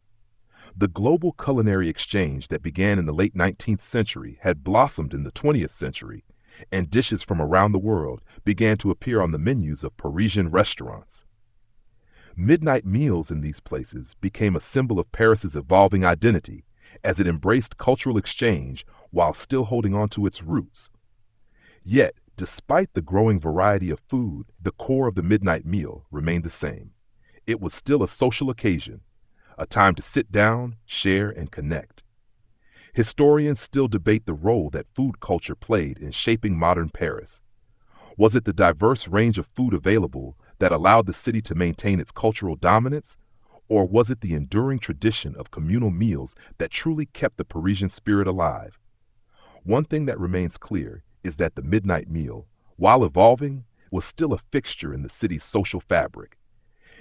The global culinary exchange that began in the late 19th century had blossomed in the 20th century, and dishes from around the world began to appear on the menus of Parisian restaurants. Midnight meals in these places became a symbol of Paris's evolving identity as it embraced cultural exchange while still holding on to its roots. Yet, despite the growing variety of food, the core of the midnight meal remained the same. It was still a social occasion, a time to sit down, share, and connect. Historians still debate the role that food culture played in shaping modern Paris. Was it the diverse range of food available that allowed the city to maintain its cultural dominance, or was it the enduring tradition of communal meals that truly kept the Parisian spirit alive? One thing that remains clear is that the midnight meal, while evolving, was still a fixture in the city's social fabric.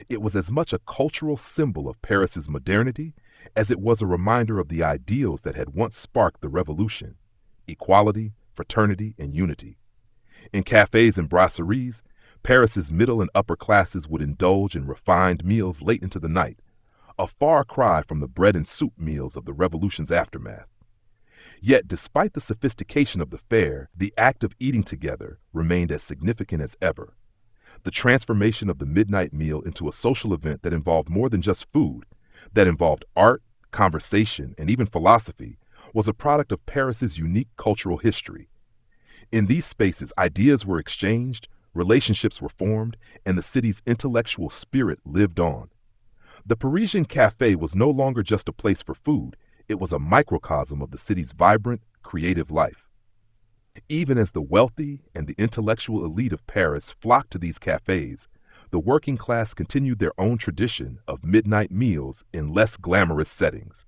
It was as much a cultural symbol of Paris's modernity as it was a reminder of the ideals that had once sparked the revolution: equality, fraternity, and unity. In cafes and brasseries, Paris's middle and upper classes would indulge in refined meals late into the night, a far cry from the bread and soup meals of the revolution's aftermath. Yet, despite the sophistication of the fare, the act of eating together remained as significant as ever, The transformation of the midnight meal into a social event that involved more than just food, that involved art, conversation, and even philosophy, was a product of Paris's unique cultural history. In these spaces, ideas were exchanged, relationships were formed, and the city's intellectual spirit lived on. The Parisian cafe was no longer just a place for food, it was a microcosm of the city's vibrant, creative life. Even as the wealthy and the intellectual elite of Paris flocked to these cafes, the working class continued their own tradition of midnight meals in less glamorous settings.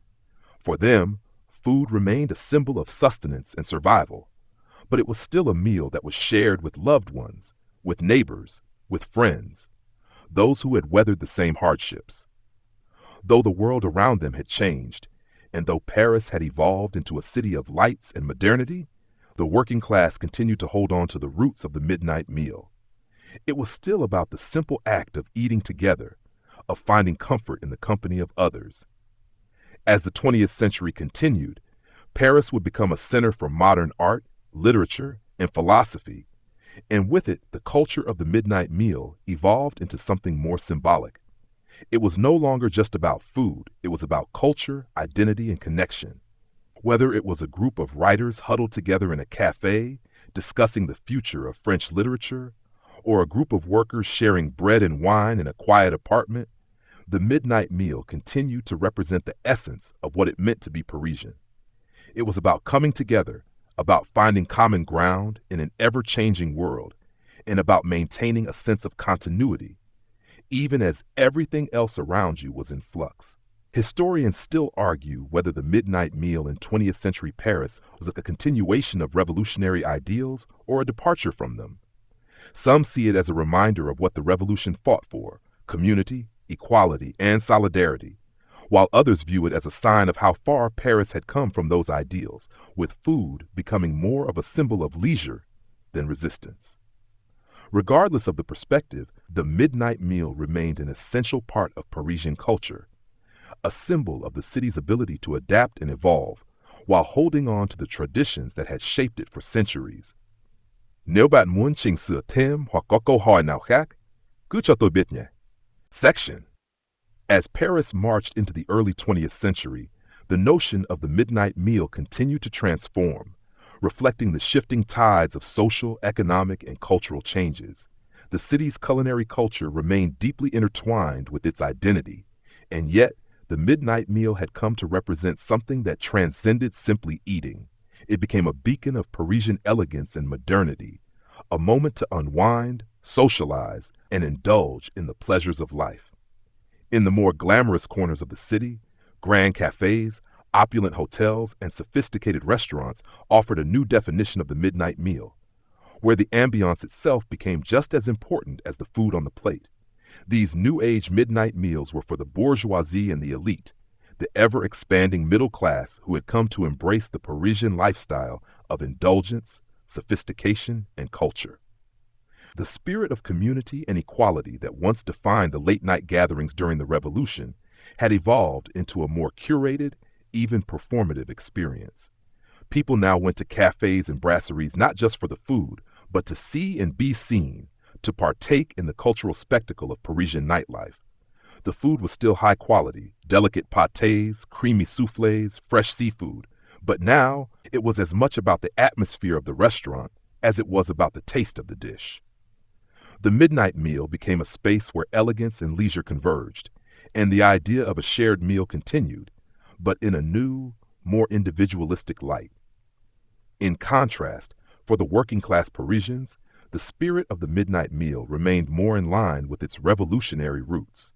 For them, food remained a symbol of sustenance and survival, but it was still a meal that was shared with loved ones, with neighbors, with friends, those who had weathered the same hardships. Though the world around them had changed, and though Paris had evolved into a city of lights and modernity, the working class continued to hold on to the roots of the midnight meal. It was still about the simple act of eating together, of finding comfort in the company of others. As the 20th century continued, Paris would become a center for modern art, literature, and philosophy, and with it, the culture of the midnight meal evolved into something more symbolic. It was no longer just about food, it was about culture, identity, and connection. Whether it was a group of writers huddled together in a cafe, discussing the future of French literature, or a group of workers sharing bread and wine in a quiet apartment, the midnight meal continued to represent the essence of what it meant to be Parisian. It was about coming together, about finding common ground in an ever-changing world, and about maintaining a sense of continuity, even as everything else around you was in flux. Historians still argue whether the midnight meal in 20th century Paris was a continuation of revolutionary ideals or a departure from them. Some see it as a reminder of what the revolution fought for: community, equality, and solidarity, while others view it as a sign of how far Paris had come from those ideals, with food becoming more of a symbol of leisure than resistance. Regardless of the perspective, the midnight meal remained an essential part of Parisian culture, a symbol of the city's ability to adapt and evolve, while holding on to the traditions that had shaped it for centuries. Section. As Paris marched into the early 20th century, the notion of the midnight meal continued to transform, reflecting the shifting tides of social, economic, and cultural changes. The city's culinary culture remained deeply intertwined with its identity, and yet the midnight meal had come to represent something that transcended simply eating. It became a beacon of Parisian elegance and modernity, a moment to unwind, socialize, and indulge in the pleasures of life. In the more glamorous corners of the city, grand cafes, opulent hotels, and sophisticated restaurants offered a new definition of the midnight meal, where the ambiance itself became just as important as the food on the plate. These new-age midnight meals were for the bourgeoisie and the elite, the ever-expanding middle class who had come to embrace the Parisian lifestyle of indulgence, sophistication, and culture. The spirit of community and equality that once defined the late-night gatherings during the Revolution had evolved into a more curated, even performative experience. People now went to cafes and brasseries not just for the food, but to see and be seen, to partake in the cultural spectacle of Parisian nightlife. The food was still high quality, delicate pâtés, creamy soufflés, fresh seafood, but now it was as much about the atmosphere of the restaurant as it was about the taste of the dish. The midnight meal became a space where elegance and leisure converged, and the idea of a shared meal continued, but in a new, more individualistic light. In contrast, for the working-class Parisians, the spirit of the midnight meal remained more in line with its revolutionary roots.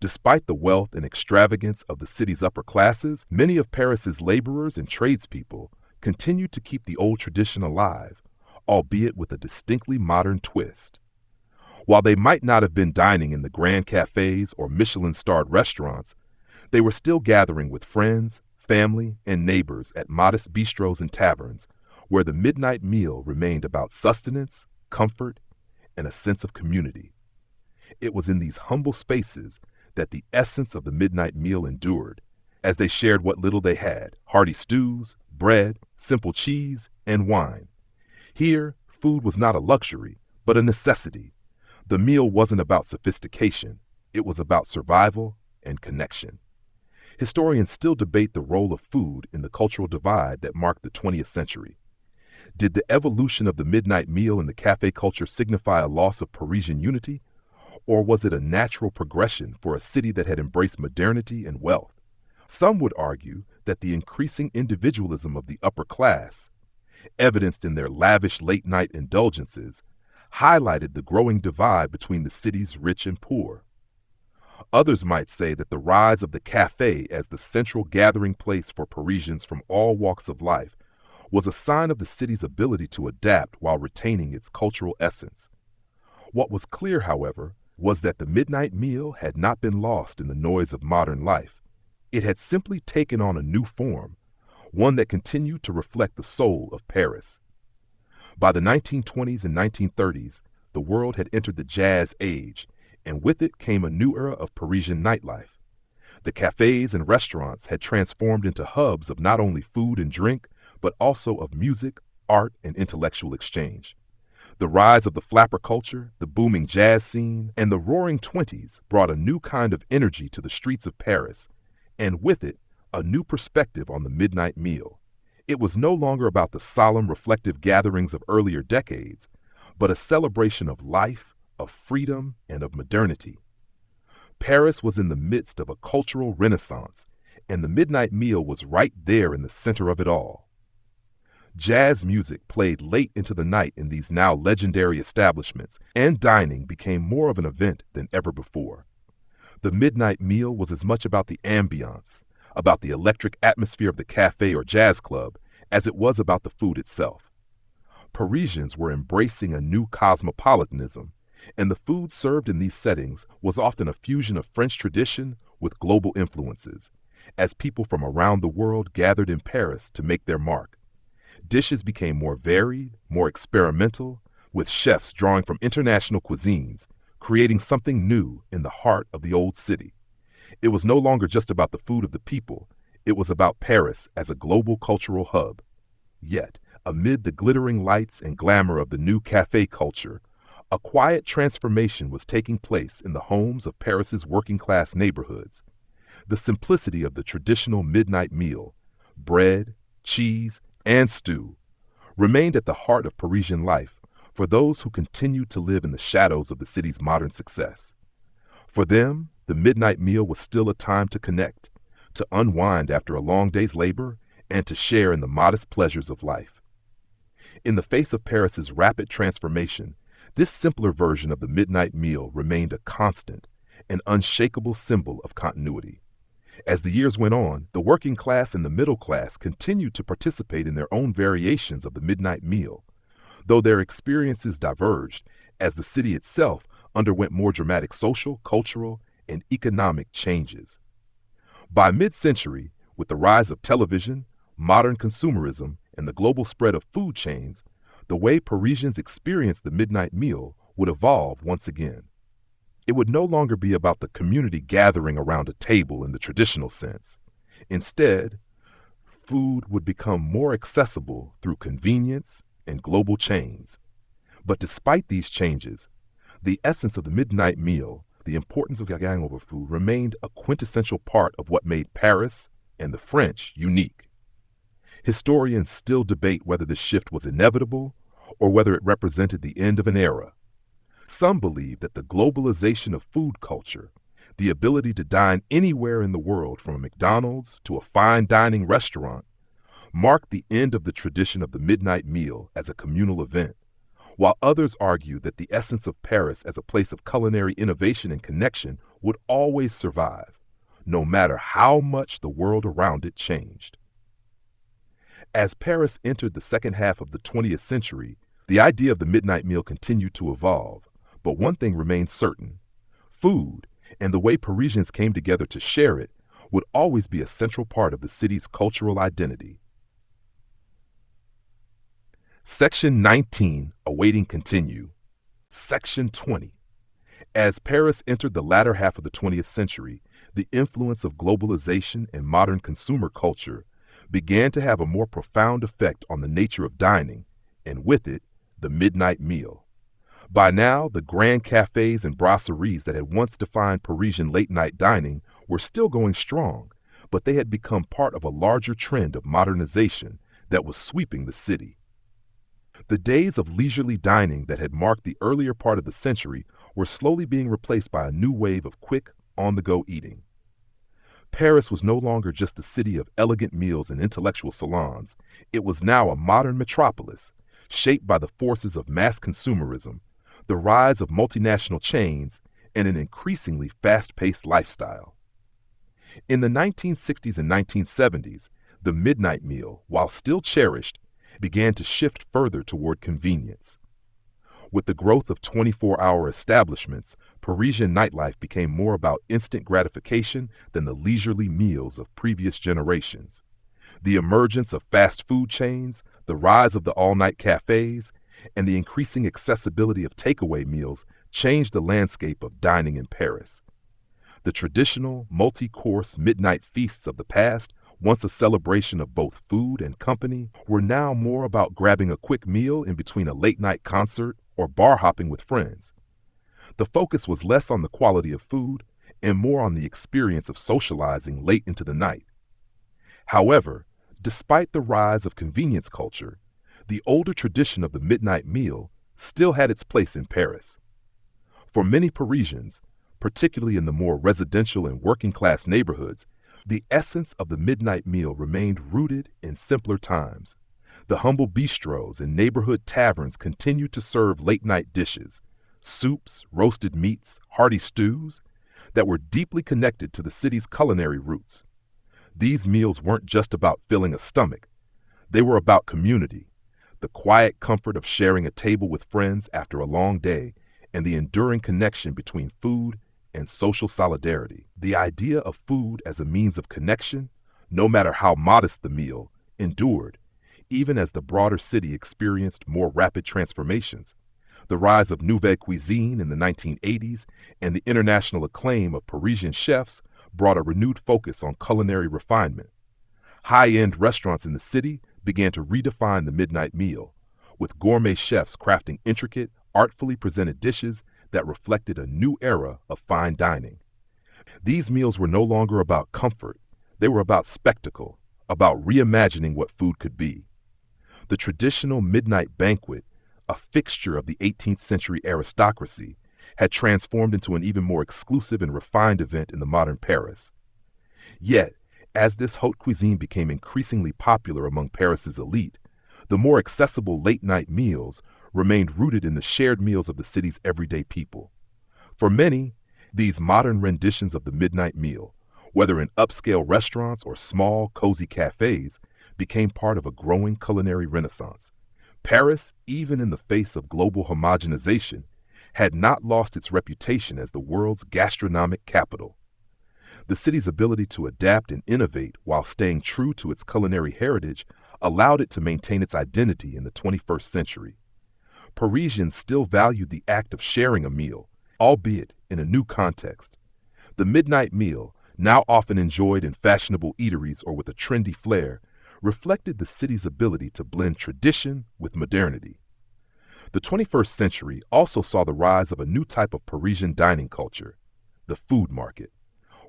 Despite the wealth and extravagance of the city's upper classes, many of Paris's laborers and tradespeople continued to keep the old tradition alive, albeit with a distinctly modern twist. While they might not have been dining in the grand cafes or Michelin-starred restaurants, they were still gathering with friends, family, and neighbors at modest bistros and taverns, where the midnight meal remained about sustenance, comfort, and a sense of community. It was in these humble spaces that the essence of the midnight meal endured, as they shared what little they had: hearty stews, bread, simple cheese, and wine. Here, food was not a luxury, but a necessity. The meal wasn't about sophistication, it was about survival and connection. Historians still debate the role of food in the cultural divide that marked the 20th century. Did the evolution of the midnight meal in the cafe culture signify a loss of Parisian unity, or was it a natural progression for a city that had embraced modernity and wealth? Some would argue that the increasing individualism of the upper class, evidenced in their lavish late-night indulgences, highlighted the growing divide between the city's rich and poor. Others might say that the rise of the cafe as the central gathering place for Parisians from all walks of life was a sign of the city's ability to adapt while retaining its cultural essence. What was clear, however, was that the midnight meal had not been lost in the noise of modern life. It had simply taken on a new form, one that continued to reflect the soul of Paris. By the 1920s and 1930s, the world had entered the jazz age, and with it came a new era of Parisian nightlife. The cafes and restaurants had transformed into hubs of not only food and drink, but also of music, art, and intellectual exchange. The rise of the flapper culture, the booming jazz scene, and the roaring 20s brought a new kind of energy to the streets of Paris, and with it, a new perspective on the midnight meal. It was no longer about the solemn, reflective gatherings of earlier decades, but a celebration of life, of freedom, and of modernity. Paris was in the midst of a cultural renaissance, and the midnight meal was right there in the center of it all. Jazz music played late into the night in these now legendary establishments, and dining became more of an event than ever before. The midnight meal was as much about the ambiance, about the electric atmosphere of the cafe or jazz club, as it was about the food itself. Parisians were embracing a new cosmopolitanism, and the food served in these settings was often a fusion of French tradition with global influences, as people from around the world gathered in Paris to make their mark. Dishes became more varied, more experimental, with chefs drawing from international cuisines, creating something new in the heart of the old city. It was no longer just about the food of the people, it was about Paris as a global cultural hub. Yet, amid the glittering lights and glamour of the new cafe culture, a quiet transformation was taking place in the homes of Paris's working-class neighborhoods. The simplicity of the traditional midnight meal, bread, cheese, and stew, remained at the heart of Parisian life for those who continued to live in the shadows of the city's modern success. For them, the midnight meal was still a time to connect, to unwind after a long day's labor, and to share in the modest pleasures of life. In the face of Paris's rapid transformation, this simpler version of the midnight meal remained a constant, an unshakable symbol of continuity. As the years went on, the working class and the middle class continued to participate in their own variations of the midnight meal, though their experiences diverged as the city itself underwent more dramatic social, cultural, and economic changes. By mid-century, with the rise of television, modern consumerism, and the global spread of food chains, the way Parisians experienced the midnight meal would evolve once again. It would no longer be about the community gathering around a table in the traditional sense. Instead, food would become more accessible through convenience and global chains. But despite these changes, the essence of the midnight meal, the importance of hangover food, remained a quintessential part of what made Paris and the French unique. Historians still debate whether this shift was inevitable or whether it represented the end of an era. Some believe that the globalization of food culture, the ability to dine anywhere in the world from a McDonald's to a fine dining restaurant, marked the end of the tradition of the midnight meal as a communal event, while others argue that the essence of Paris as a place of culinary innovation and connection would always survive, no matter how much the world around it changed. As Paris entered the second half of the 20th century, the idea of the midnight meal continued to evolve, but one thing remained certain: food, and the way Parisians came together to share it, would always be a central part of the city's cultural identity. Section 19, awaiting continue. Section 20. As Paris entered the latter half of the 20th century, the influence of globalization and modern consumer culture began to have a more profound effect on the nature of dining, and with it, the midnight meal. By now, the grand cafes and brasseries that had once defined Parisian late-night dining were still going strong, but they had become part of a larger trend of modernization that was sweeping the city. The days of leisurely dining that had marked the earlier part of the century were slowly being replaced by a new wave of quick, on-the-go eating. Paris was no longer just the city of elegant meals and intellectual salons. It was now a modern metropolis, shaped by the forces of mass consumerism, the rise of multinational chains, and an increasingly fast-paced lifestyle. In the 1960s and 1970s, the midnight meal, while still cherished, began to shift further toward convenience. With the growth of 24-hour establishments, Parisian nightlife became more about instant gratification than the leisurely meals of previous generations. The emergence of fast food chains, the rise of the all-night cafes, and the increasing accessibility of takeaway meals changed the landscape of dining in Paris. The traditional, multi-course midnight feasts of the past, once a celebration of both food and company, were now more about grabbing a quick meal in between a late-night concert or bar hopping with friends. The focus was less on the quality of food and more on the experience of socializing late into the night. However, despite the rise of convenience culture, the older tradition of the midnight meal still had its place in Paris. For many Parisians, particularly in the more residential and working-class neighborhoods, the essence of the midnight meal remained rooted in simpler times. The humble bistros and neighborhood taverns continued to serve late-night dishes, soups, roasted meats, hearty stews, that were deeply connected to the city's culinary roots. These meals weren't just about filling a stomach. They were about community, the quiet comfort of sharing a table with friends after a long day, and the enduring connection between food and social solidarity. The idea of food as a means of connection, no matter how modest the meal, endured, even as the broader city experienced more rapid transformations. The rise of nouvelle cuisine in the 1980s and the international acclaim of Parisian chefs brought a renewed focus on culinary refinement. High-end restaurants in the city began to redefine the midnight meal, with gourmet chefs crafting intricate, artfully presented dishes that reflected a new era of fine dining. These meals were no longer about comfort. They were about spectacle, about reimagining what food could be. The traditional midnight banquet, a fixture of the 18th century aristocracy, had transformed into an even more exclusive and refined event in the modern Paris. Yet, as this haute cuisine became increasingly popular among Paris's elite, the more accessible late-night meals remained rooted in the shared meals of the city's everyday people. For many, these modern renditions of the midnight meal, whether in upscale restaurants or small, cozy cafes, became part of a growing culinary renaissance. Paris, even in the face of global homogenization, had not lost its reputation as the world's gastronomic capital. The city's ability to adapt and innovate while staying true to its culinary heritage allowed it to maintain its identity in the 21st century. Parisians still valued the act of sharing a meal, albeit in a new context. The midnight meal, now often enjoyed in fashionable eateries or with a trendy flair, reflected the city's ability to blend tradition with modernity. The 21st century also saw the rise of a new type of Parisian dining culture, the food market.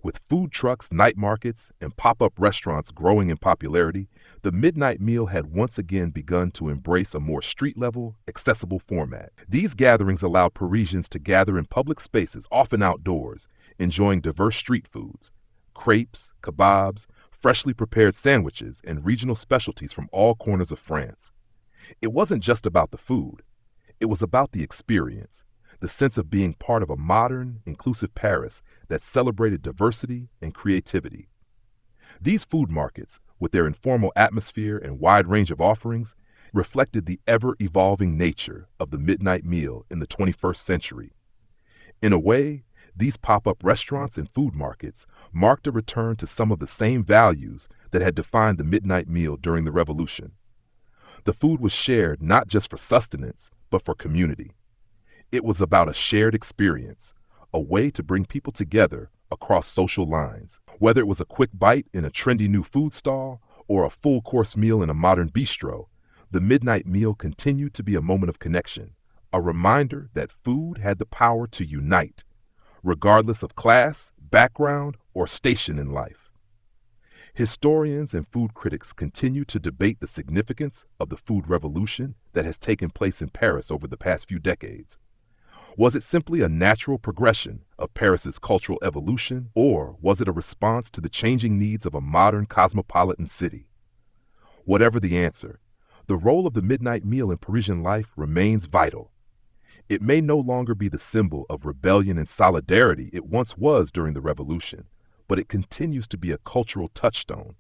With food trucks, night markets, and pop-up restaurants growing in popularity, the midnight meal had once again begun to embrace a more street-level, accessible format. These gatherings allowed Parisians to gather in public spaces, often outdoors, enjoying diverse street foods, crepes, kebabs, freshly prepared sandwiches, and regional specialties from all corners of France. It wasn't just about the food. It was about the experience, the sense of being part of a modern, inclusive Paris that celebrated diversity and creativity. These food markets, with their informal atmosphere and wide range of offerings, reflected the ever-evolving nature of the midnight meal in the 21st century. In a way, these pop-up restaurants and food markets marked a return to some of the same values that had defined the midnight meal during the Revolution. The food was shared not just for sustenance, but for community. It was about a shared experience, a way to bring people together across social lines. Whether it was a quick bite in a trendy new food stall or a full-course meal in a modern bistro, the midnight meal continued to be a moment of connection, a reminder that food had the power to unite, regardless of class, background, or station in life. Historians and food critics continue to debate the significance of the food revolution that has taken place in Paris over the past few decades. Was it simply a natural progression of Paris's cultural evolution, or was it a response to the changing needs of a modern cosmopolitan city? Whatever the answer, the role of the midnight meal in Parisian life remains vital. It may no longer be the symbol of rebellion and solidarity it once was during the revolution, but it continues to be a cultural touchstone,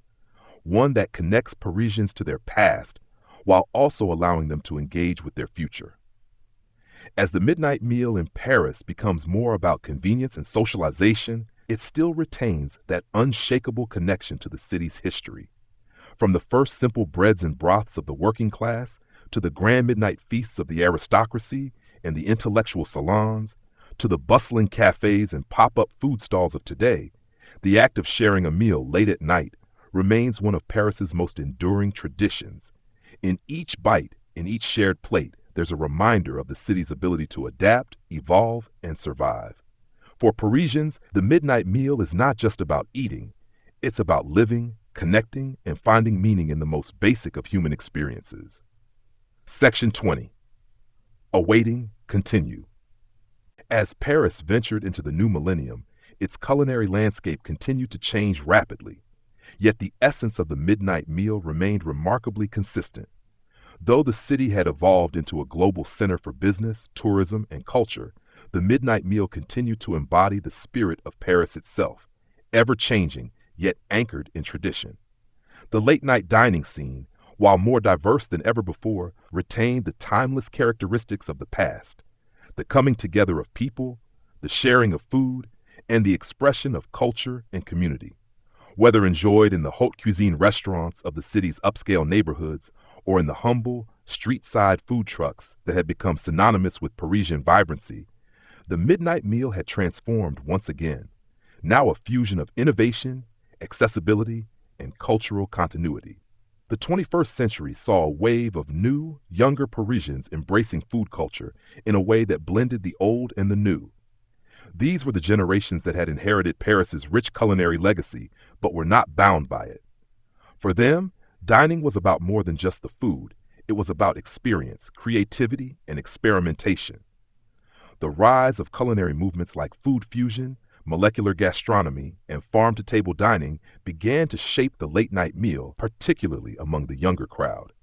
one that connects Parisians to their past while also allowing them to engage with their future. As the midnight meal in Paris becomes more about convenience and socialization, it still retains that unshakable connection to the city's history. From the first simple breads and broths of the working class to the grand midnight feasts of the aristocracy and the intellectual salons, to the bustling cafes and pop-up food stalls of today, the act of sharing a meal late at night remains one of Paris's most enduring traditions. In each bite, in each shared plate, there's a reminder of the city's ability to adapt, evolve, and survive. For Parisians, the midnight meal is not just about eating. It's about living, connecting, and finding meaning in the most basic of human experiences. Section 20. Awaiting, continue. As Paris ventured into the new millennium, its culinary landscape continued to change rapidly. Yet the essence of the midnight meal remained remarkably consistent. Though the city had evolved into a global center for business, tourism, and culture, the midnight meal continued to embody the spirit of Paris itself, ever-changing, yet anchored in tradition. The late-night dining scene, while more diverse than ever before, retained the timeless characteristics of the past, the coming together of people, the sharing of food, and the expression of culture and community. Whether enjoyed in the haute cuisine restaurants of the city's upscale neighborhoods or in the humble, street-side food trucks that had become synonymous with Parisian vibrancy, the midnight meal had transformed once again, now a fusion of innovation, accessibility, and cultural continuity. The 21st century saw a wave of new, younger Parisians embracing food culture in a way that blended the old and the new. These were the generations that had inherited Paris's rich culinary legacy, but were not bound by it. For them, dining was about more than just the food. It was about experience, creativity, and experimentation. The rise of culinary movements like food fusion, molecular gastronomy, and farm-to-table dining began to shape the late-night meal, particularly among the younger crowd.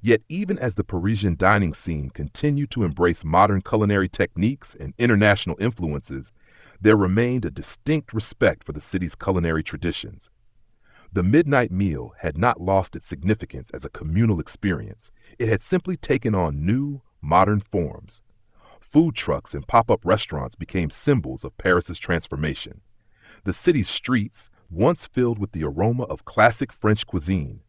Yet even as the Parisian dining scene continued to embrace modern culinary techniques and international influences, there remained a distinct respect for the city's culinary traditions. The midnight meal had not lost its significance as a communal experience. It had simply taken on new, modern forms. Food trucks and pop-up restaurants became symbols of Paris's transformation. The city's streets, once filled with the aroma of classic French cuisine,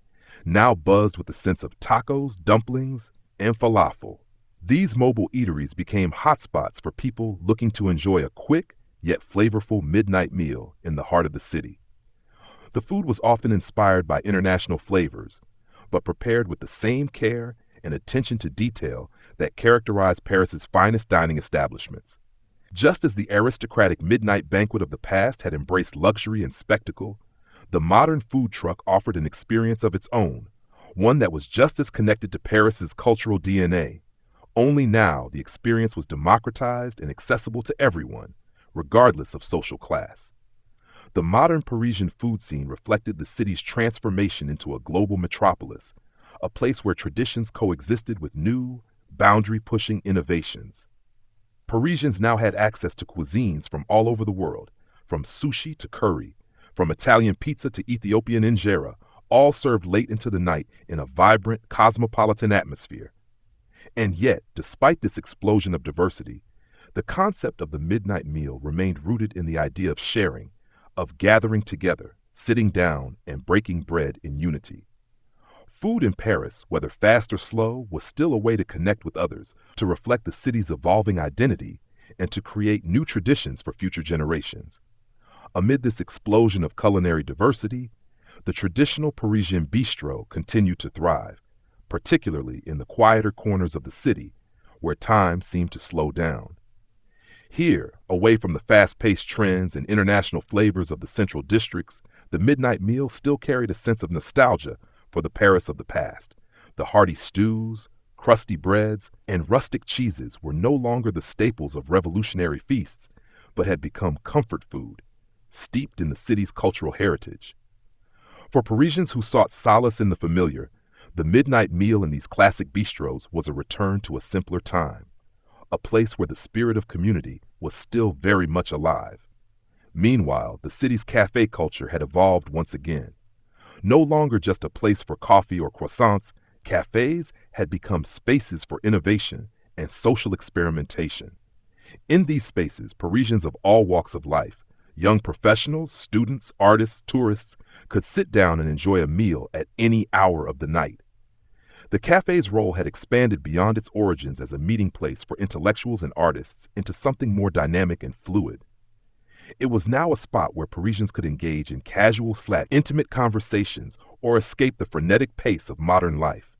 now buzzed with the sense of tacos, dumplings, and falafel. These mobile eateries became hotspots for people looking to enjoy a quick yet flavorful midnight meal in the heart of the city. The food was often inspired by international flavors, but prepared with the same care and attention to detail that characterized Paris's finest dining establishments. Just as the aristocratic midnight banquet of the past had embraced luxury and spectacle, the modern food truck offered an experience of its own, one that was just as connected to Paris's cultural DNA. Only now the experience was democratized and accessible to everyone, regardless of social class. The modern Parisian food scene reflected the city's transformation into a global metropolis, a place where traditions coexisted with new, boundary-pushing innovations. Parisians now had access to cuisines from all over the world, from sushi to curry, from Italian pizza to Ethiopian injera, all served late into the night in a vibrant, cosmopolitan atmosphere. And yet, despite this explosion of diversity, the concept of the midnight meal remained rooted in the idea of sharing, of gathering together, sitting down, and breaking bread in unity. Food in Paris, whether fast or slow, was still a way to connect with others, to reflect the city's evolving identity, and to create new traditions for future generations. Amid this explosion of culinary diversity, the traditional Parisian bistro continued to thrive, particularly in the quieter corners of the city, where time seemed to slow down. Here, away from the fast-paced trends and international flavors of the central districts, the midnight meal still carried a sense of nostalgia for the Paris of the past. The hearty stews, crusty breads, and rustic cheeses were no longer the staples of revolutionary feasts, but had become comfort food, steeped in the city's cultural heritage. For Parisians who sought solace in the familiar, the midnight meal in these classic bistros was a return to a simpler time, a place where the spirit of community was still very much alive. Meanwhile, the city's cafe culture had evolved once again. No longer just a place for coffee or croissants, cafes had become spaces for innovation and social experimentation. In these spaces, Parisians of all walks of life, young professionals, students, artists, tourists, could sit down and enjoy a meal at any hour of the night. The cafe's role had expanded beyond its origins as a meeting place for intellectuals and artists into something more dynamic and fluid. It was now a spot where Parisians could engage in casual intimate conversations or escape the frenetic pace of modern life.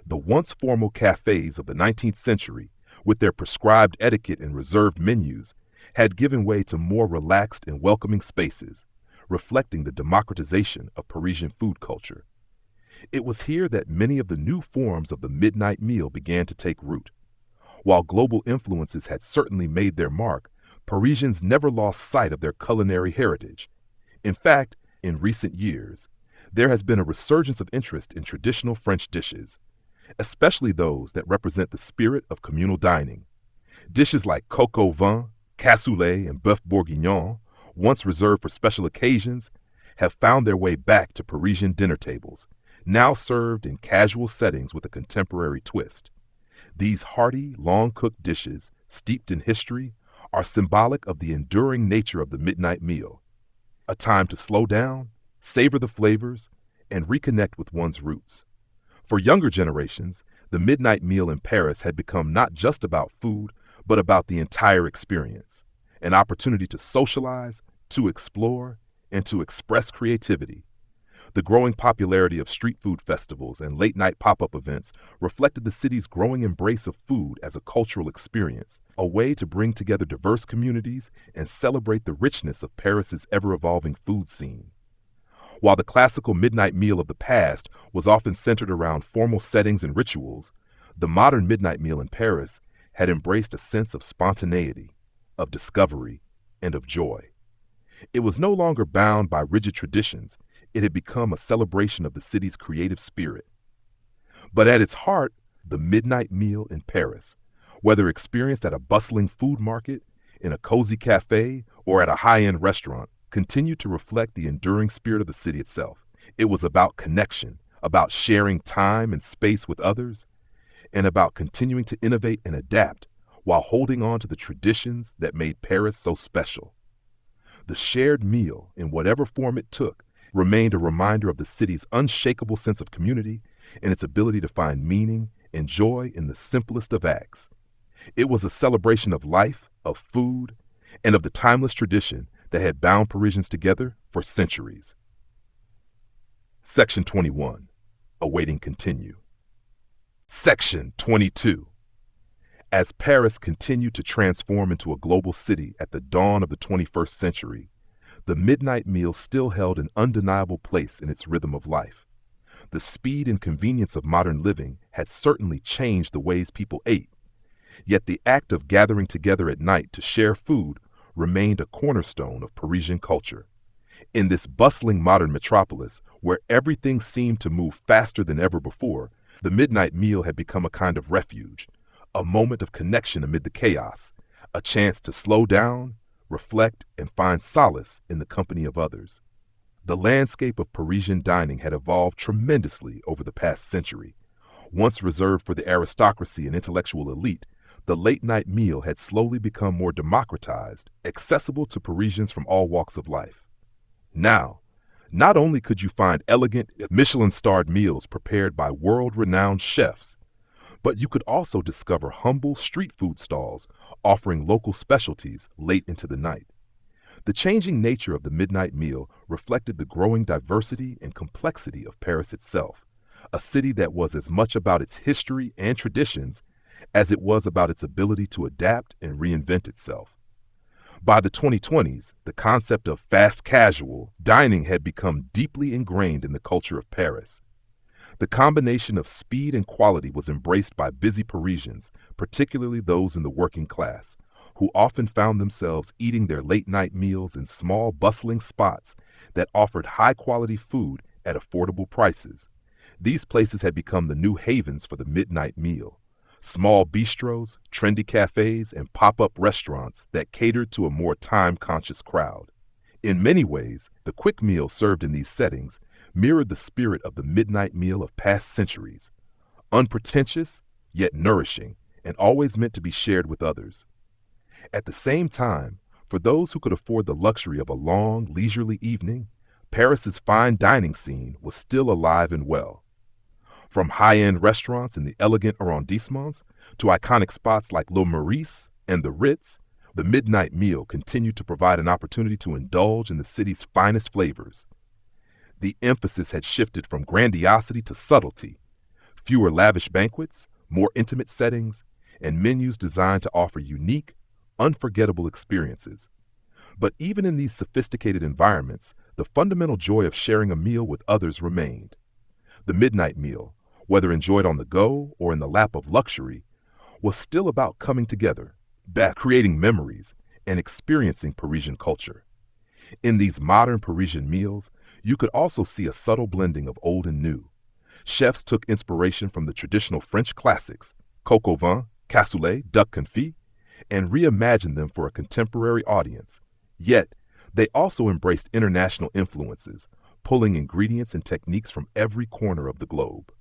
The once formal cafes of the 19th century, with their prescribed etiquette and reserved menus, had given way to more relaxed and welcoming spaces, reflecting the democratization of Parisian food culture. It was here that many of the new forms of the midnight meal began to take root. While global influences had certainly made their mark, Parisians never lost sight of their culinary heritage. In fact, in recent years, there has been a resurgence of interest in traditional French dishes, especially those that represent the spirit of communal dining. Dishes like coq au vin, cassoulet, and bœuf bourguignon, once reserved for special occasions, have found their way back to Parisian dinner tables, now served in casual settings with a contemporary twist. These hearty, long-cooked dishes, steeped in history, are symbolic of the enduring nature of the midnight meal, a time to slow down, savor the flavors, and reconnect with one's roots. For younger generations, the midnight meal in Paris had become not just about food, but about the entire experience, an opportunity to socialize, to explore, and to express creativity. The growing popularity of street food festivals and late-night pop-up events reflected the city's growing embrace of food as a cultural experience, a way to bring together diverse communities and celebrate the richness of Paris's ever-evolving food scene. While the classical midnight meal of the past was often centered around formal settings and rituals, the modern midnight meal in Paris had embraced a sense of spontaneity, of discovery, and of joy. It was no longer bound by rigid traditions. It had become a celebration of the city's creative spirit. But at its heart, the midnight meal in Paris, whether experienced at a bustling food market, in a cozy cafe, or at a high-end restaurant, continued to reflect the enduring spirit of the city itself. It was about connection, about sharing time and space with others, and about continuing to innovate and adapt while holding on to the traditions that made Paris so special. The shared meal, in whatever form it took, remained a reminder of the city's unshakable sense of community and its ability to find meaning and joy in the simplest of acts. It was a celebration of life, of food, and of the timeless tradition that had bound Parisians together for centuries. Section 21. Awaiting continue. Section 22. As Paris continued to transform into a global city at the dawn of the 21st century, the midnight meal still held an undeniable place in its rhythm of life. The speed and convenience of modern living had certainly changed the ways people ate, yet the act of gathering together at night to share food remained a cornerstone of Parisian culture. In this bustling modern metropolis, where everything seemed to move faster than ever before, the midnight meal had become a kind of refuge, a moment of connection amid the chaos, a chance to slow down, reflect, and find solace in the company of others. The landscape of Parisian dining had evolved tremendously over the past century. Once reserved for the aristocracy and intellectual elite, the late-night meal had slowly become more democratized, accessible to Parisians from all walks of life. Now, not only could you find elegant, Michelin-starred meals prepared by world-renowned chefs, but you could also discover humble street food stalls offering local specialties late into the night. The changing nature of the midnight meal reflected the growing diversity and complexity of Paris itself, a city that was as much about its history and traditions as it was about its ability to adapt and reinvent itself. By the 2020s, the concept of fast casual dining had become deeply ingrained in the culture of Paris. The combination of speed and quality was embraced by busy Parisians, particularly those in the working class, who often found themselves eating their late-night meals in small, bustling spots that offered high-quality food at affordable prices. These places had become the new havens for the midnight meal. Small bistros, trendy cafes, and pop-up restaurants that catered to a more time-conscious crowd. In many ways, the quick meal served in these settings mirrored the spirit of the midnight meal of past centuries, unpretentious, yet nourishing, and always meant to be shared with others. At the same time, for those who could afford the luxury of a long, leisurely evening, Paris's fine dining scene was still alive and well. From high-end restaurants in the elegant arrondissements to iconic spots like Le Meurice and the Ritz, the midnight meal continued to provide an opportunity to indulge in the city's finest flavors. The emphasis had shifted from grandiosity to subtlety, fewer lavish banquets, more intimate settings, and menus designed to offer unique, unforgettable experiences. But even in these sophisticated environments, the fundamental joy of sharing a meal with others remained. The midnight meal, whether enjoyed on the go or in the lap of luxury, was still about coming together, creating memories, and experiencing Parisian culture. In these modern Parisian meals, you could also see a subtle blending of old and new. Chefs took inspiration from the traditional French classics, coq au vin, cassoulet, duck confit, and reimagined them for a contemporary audience. Yet, they also embraced international influences, pulling ingredients and techniques from every corner of the globe.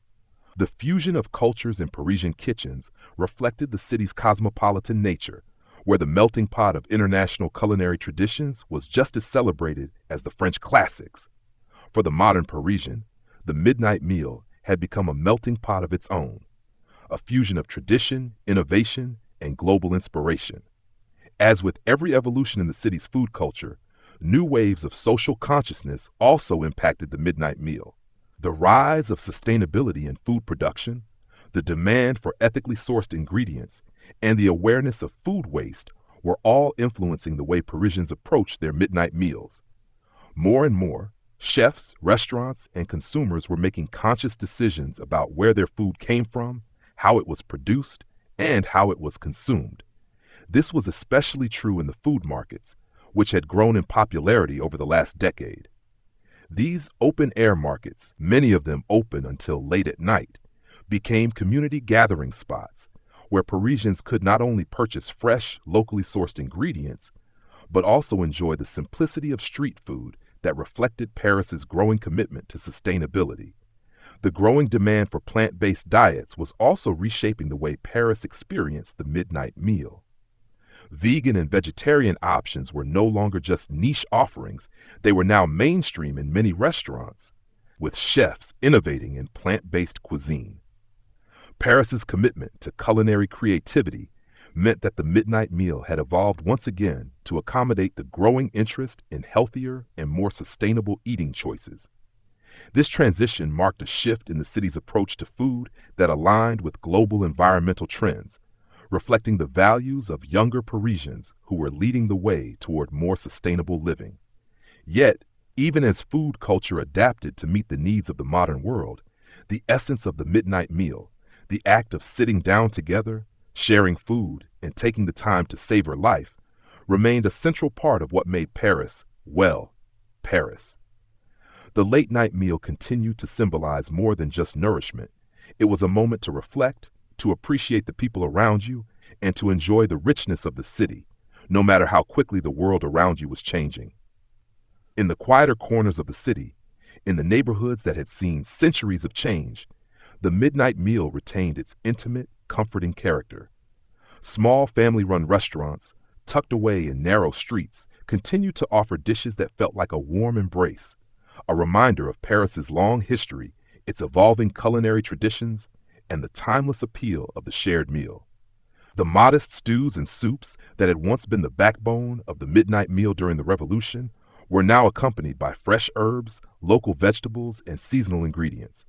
The fusion of cultures in Parisian kitchens reflected the city's cosmopolitan nature, where the melting pot of international culinary traditions was just as celebrated as the French classics. For the modern Parisian, the midnight meal had become a melting pot of its own, a fusion of tradition, innovation, and global inspiration. As with every evolution in the city's food culture, new waves of social consciousness also impacted the midnight meal. The rise of sustainability in food production, the demand for ethically sourced ingredients, and the awareness of food waste were all influencing the way Parisians approached their midnight meals. More and more, chefs, restaurants, and consumers were making conscious decisions about where their food came from, how it was produced, and how it was consumed. This was especially true in the food markets, which had grown in popularity over the last decade. These open-air markets, many of them open until late at night, became community gathering spots where Parisians could not only purchase fresh, locally sourced ingredients, but also enjoy the simplicity of street food that reflected Paris's growing commitment to sustainability. The growing demand for plant-based diets was also reshaping the way Paris experienced the midnight meal. Vegan and vegetarian options were no longer just niche offerings, they were now mainstream in many restaurants, with chefs innovating in plant-based cuisine. Paris's commitment to culinary creativity meant that the midnight meal had evolved once again to accommodate the growing interest in healthier and more sustainable eating choices. This transition marked a shift in the city's approach to food that aligned with global environmental trends, reflecting the values of younger Parisians who were leading the way toward more sustainable living. Yet, even as food culture adapted to meet the needs of the modern world, the essence of the midnight meal, the act of sitting down together, sharing food, and taking the time to savor life, remained a central part of what made Paris, well, Paris. The late-night meal continued to symbolize more than just nourishment. It was a moment to reflect, to appreciate the people around you, and to enjoy the richness of the city, no matter how quickly the world around you was changing. In the quieter corners of the city, in the neighborhoods that had seen centuries of change, the midnight meal retained its intimate, comforting character. Small family-run restaurants, tucked away in narrow streets, continued to offer dishes that felt like a warm embrace, a reminder of Paris's long history, its evolving culinary traditions, and the timeless appeal of the shared meal. The modest stews and soups that had once been the backbone of the midnight meal during the Revolution were now accompanied by fresh herbs, local vegetables, and seasonal ingredients.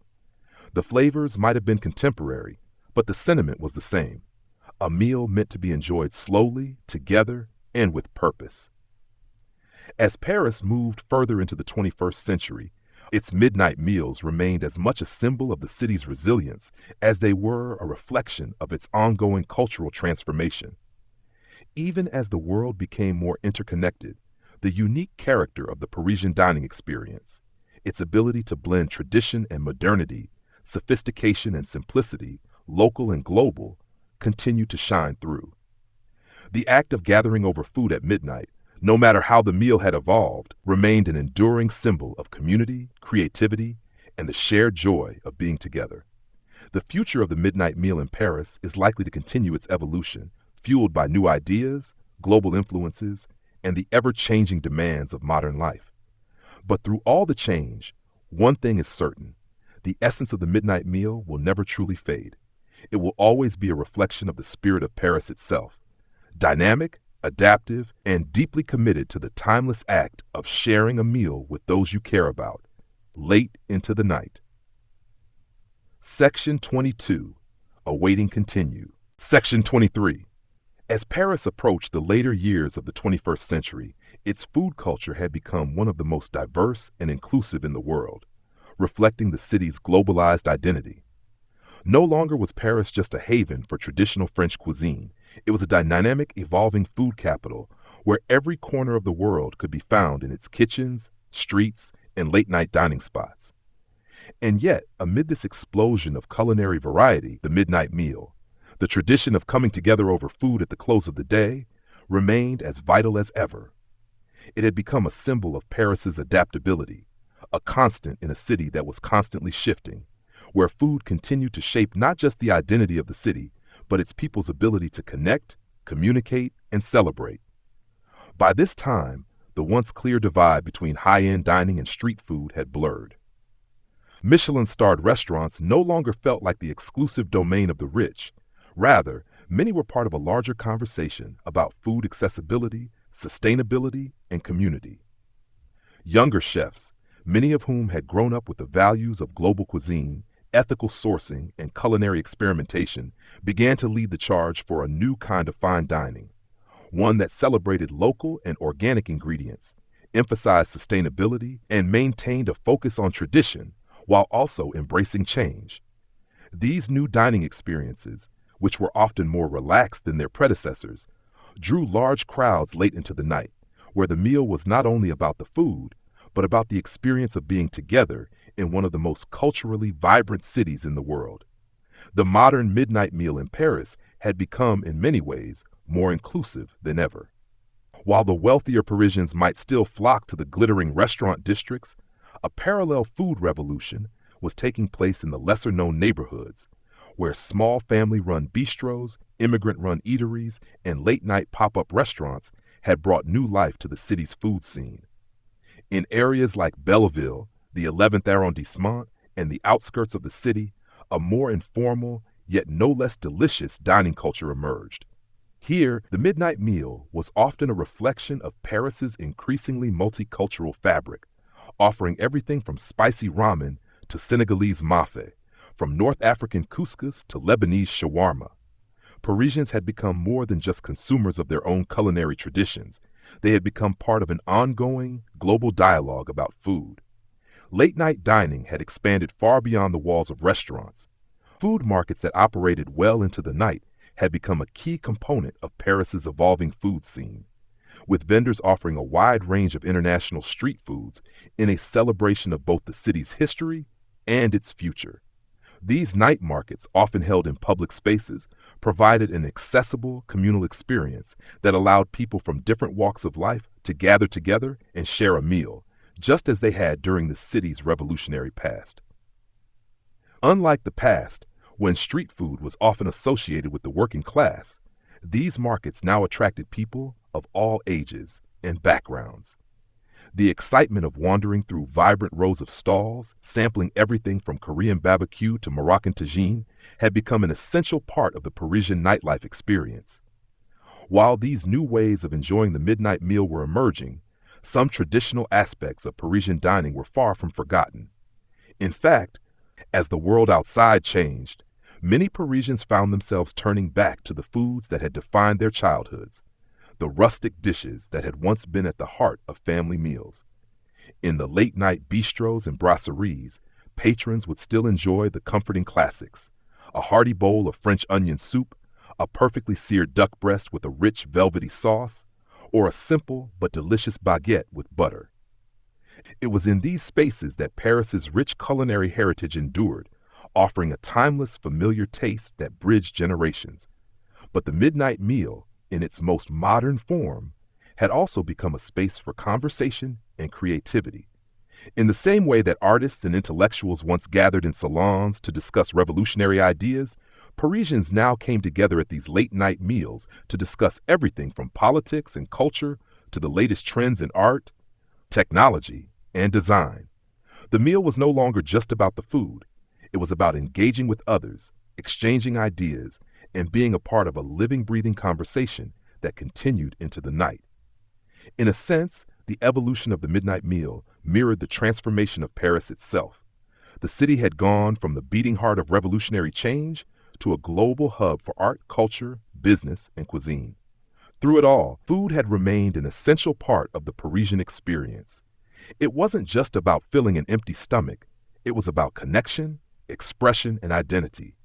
The flavors might have been contemporary, but the sentiment was the same. a meal meant to be enjoyed slowly, together, and with purpose. As Paris moved further into the 21st century, its midnight meals remained as much a symbol of the city's resilience as they were a reflection of its ongoing cultural transformation. Even as the world became more interconnected, the unique character of the Parisian dining experience, its ability to blend tradition and modernity, sophistication and simplicity, local and global, continued to shine through. The act of gathering over food at midnight, no matter how the meal had evolved, remained an enduring symbol of community, creativity, and the shared joy of being together. The future of the midnight meal in Paris is likely to continue its evolution, fueled by new ideas, global influences, and the ever-changing demands of modern life. But through all the change, one thing is certain: the essence of the midnight meal will never truly fade. It will always be a reflection of the spirit of Paris itself, dynamic, adaptive, and deeply committed to the timeless act of sharing a meal with those you care about, late into the night. Section 22. Awaiting continue. Section 23. As Paris approached the later years of the 21st century, its food culture had become one of the most diverse and inclusive in the world, reflecting the city's globalized identity. No longer was Paris just a haven for traditional French cuisine. It was a dynamic, evolving food capital where every corner of the world could be found in its kitchens, streets, and late-night dining spots. And yet, amid this explosion of culinary variety, the midnight meal, the tradition of coming together over food at the close of the day, remained as vital as ever. It had become a symbol of Paris's adaptability, a constant in a city that was constantly shifting, where food continued to shape not just the identity of the city, but its people's ability to connect, communicate, and celebrate. By this time, the once clear divide between high-end dining and street food had blurred. Michelin-starred restaurants no longer felt like the exclusive domain of the rich. Rather, many were part of a larger conversation about food accessibility, sustainability, and community. Younger chefs, many of whom had grown up with the values of global cuisine, ethical sourcing, and culinary experimentation, began to lead the charge for a new kind of fine dining, one that celebrated local and organic ingredients, emphasized sustainability, and maintained a focus on tradition while also embracing change. These new dining experiences, which were often more relaxed than their predecessors, drew large crowds late into the night, where the meal was not only about the food, but about the experience of being together in one of the most culturally vibrant cities in the world. The modern midnight meal in Paris had become, in many ways, more inclusive than ever. While the wealthier Parisians might still flock to the glittering restaurant districts, a parallel food revolution was taking place in the lesser-known neighborhoods, where small family-run bistros, immigrant-run eateries, and late-night pop-up restaurants had brought new life to the city's food scene. In areas like Belleville, the 11th arrondissement, and the outskirts of the city, a more informal, yet no less delicious dining culture emerged. Here, the midnight meal was often a reflection of Paris's increasingly multicultural fabric, offering everything from spicy ramen to Senegalese mafe, from North African couscous to Lebanese shawarma. Parisians had become more than just consumers of their own culinary traditions. They had become part of an ongoing, global dialogue about food. Late-night dining had expanded far beyond the walls of restaurants. Food markets that operated well into the night had become a key component of Paris's evolving food scene, with vendors offering a wide range of international street foods in a celebration of both the city's history and its future. These night markets, often held in public spaces, provided an accessible communal experience that allowed people from different walks of life to gather together and share a meal, just as they had during the city's revolutionary past. Unlike the past, when street food was often associated with the working class, these markets now attracted people of all ages and backgrounds. The excitement of wandering through vibrant rows of stalls, sampling everything from Korean barbecue to Moroccan tagine, had become an essential part of the Parisian nightlife experience. While these new ways of enjoying the midnight meal were emerging, some traditional aspects of Parisian dining were far from forgotten. In fact, as the world outside changed, Many Parisians found themselves turning back to the foods that had defined their childhoods, the rustic dishes that had once been at the heart of family meals. In the late-night bistros and brasseries, patrons would still enjoy the comforting classics: a hearty bowl of French onion soup, a perfectly seared duck breast with a rich velvety sauce, or a simple but delicious baguette with butter. It was in these spaces that Paris's rich culinary heritage endured, offering a timeless, familiar taste that bridged generations. But the midnight meal, in its most modern form, had also become a space for conversation and creativity. In the same way that artists and intellectuals once gathered in salons to discuss revolutionary ideas, Parisians now came together at these late-night meals to discuss everything from politics and culture to the latest trends in art, technology, and design. The meal was no longer just about the food. It was about engaging with others, exchanging ideas, and being a part of a living, breathing conversation that continued into the night. In a sense, the evolution of the midnight meal mirrored the transformation of Paris itself. The city had gone from the beating heart of revolutionary change to a global hub for art, culture, business, and cuisine. Through it all, food had remained an essential part of the Parisian experience. It wasn't just about filling an empty stomach. It was about connection, expression, and identity.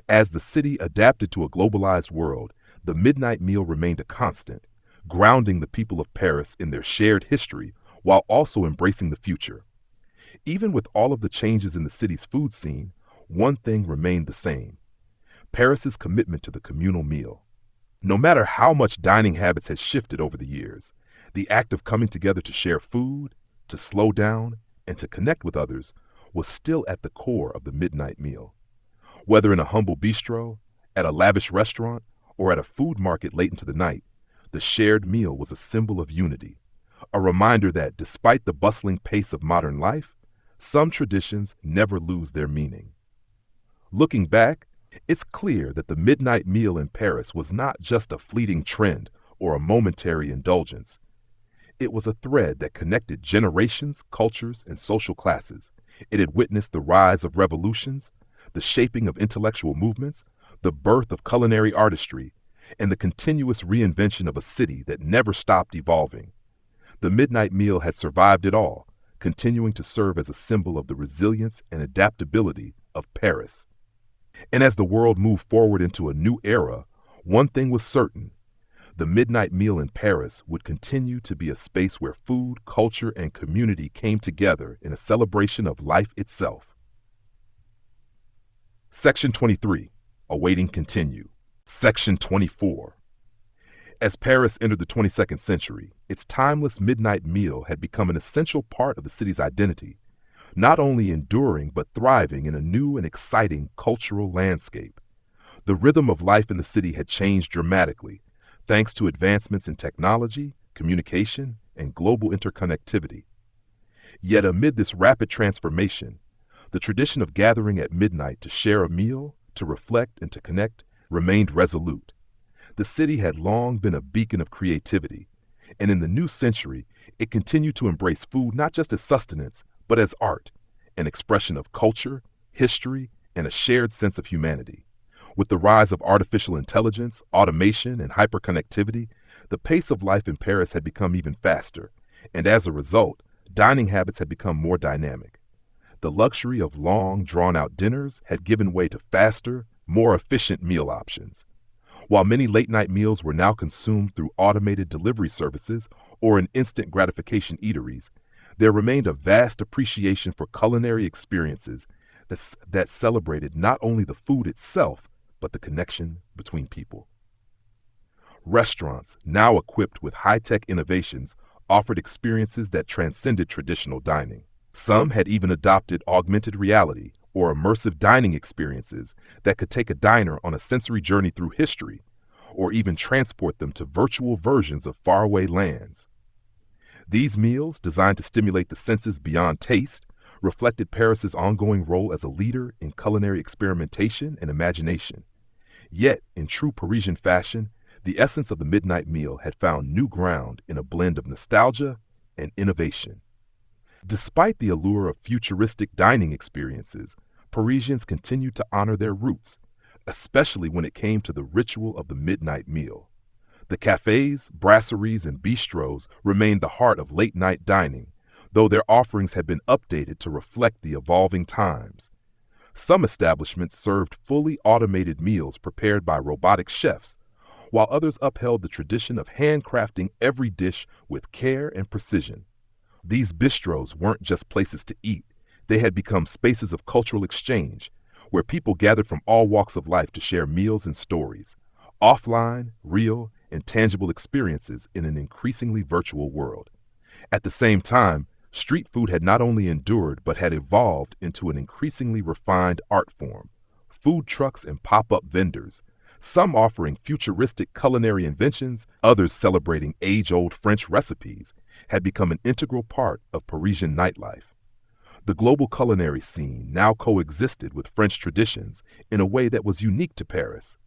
As the city adapted to a globalized world, the midnight meal remained a constant, grounding the people of Paris in their shared history while also embracing the future. Even with all of the changes in the city's food scene, one thing remained the same: Paris's commitment to the communal meal. No matter how much dining habits had shifted over the years, the act of coming together to share food, to slow down, and to connect with others was still at the core of the midnight meal. Whether in a humble bistro, at a lavish restaurant, or at a food market late into the night, the shared meal was a symbol of unity, a reminder that despite the bustling pace of modern life, some traditions never lose their meaning. Looking back, it's clear that the midnight meal in Paris was not just a fleeting trend or a momentary indulgence. It was a thread that connected generations, cultures, and social classes. It had witnessed the rise of revolutions, the shaping of intellectual movements, the birth of culinary artistry, and the continuous reinvention of a city that never stopped evolving. The midnight meal had survived it all, continuing to serve as a symbol of the resilience and adaptability of Paris. And as the world moved forward into a new era, one thing was certain: the midnight meal in Paris would continue to be a space where food, culture, and community came together in a celebration of life itself. Section 23. Awaiting continue. Section 24. As Paris entered the 22nd century, its timeless midnight meal had become an essential part of the city's identity, not only enduring but thriving in a new and exciting cultural landscape. The rhythm of life in the city had changed dramatically, thanks to advancements in technology, communication, and global interconnectivity. Yet amid this rapid transformation, the tradition of gathering at midnight to share a meal, to reflect, and to connect remained resolute. The city had long been a beacon of creativity, and in the new century, it continued to embrace food not just as sustenance, but as art, an expression of culture, history, and a shared sense of humanity. With the rise of artificial intelligence, automation, and hyperconnectivity, the pace of life in Paris had become even faster, and as a result, dining habits had become more dynamic. The luxury of long, drawn-out dinners had given way to faster, more efficient meal options. While many late-night meals were now consumed through automated delivery services or in instant gratification eateries, there remained a vast appreciation for culinary experiences that celebrated not only the food itself, but the connection between people. Restaurants, now equipped with high-tech innovations, offered experiences that transcended traditional dining. Some had even adopted augmented reality or immersive dining experiences that could take a diner on a sensory journey through history, or even transport them to virtual versions of faraway lands. These meals, designed to stimulate the senses beyond taste, reflected Paris's ongoing role as a leader in culinary experimentation and imagination. Yet, in true Parisian fashion, the essence of the midnight meal had found new ground in a blend of nostalgia and innovation. Despite the allure of futuristic dining experiences, Parisians continued to honor their roots, especially when it came to the ritual of the midnight meal. The cafes, brasseries, and bistros remained the heart of late-night dining, though their offerings had been updated to reflect the evolving times. Some establishments served fully automated meals prepared by robotic chefs, while others upheld the tradition of handcrafting every dish with care and precision. These bistros weren't just places to eat, they had become spaces of cultural exchange, where people gathered from all walks of life to share meals and stories, offline, real, and tangible experiences in an increasingly virtual world. At the same time, street food had not only endured but had evolved into an increasingly refined art form. Food trucks and pop-up vendors, some offering futuristic culinary inventions, others celebrating age-old French recipes, had become an integral part of Parisian nightlife. The global culinary scene now coexisted with French traditions in a way that was unique to Paris.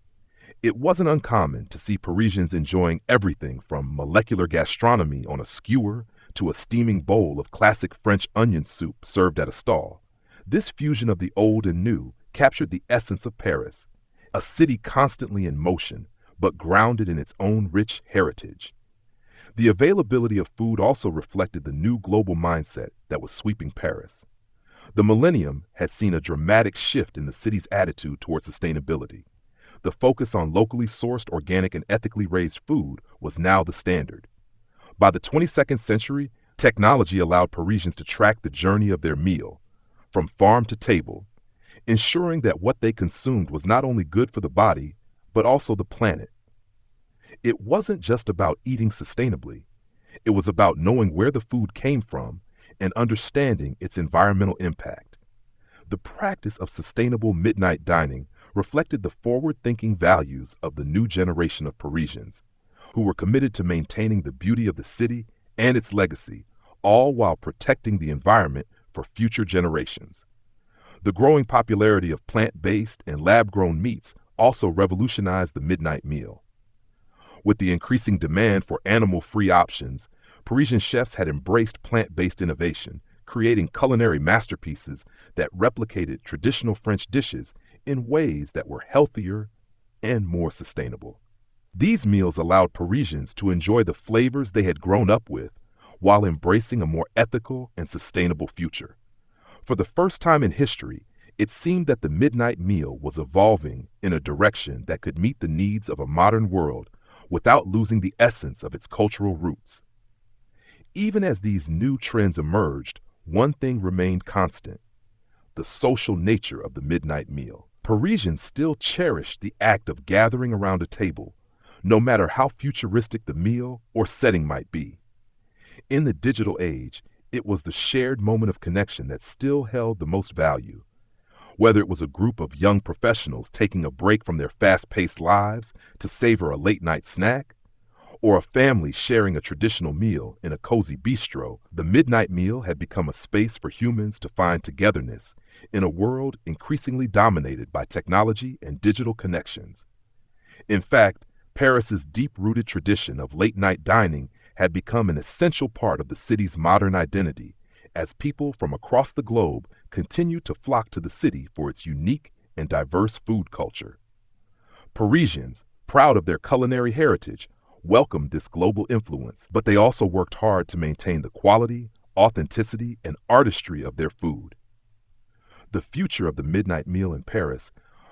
It wasn't uncommon to see Parisians enjoying everything from molecular gastronomy on a skewer to a steaming bowl of classic French onion soup served at a stall. This fusion of the old and new captured the essence of Paris, a city constantly in motion, but grounded in its own rich heritage. The availability of food also reflected the new global mindset that was sweeping Paris. The millennium had seen a dramatic shift in the city's attitude toward sustainability. The focus on locally sourced organic and ethically raised food was now the standard. By the 22nd century, technology allowed Parisians to track the journey of their meal, from farm to table, ensuring that what they consumed was not only good for the body, but also the planet. It wasn't just about eating sustainably. It was about knowing where the food came from and understanding its environmental impact. The practice of sustainable midnight dining reflected the forward-thinking values of the new generation of Parisians, who were committed to maintaining the beauty of the city and its legacy, all while protecting the environment for future generations. The growing popularity of plant-based and lab-grown meats also revolutionized the midnight meal. With the increasing demand for animal-free options, Parisian chefs had embraced plant-based innovation, creating culinary masterpieces that replicated traditional French dishes in ways that were healthier and more sustainable. These meals allowed Parisians to enjoy the flavors they had grown up with while embracing a more ethical and sustainable future. For the first time in history, it seemed that the midnight meal was evolving in a direction that could meet the needs of a modern world without losing the essence of its cultural roots. Even as these new trends emerged, one thing remained constant: the social nature of the midnight meal. Parisians still cherished the act of gathering around a table, no matter how futuristic the meal or setting might be. In the digital age, it was the shared moment of connection that still held the most value. Whether it was a group of young professionals taking a break from their fast-paced lives to savor a late-night snack, or a family sharing a traditional meal in a cozy bistro, the midnight meal had become a space for humans to find togetherness in a world increasingly dominated by technology and digital connections. In fact, Paris's deep-rooted tradition of late-night dining had become an essential part of the city's modern identity, as people from across the globe continued to flock to the city for its unique and diverse food culture. Parisians, proud of their culinary heritage, welcomed this global influence, but they also worked hard to maintain the quality, authenticity, and artistry of their food. The future of the midnight meal in Paris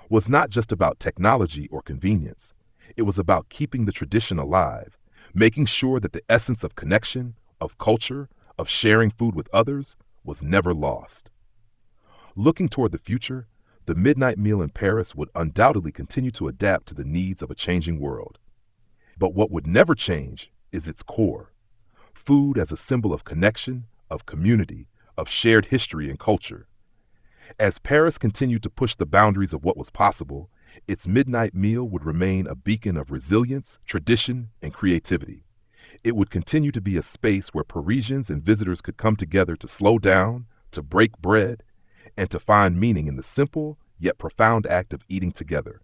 was not just about technology or convenience. It was about keeping the tradition alive, making sure that the essence of connection, of culture, of sharing food with others was never lost. Looking toward the future, the midnight meal in Paris would undoubtedly continue to adapt to the needs of a changing world. But what would never change is its core: food as a symbol of connection, of community, of shared history and culture. As Paris continued to push the boundaries of what was possible, its midnight meal would remain a beacon of resilience, tradition, and creativity. It would continue to be a space where Parisians and visitors could come together to slow down, to break bread, and to find meaning in the simple yet profound act of eating together.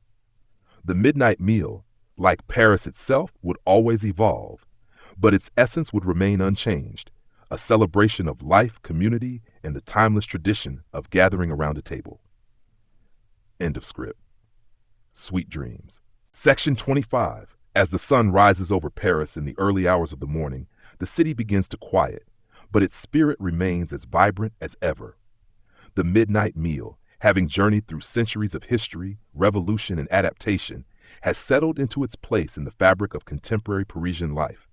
The midnight meal, like Paris itself, would always evolve, but its essence would remain unchanged: a celebration of life, community, and the timeless tradition of gathering around a table. End of script. Sweet dreams. Section 25. As the sun rises over Paris in the early hours of the morning, the city begins to quiet, but its spirit remains as vibrant as ever. The midnight meal, having journeyed through centuries of history, revolution, and adaptation, has settled into its place in the fabric of contemporary Parisian life.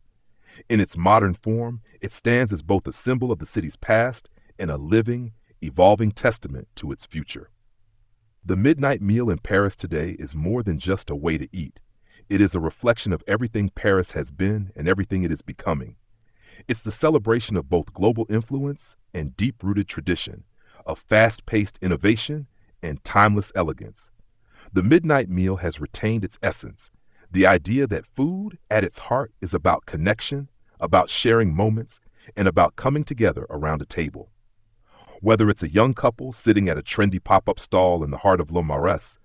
In its modern form, it stands as both a symbol of the city's past and a living, evolving testament to its future. The midnight meal in Paris today is more than just a way to eat. It is a reflection of everything Paris has been and everything it is becoming. It's the celebration of both global influence and deep-rooted tradition, of fast-paced innovation and timeless elegance. The midnight meal has retained its essence, the idea that food at its heart is about connection, about sharing moments, and about coming together around a table. Whether it's a young couple sitting at a trendy pop-up stall in the heart of Le Marais,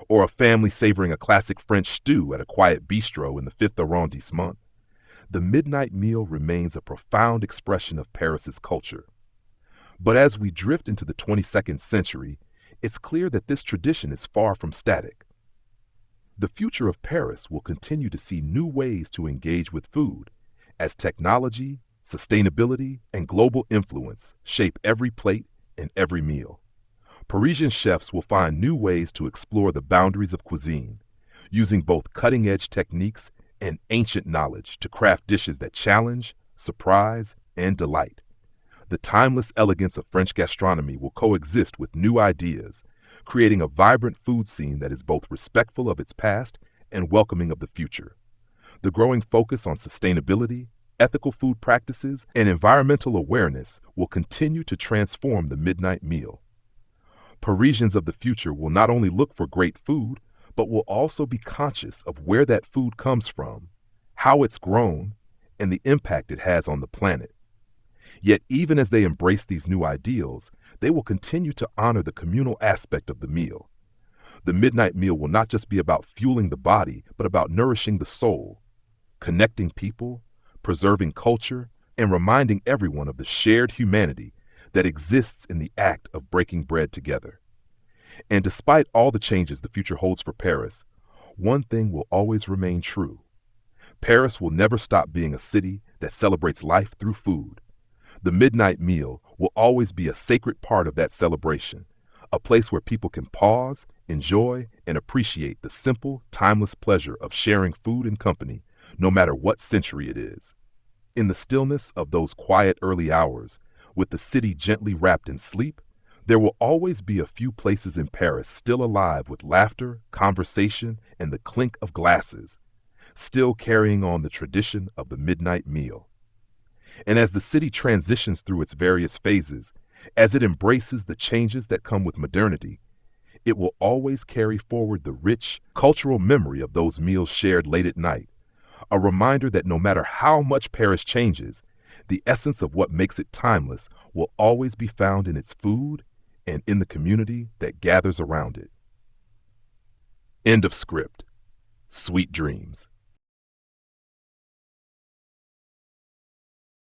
or a family savoring a classic French stew at a quiet bistro in the 5th arrondissement, the midnight meal remains a profound expression of Paris's culture. But as we drift into the 22nd century, it's clear that this tradition is far from static. The future of Paris will continue to see new ways to engage with food, as technology, sustainability, and global influence shape every plate and every meal. Parisian chefs will find new ways to explore the boundaries of cuisine, using both cutting-edge techniques and ancient knowledge to craft dishes that challenge, surprise, and delight. The timeless elegance of French gastronomy will coexist with new ideas, creating a vibrant food scene that is both respectful of its past and welcoming of the future. The growing focus on sustainability, ethical food practices, and environmental awareness will continue to transform the midnight meal. Parisians of the future will not only look for great food, but will also be conscious of where that food comes from, how it's grown, and the impact it has on the planet. Yet even as they embrace these new ideals, they will continue to honor the communal aspect of the meal. The midnight meal will not just be about fueling the body, but about nourishing the soul, connecting people, preserving culture, and reminding everyone of the shared humanity that exists in the act of breaking bread together. And despite all the changes the future holds for Paris, one thing will always remain true. Paris will never stop being a city that celebrates life through food. The midnight meal will always be a sacred part of that celebration, a place where people can pause, enjoy, and appreciate the simple, timeless pleasure of sharing food and company, no matter what century it is. In the stillness of those quiet early hours, with the city gently wrapped in sleep, there will always be a few places in Paris still alive with laughter, conversation, and the clink of glasses, still carrying on the tradition of the midnight meal. And as the city transitions through its various phases, as it embraces the changes that come with modernity, it will always carry forward the rich, cultural memory of those meals shared late at night, a reminder that no matter how much Paris changes, the essence of what makes it timeless will always be found in its food and in the community that gathers around it. End of script. Sweet dreams.